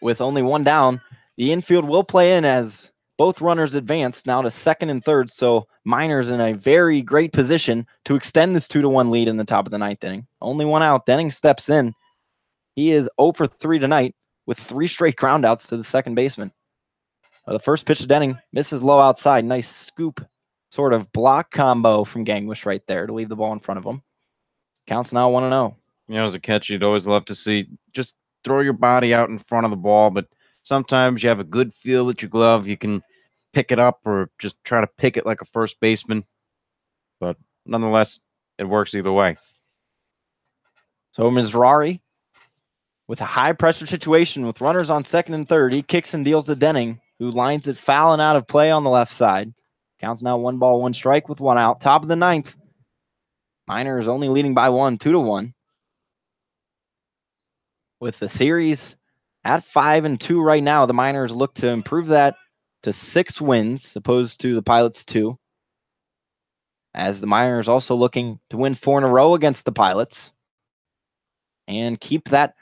With only one down, the infield will play in as both runners advance now to second and third. So Miners in a very great position to extend this 2-1 lead in the top of the ninth inning. Only one out. Denning steps in. He is 0 for 3 tonight with 3 straight groundouts to the second baseman. The first pitch to Denning misses low outside. Nice scoop, sort of block combo from Gangwish right there to leave the ball in front of him. Counts now 1-0. As a catcher, you'd always love to see just throw your body out in front of the ball, but sometimes you have a good feel with your glove. You can pick it up or just try to pick it like a first baseman. But nonetheless, it works either way. So Mizrahi, with a high-pressure situation with runners on second and third, he kicks and deals to Denning, who lines it foul and out of play on the left side. Counts now 1 ball, 1 strike with 1 out. Top of the ninth. Miners only leading by 1, 2-1. With the series at 5-2 right now, the Miners look to improve that to 6 wins, opposed to the Pilots 2. As the Miners also looking to win 4 in a row against the Pilots and keep that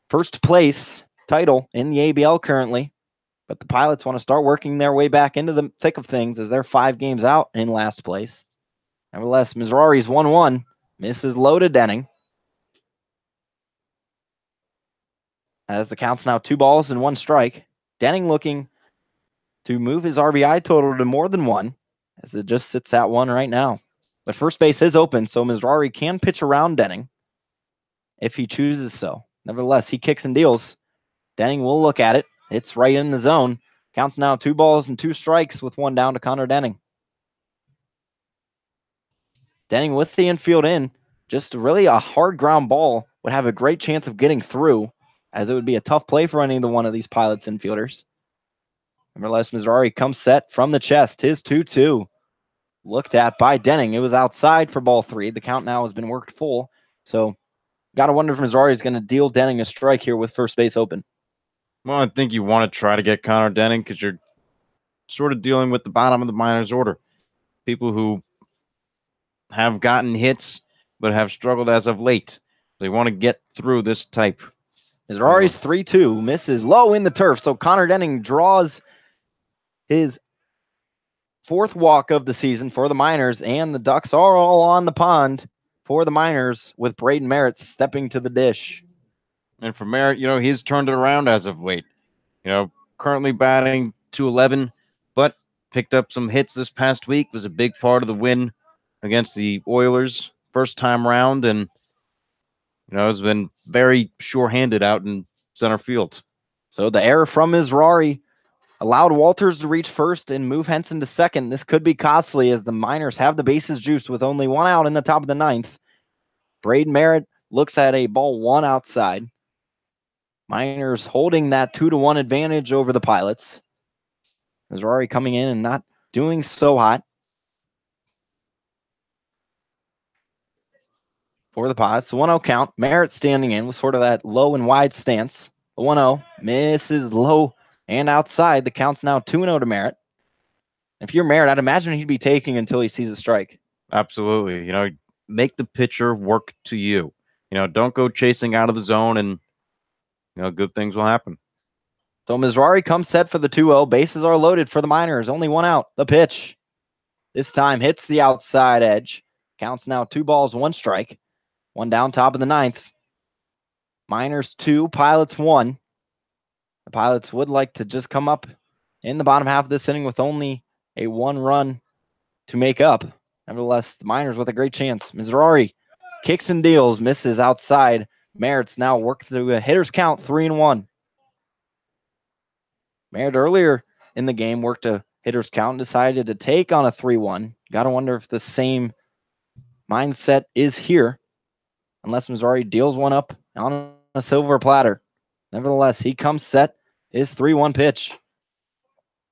first place title in the ABL currently. But the Pilots want to start working their way back into the thick of things as they're 5 games out in last place. Nevertheless, Mizrahi's 1-1, misses low to Denning. As the count's now 2 balls and 1 strike. Denning looking to move his RBI total to more than 1, as it just sits at 1 right now. But first base is open, so Mizrahi can pitch around Denning if he chooses so. Nevertheless, he kicks and deals. Denning will look at it. It's right in the zone. Counts now 2 balls and 2 strikes with 1 down to Connor Denning. Denning with the infield in. Just really a hard ground ball would have a great chance of getting through, as it would be a tough play for any of one of these Pilots infielders. Nevertheless, Mizrahi comes set from the chest. His 2-2. Looked at by Denning. It was outside for ball 3. The count now has been worked full. So got to wonder if Mizrahi is going to deal Denning a strike here with first base open. Well, I think you want to try to get Connor Denning because you're sort of dealing with the bottom of the Miners order. People who have gotten hits but have struggled as of late. They want to get through this type. Mizrahi's 3-2, misses low in the turf. So Connor Denning draws his 4th walk of the season for the Miners, and the Ducks are all on the pond for the Miners with Braden Merritt stepping to the dish. And for Merritt, he's turned it around as of late. Currently batting .211, but picked up some hits this past week, was a big part of the win against the Oilers first time round, and has been very sure-handed out in center field. So the error from Mizrahi allowed Walters to reach first and move Henson to second. This could be costly as the Miners have the bases juiced with only 1 out in the top of the ninth. Braden Merritt looks at a ball 1 outside. Miners holding that 2-1 advantage over the Pilots. Mizrahi coming in and not doing so hot. For the Pilots, the 1-0 count. Merritt standing in with sort of that low and wide stance. The 1-0 misses low and outside. The count's now 2-0 to Merritt. If you're Merritt, I'd imagine he'd be taking until he sees a strike. Absolutely. Make the pitcher work to you. Don't go chasing out of the zone, and good things will happen. So Mizrahi comes set for the 2-0. Bases are loaded for the Miners. Only 1 out. The pitch. This time hits the outside edge. Counts now 2 balls, 1 strike. 1 down, top of the ninth. Miners 2, Pilots 1. The Pilots would like to just come up in the bottom half of this inning with only a 1 run to make up. Nevertheless, the Miners with a great chance. Mizrahi kicks and deals, misses outside. Merritt's now worked through a hitter's count, 3-1. Merritt earlier in the game worked a hitter's count and decided to take on a 3-1. Got to wonder if the same mindset is here, unless Mizrahi deals one up on a silver platter. Nevertheless, he comes set. His 3-1 pitch.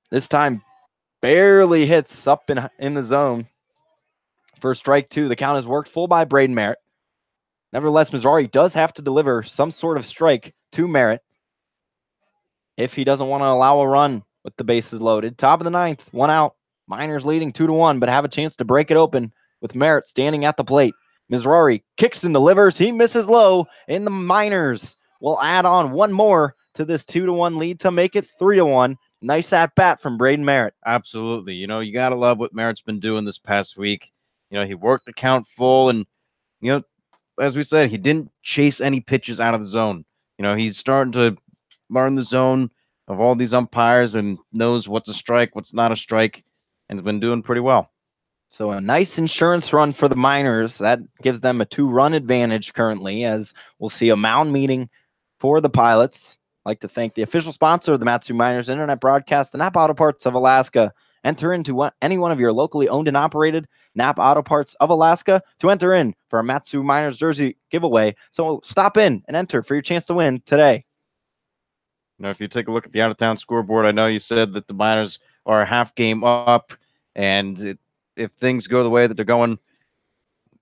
This time barely hits up in the zone. First strike two. The count is worked full by Braden Merritt. Nevertheless, Missouri does have to deliver some sort of strike to Merritt if he doesn't want to allow a run with the bases loaded. Top of the ninth, one out. Miners leading 2-1, but have a chance to break it open with Merritt standing at the plate. Missouri kicks and delivers. He misses low, and the Miners will add on one more to this 2-1 lead to make it 3-1. Nice at bat from Braden Merritt. Absolutely. You know, you got to love what Merritt's been doing this past week. You know, he worked the count full, and, you know, as we said, he didn't chase any pitches out of the zone. You know, he's starting to learn the zone of all these umpires and knows what's a strike, what's not a strike, and has been doing pretty well. So a nice insurance run for the Miners. That gives them a 2-run advantage currently, as we'll see a mound meeting for the Pilots. I'd like to thank the official sponsor of the Mat-Su Miners internet broadcast, the Napa Auto Parts of Alaska. Enter into any one of your locally owned and operated Napa Auto Parts of Alaska to enter in for a Mat-Su Miners jersey giveaway. So stop in and enter for your chance to win today. You know, if you take a look at the out-of-town scoreboard, I know you said that the Miners are a half game up, and if things go the way that they're going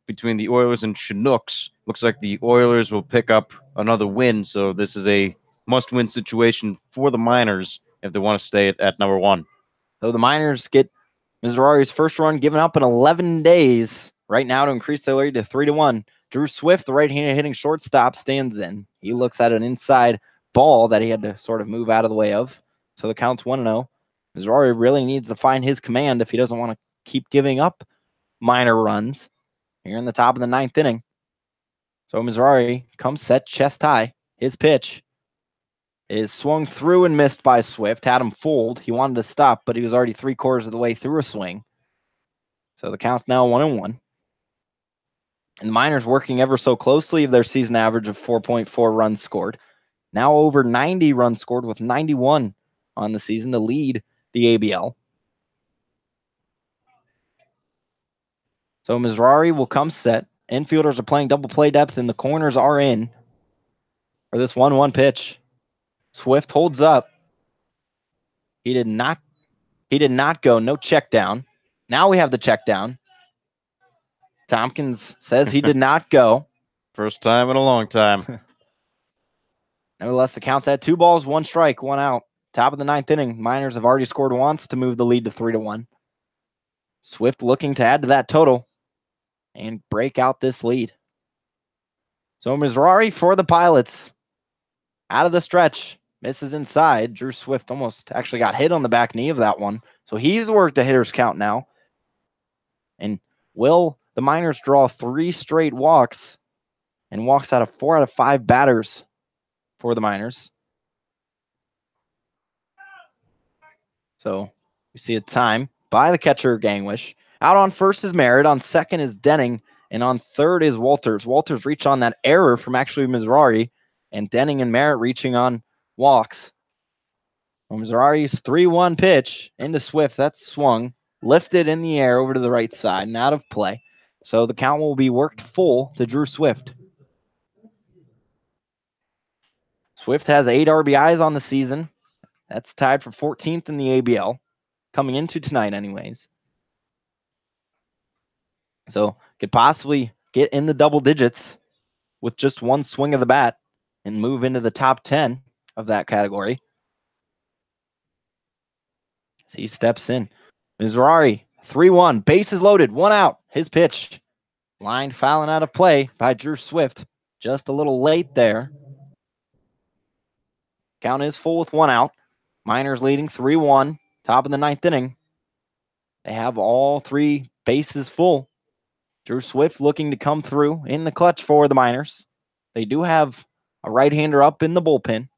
between the Oilers and Chinooks, looks like the Oilers will pick up another win. So this is a must-win situation for the Miners if they want to stay at number one. So the Miners get Missouri's first run given up in 11 days right now to increase their lead to 3-1. Drew Swift, the right-handed hitting shortstop, stands in. He looks at an inside ball that he had to sort of move out of the way of. So the count's 1-0. Missouri really needs to find his command if he doesn't want to keep giving up minor runs here in the top of the ninth inning. So Missouri comes set chest high. His pitch is swung through and missed by Swift. Had him fooled. He wanted to stop, but he was already 3/4 of the way through a swing. So the count's now 1-1. And the Miners working ever so closely of their season average of 4.4 runs scored. Now over 90 runs scored with 91 on the season to lead the ABL. So Missouri will come set. Infielders are playing double play depth, and the corners are in for this 1-1 pitch. Swift holds up. He did not go. No check down. Now we have the check down. Tompkins says he did not go. First time in a long time. Nevertheless, the count's at 2 balls, 1 strike, 1 out. Top of the ninth inning. Miners have already scored once to move the lead to 3-1. Swift looking to add to that total and break out this lead. So Missouri for the Pilots. Out of the stretch. Misses inside. Drew Swift almost actually got hit on the back knee of that one. So he's worked the hitter's count now. And will the Miners draw 3 straight walks and walks out of 4 out of 5 batters for the Miners? So we see a time by the catcher, Gangwish. Out on first is Merritt. On second is Denning. And on third is Walters. Walters reached on that error from actually Missouri. And Denning and Merritt reaching on walks. Well, Missouri's 3-1 pitch into Swift. That's swung. Lifted in the air over to the right side and out of play. So the count will be worked full to Drew Swift. Swift has 8 RBIs on the season. That's tied for 14th in the ABL. Coming into tonight anyways. So could possibly get in the double digits with just 1 swing of the bat and move into the top 10 of that category. So he steps in. Missouri, 3-1. Bases loaded. 1 out. His pitch. Line fouling out of play by Drew Swift. Just a little late there. Count is full with 1 out. Miners leading 3-1. Top of the ninth inning. They have all 3 bases full. Drew Swift looking to come through in the clutch for the Miners. They do have a right-hander up in the bullpen.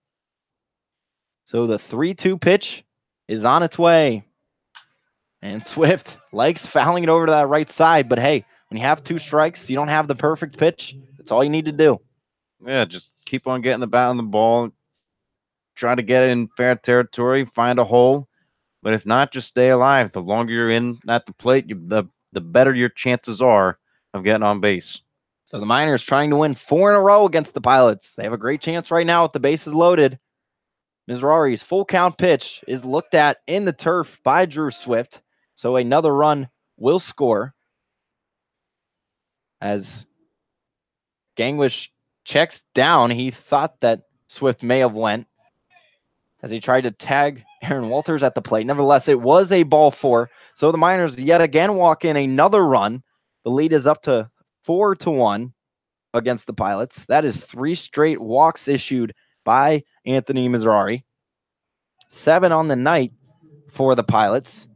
So the 3-2 pitch is on its way. And Swift likes fouling it over to that right side. But hey, when you have 2 strikes, you don't have the perfect pitch. That's all you need to do. Yeah, just keep on getting the bat on the ball. Try to get it in fair territory. Find a hole. But if not, just stay alive. The longer you're in at the plate, the better your chances are of getting on base. So the Miners trying to win 4 in a row against the Pilots. They have a great chance right now with the bases loaded. Missouri's full count pitch is looked at in the turf by Drew Swift. So another run will score. as Gangwish checks down. He thought that Swift may have went as he tried to tag Aaron Walters at the plate. Nevertheless, it was a ball 4. So the Miners yet again walk in another run. The lead is up to 4-1 against the Pilots. That is 3 straight walks issued by Anthony Mizrahi. 7 on the night for the Pilots,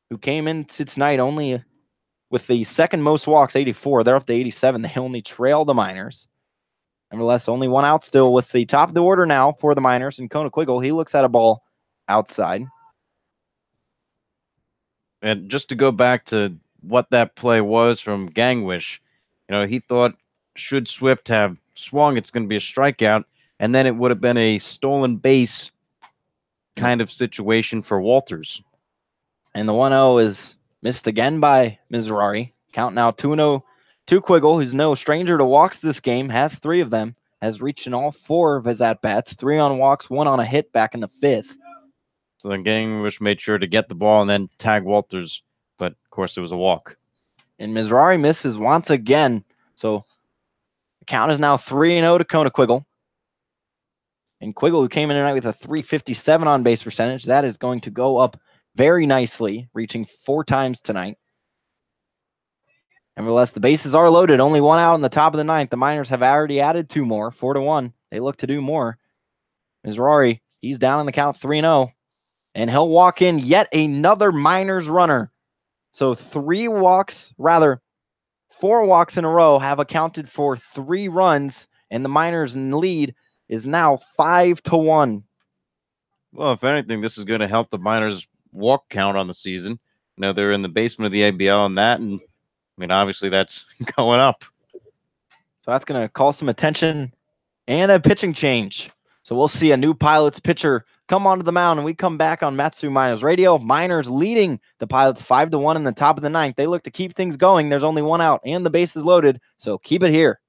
who came into tonight only with the second most walks, 84. They're up to 87. They only trail the Miners. Nevertheless, only 1 out still with the top of the order now for the Miners. And Kona Quiggle, he looks at a ball outside. And just to go back to what that play was from Gangwish, he thought should Swift have swung, it's going to be a strikeout, and then it would have been a stolen base kind of situation for Walters. And the 1-0 is missed again by Mizrahi. Count now 2-0 to Quiggle, who's no stranger to walks this game, has 3 of them, has reached in all 4 of his at-bats, 3 on walks, 1 on a hit back in the 5th. So then Gangwish made sure to get the ball and then tag Walters, but of course it was a walk. And Mizrahi misses once again, so the count is now 3-0 to Kona Quiggle. And Quiggle, who came in tonight with a .357 on base percentage, that is going to go up very nicely, reaching 4 times tonight. Nevertheless, the bases are loaded. Only 1 out in the top of the 9th. The Miners have already added 2 more, 4-1. They look to do more. Mizrahi, he's down in the count 3-0. And he'll walk in yet another Miners runner. So 4 walks in a row have accounted for 3 runs, and the Miners in lead is now 5-1. Well, if anything, this is going to help the Miners' walk count on the season. They're in the basement of the ABL and that, and obviously that's going up. So that's going to call some attention and a pitching change. So we'll see a new Pilots pitcher come onto the mound, and we come back on Matsu Miners Radio. Miners leading the Pilots 5-1 in the top of the 9th. They look to keep things going. There's only 1 out, and the base is loaded, so keep it here.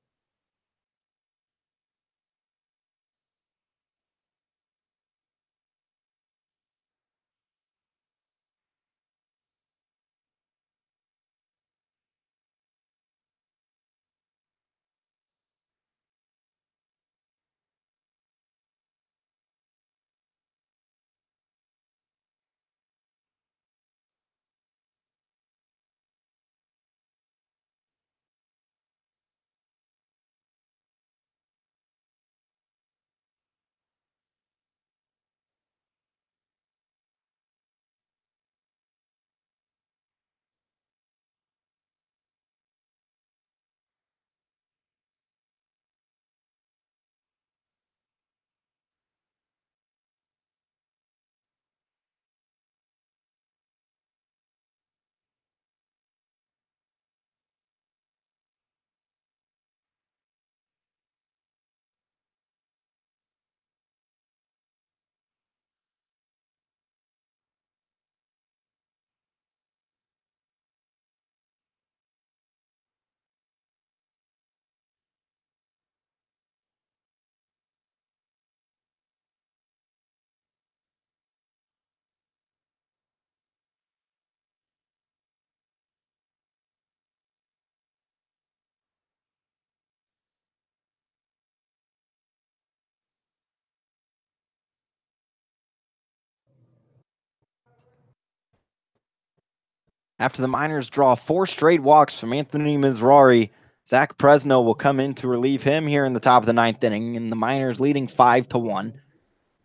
After the Miners draw 4 straight walks from Anthony Mizrahi, Zach Presno will come in to relieve him here in the top of the 9th inning, and the Miners leading 5-1.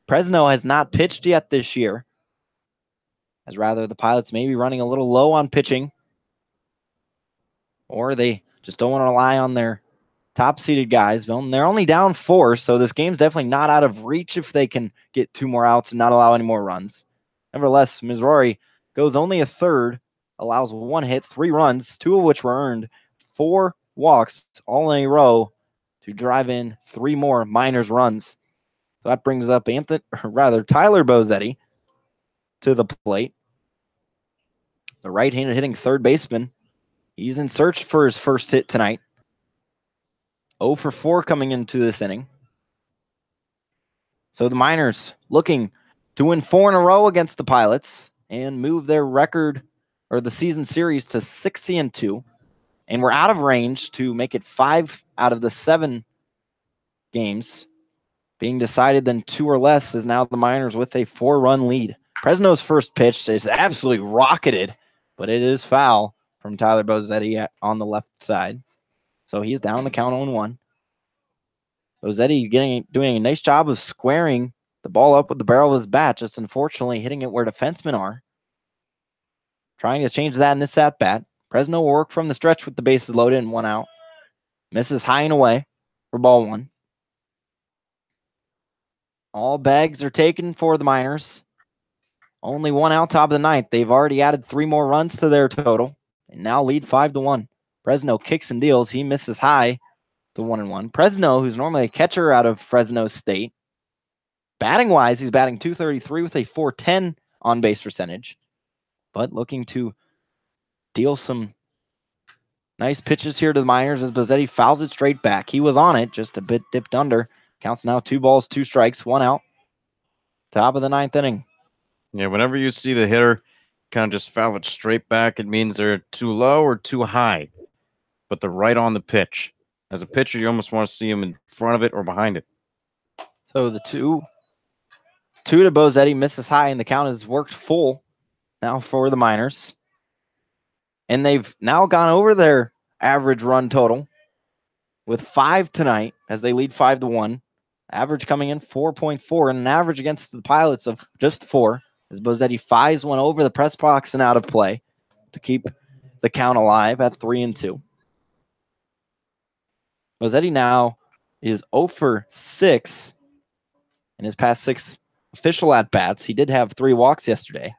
Presno has not pitched yet this year, as rather the Pilots may be running a little low on pitching, or they just don't want to rely on their top-seeded guys. Well, they're only down 4, so this game's definitely not out of reach if they can get 2 more outs and not allow any more runs. Nevertheless, Mizrahi goes only a third, allows 1 hit, 3 runs, 2 of which were earned, 4 walks, all in a row to drive in 3 more Miners runs. So that brings up Tyler Bozetti to the plate. The right-handed hitting third baseman. He's in search for his first hit tonight. 0 for 4 coming into this inning. So the Miners looking to win 4 in a row against the Pilots and move their record or the season series to 60-2. And we're out of range to make it 5 out of the 7 games being decided, then 2 or less is now the Miners with a 4-run lead. Fresno's first pitch is absolutely rocketed, but it is foul from Tyler Bozzetti on the left side. So he's down on the count 0-1. Bozzetti doing a nice job of squaring the ball up with the barrel of his bat, just unfortunately hitting it where defensemen are. Trying to change that in this at-bat. Fresno will work from the stretch with the bases loaded and 1 out. Misses high and away for ball 1. All bags are taken for the Miners. Only 1 out top of the ninth. They've already added 3 more runs to their total and now lead 5-1. Fresno kicks and deals. He misses high to 1-1. Fresno, who's normally a catcher out of Fresno State, batting wise, he's batting .233 with a .410 on base percentage, but looking to deal some nice pitches here to the Miners as Bozzetti fouls it straight back. He was on it, just a bit dipped under. Counts now 2 balls, 2 strikes, 1 out. Top of the 9th inning. Yeah, whenever you see the hitter kind of just foul it straight back, it means they're too low or too high, but they're right on the pitch. As a pitcher, you almost want to see them in front of it or behind it. So the 2 to Bozzetti, misses high, and the count has worked full now for the Miners. And they've now gone over their average run total with 5 tonight as they lead 5-1. Average coming in 4.4 and an average against the Pilots of just 4 as Bozzetti fires one over the press box and out of play to keep the count alive at 3-2. Bozzetti now is 0 for 6 in his past 6 official at-bats. He did have 3 walks yesterday.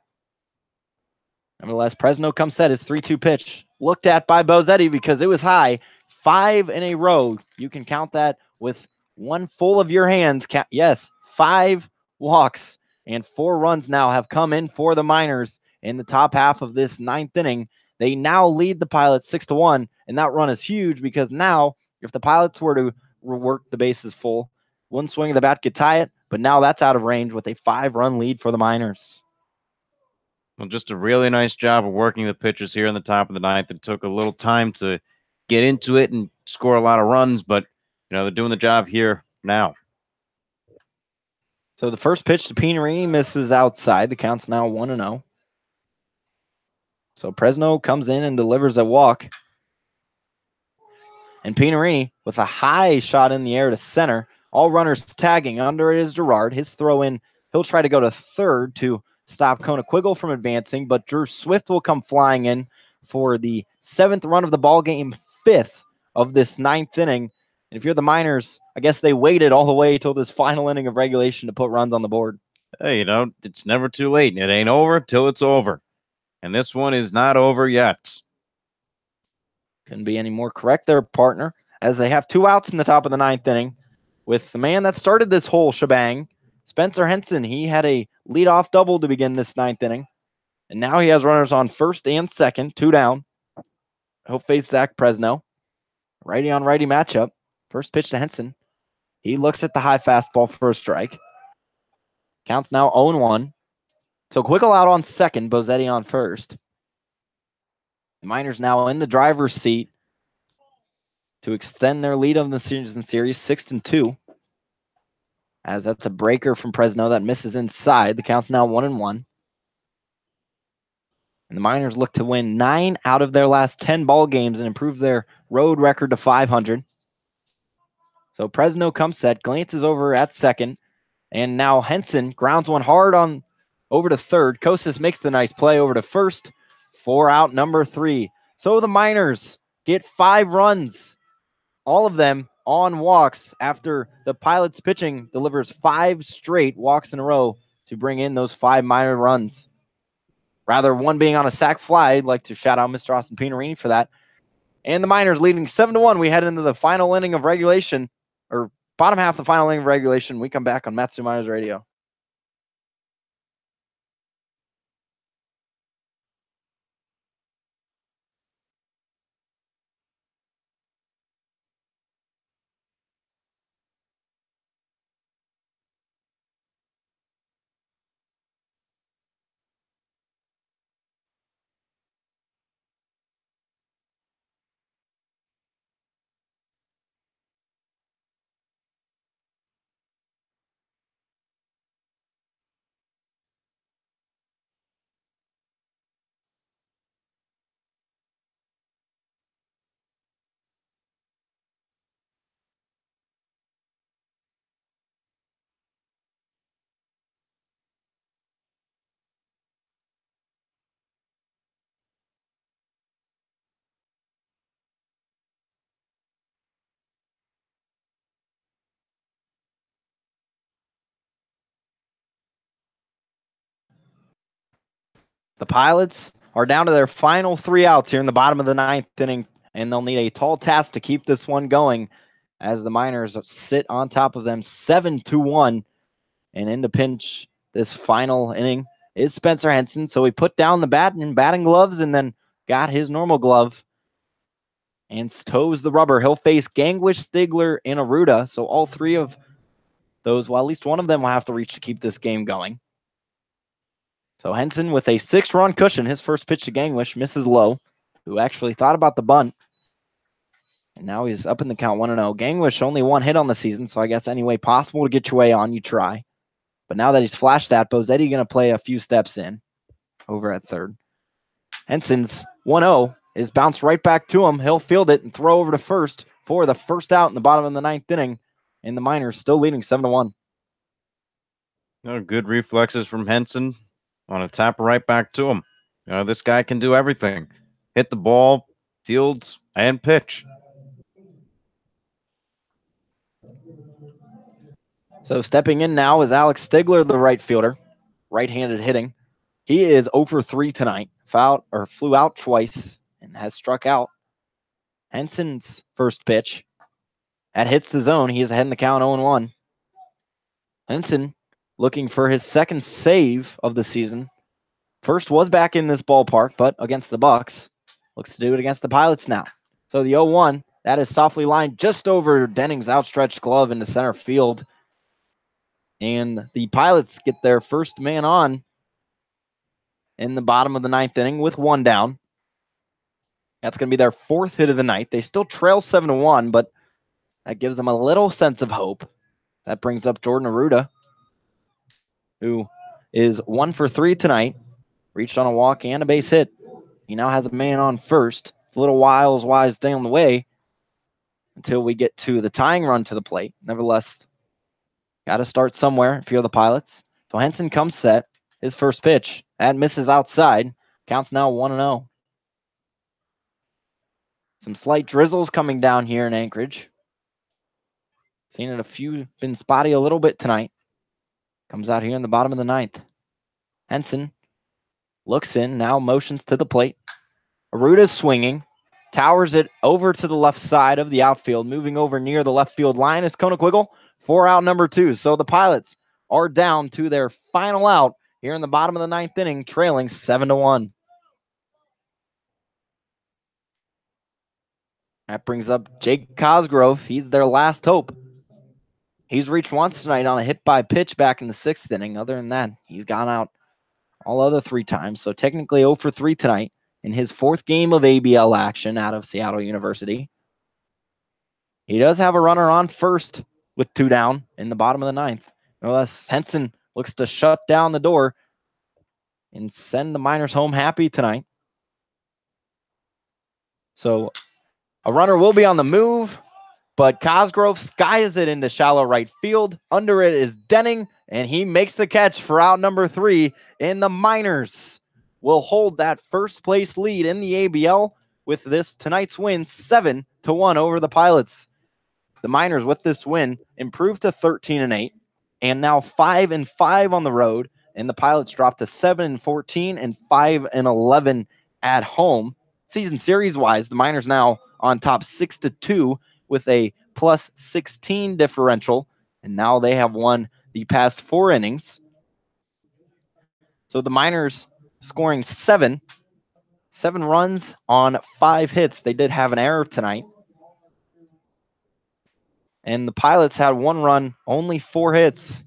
Nevertheless, Fresno comes set his 3-2 pitch. Looked at by Bozzetti because it was high. 5 in a row. You can count that with one full of your hands. Yes, 5 walks and 4 runs now have come in for the Miners in the top half of this 9th inning. They now lead the Pilots 6-1, and that run is huge because now if the Pilots were to work the bases full, one swing of the bat could tie it, but now that's out of range with a 5-run lead for the Miners. Well, just a really nice job of working the pitchers here in the top of the 9th. It took a little time to get into it and score a lot of runs, but they're doing the job here now. So the first pitch to Pinerini misses outside. The count's now 1-0. So Fresno comes in and delivers a walk. And Pinerini with a high shot in the air to center. All runners tagging. Under it is Gerard. His throw in, he'll try to go to third to stop Kona Quiggle from advancing, but Drew Swift will come flying in for the 7th run of the ball game, 5th of this 9th inning. And if you're the Miners, I guess they waited all the way till this final inning of regulation to put runs on the board. Hey, it's never too late. It ain't over till it's over. And this one is not over yet. Couldn't be any more correct there, partner, as they have 2 outs in the top of the 9th inning with the man that started this whole shebang, Spencer Henson. He had a leadoff double to begin this 9th inning, and now he has runners on first and second, 2 down. He'll face Zach Fresno. Righty on righty matchup. First pitch to Henson. He looks at the high fastball for a strike. Counts now 0-1. So Quiggle out on second, Bozzetti on first. The Miners now in the driver's seat to extend their lead of the season series 6-2. As that's a breaker from Fresno that misses inside. The count's now 1-1. And the Miners look to win 9 out of their last 10 ball games and improve their road record to 500. So Fresno comes set, glances over at second, and now Henson grounds one hard on over to third. Kostis makes the nice play over to first. 4 out, number 3. So the Miners get 5 runs, all of them on walks after the Pilots pitching delivers 5 straight walks in a row to bring in those 5 Miner runs. Rather, one being on a sac fly. I'd like to shout out Mr. Austin Pinerini for that. And the Miners leading 7-1. We head into the final inning of regulation, or bottom half of the final inning of regulation. We come back on Matsu Miners Radio. The Pilots are down to their final 3 outs here in the bottom of the 9th inning, and they'll need a tall task to keep this one going as the Miners sit on top of them 7-1. And in to pinch this final inning is Spencer Henson. So he put down the bat and batting gloves and then got his normal glove and toes the rubber. He'll face Gangwish, Stigler, and Aruda. So all 3 of those, well, at least one of them will have to reach to keep this game going. So Henson with a 6-run cushion. His first pitch to Gangwish misses low, who actually thought about the bunt. And now he's up in the count 1-0. Gangwish only 1 hit on the season, so I guess any way possible to get your way on, you try. But now that he's flashed that, Bozetti going to play a few steps in over at third. Henson's 1-0 is bounced right back to him. He'll field it and throw over to first for the first out in the bottom of the 9th inning. And the Miners still leading 7-1. Good reflexes from Henson on a tap right back to him. This guy can do everything. Hit the ball, fields, and pitch. So stepping in now is Alex Stigler, the right fielder, right-handed hitting. He is 0 for 3 tonight. Flew out twice and has struck out. Henson's first pitch. That hits the zone. He is ahead in the count 0-1. Henson looking for his second save of the season. First was back in this ballpark, but against the Bucks. Looks to do it against the Pilots now. So the 0-1, that is softly lined just over Denning's outstretched glove into center field. And the Pilots get their first man on in the bottom of the 9th inning with 1 down. That's going to be their 4th hit of the night. They still trail 7-1, but that gives them a little sense of hope. That brings up Jordan Aruda, who is 1 for 3 tonight. Reached on a walk and a base hit. He now has a man on first. It's a little wise down the way until we get to the tying run to the plate. Nevertheless, got to start somewhere if you're the Pilots. So Henson comes set. His first pitch. That misses outside. Counts now 1-0. Some slight drizzles coming down here in Anchorage. Seen it a few, been spotty a little bit tonight. Comes out here in the bottom of the 9th. Henson looks in, now motions to the plate. Aruda's swinging. Towers it over to the left side of the outfield. Moving over near the left field line is Koenig-Wiggle for out number 2. So the Pilots are down to their final out here in the bottom of the 9th inning, trailing 7-1. That brings up Jake Cosgrove. He's their last hope. He's reached once tonight on a hit by pitch back in the 6th inning. Other than that, he's gone out all other 3 times. So technically 0 for 3 tonight in his 4th game of ABL action out of Seattle University. He does have a runner on first with 2 down in the bottom of the 9th. Nonetheless, Henson looks to shut down the door and send the Miners home happy tonight. So a runner will be on the move, but Cosgrove skies it into shallow right field. Under it is Denning, and he makes the catch for out number 3. And the Miners will hold that first place lead in the ABL with this tonight's win 7-1 over the Pilots. The Miners with this win improved to 13-8 and now 5-5 on the road. And the Pilots dropped to 7-14 and 5-11 at home. Season series wise, the Miners now on top 6-2 with a plus 16 differential. And now they have won the past 4 innings. So the Miners scoring 7 runs on 5 hits. They did have an error tonight. And the Pilots had 1 run, only 4 hits.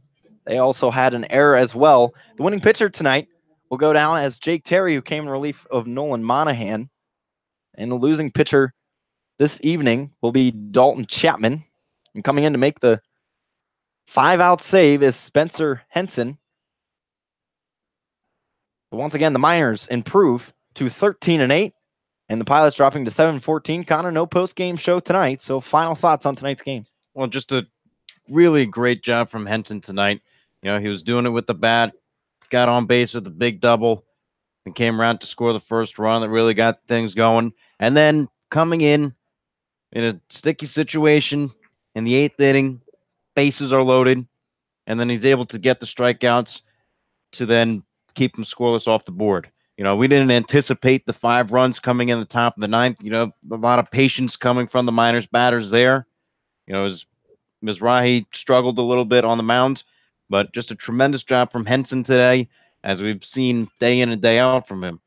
They also had an error as well. The winning pitcher tonight will go down as Jake Terry, who came in relief of Nolan Monahan. And the losing pitcher this evening will be Dalton Chapman. And coming in to make the 5-out save is Spencer Henson. But once again, the Miners improve to 13-8, and the Pilots dropping to 7-14. Connor, no post-game show tonight, so final thoughts on tonight's game. Well, just a really great job from Henson tonight. He was doing it with the bat, got on base with a big double, and came around to score the first run that really got things going. And then coming in a sticky situation in the 8th inning, bases are loaded, and then he's able to get the strikeouts to then keep him scoreless off the board. We didn't anticipate the 5 runs coming in the top of the 9th. A lot of patience coming from the Miners batters there. As Mizrahi struggled a little bit on the mound, but just a tremendous job from Henson today, as we've seen day in and day out from him.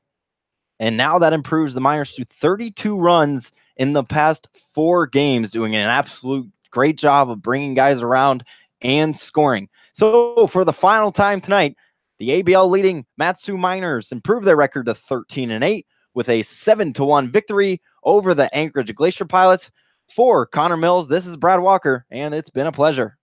And now that improves the Miners to 32 runs in the past 4 games, doing an absolute great job of bringing guys around and scoring. So for the final time tonight, the ABL leading Matsu Miners improved their record to 13-8 with a 7-1 victory over the Anchorage Glacier Pilots. For Connor Mills, this is Brad Walker, and it's been a pleasure.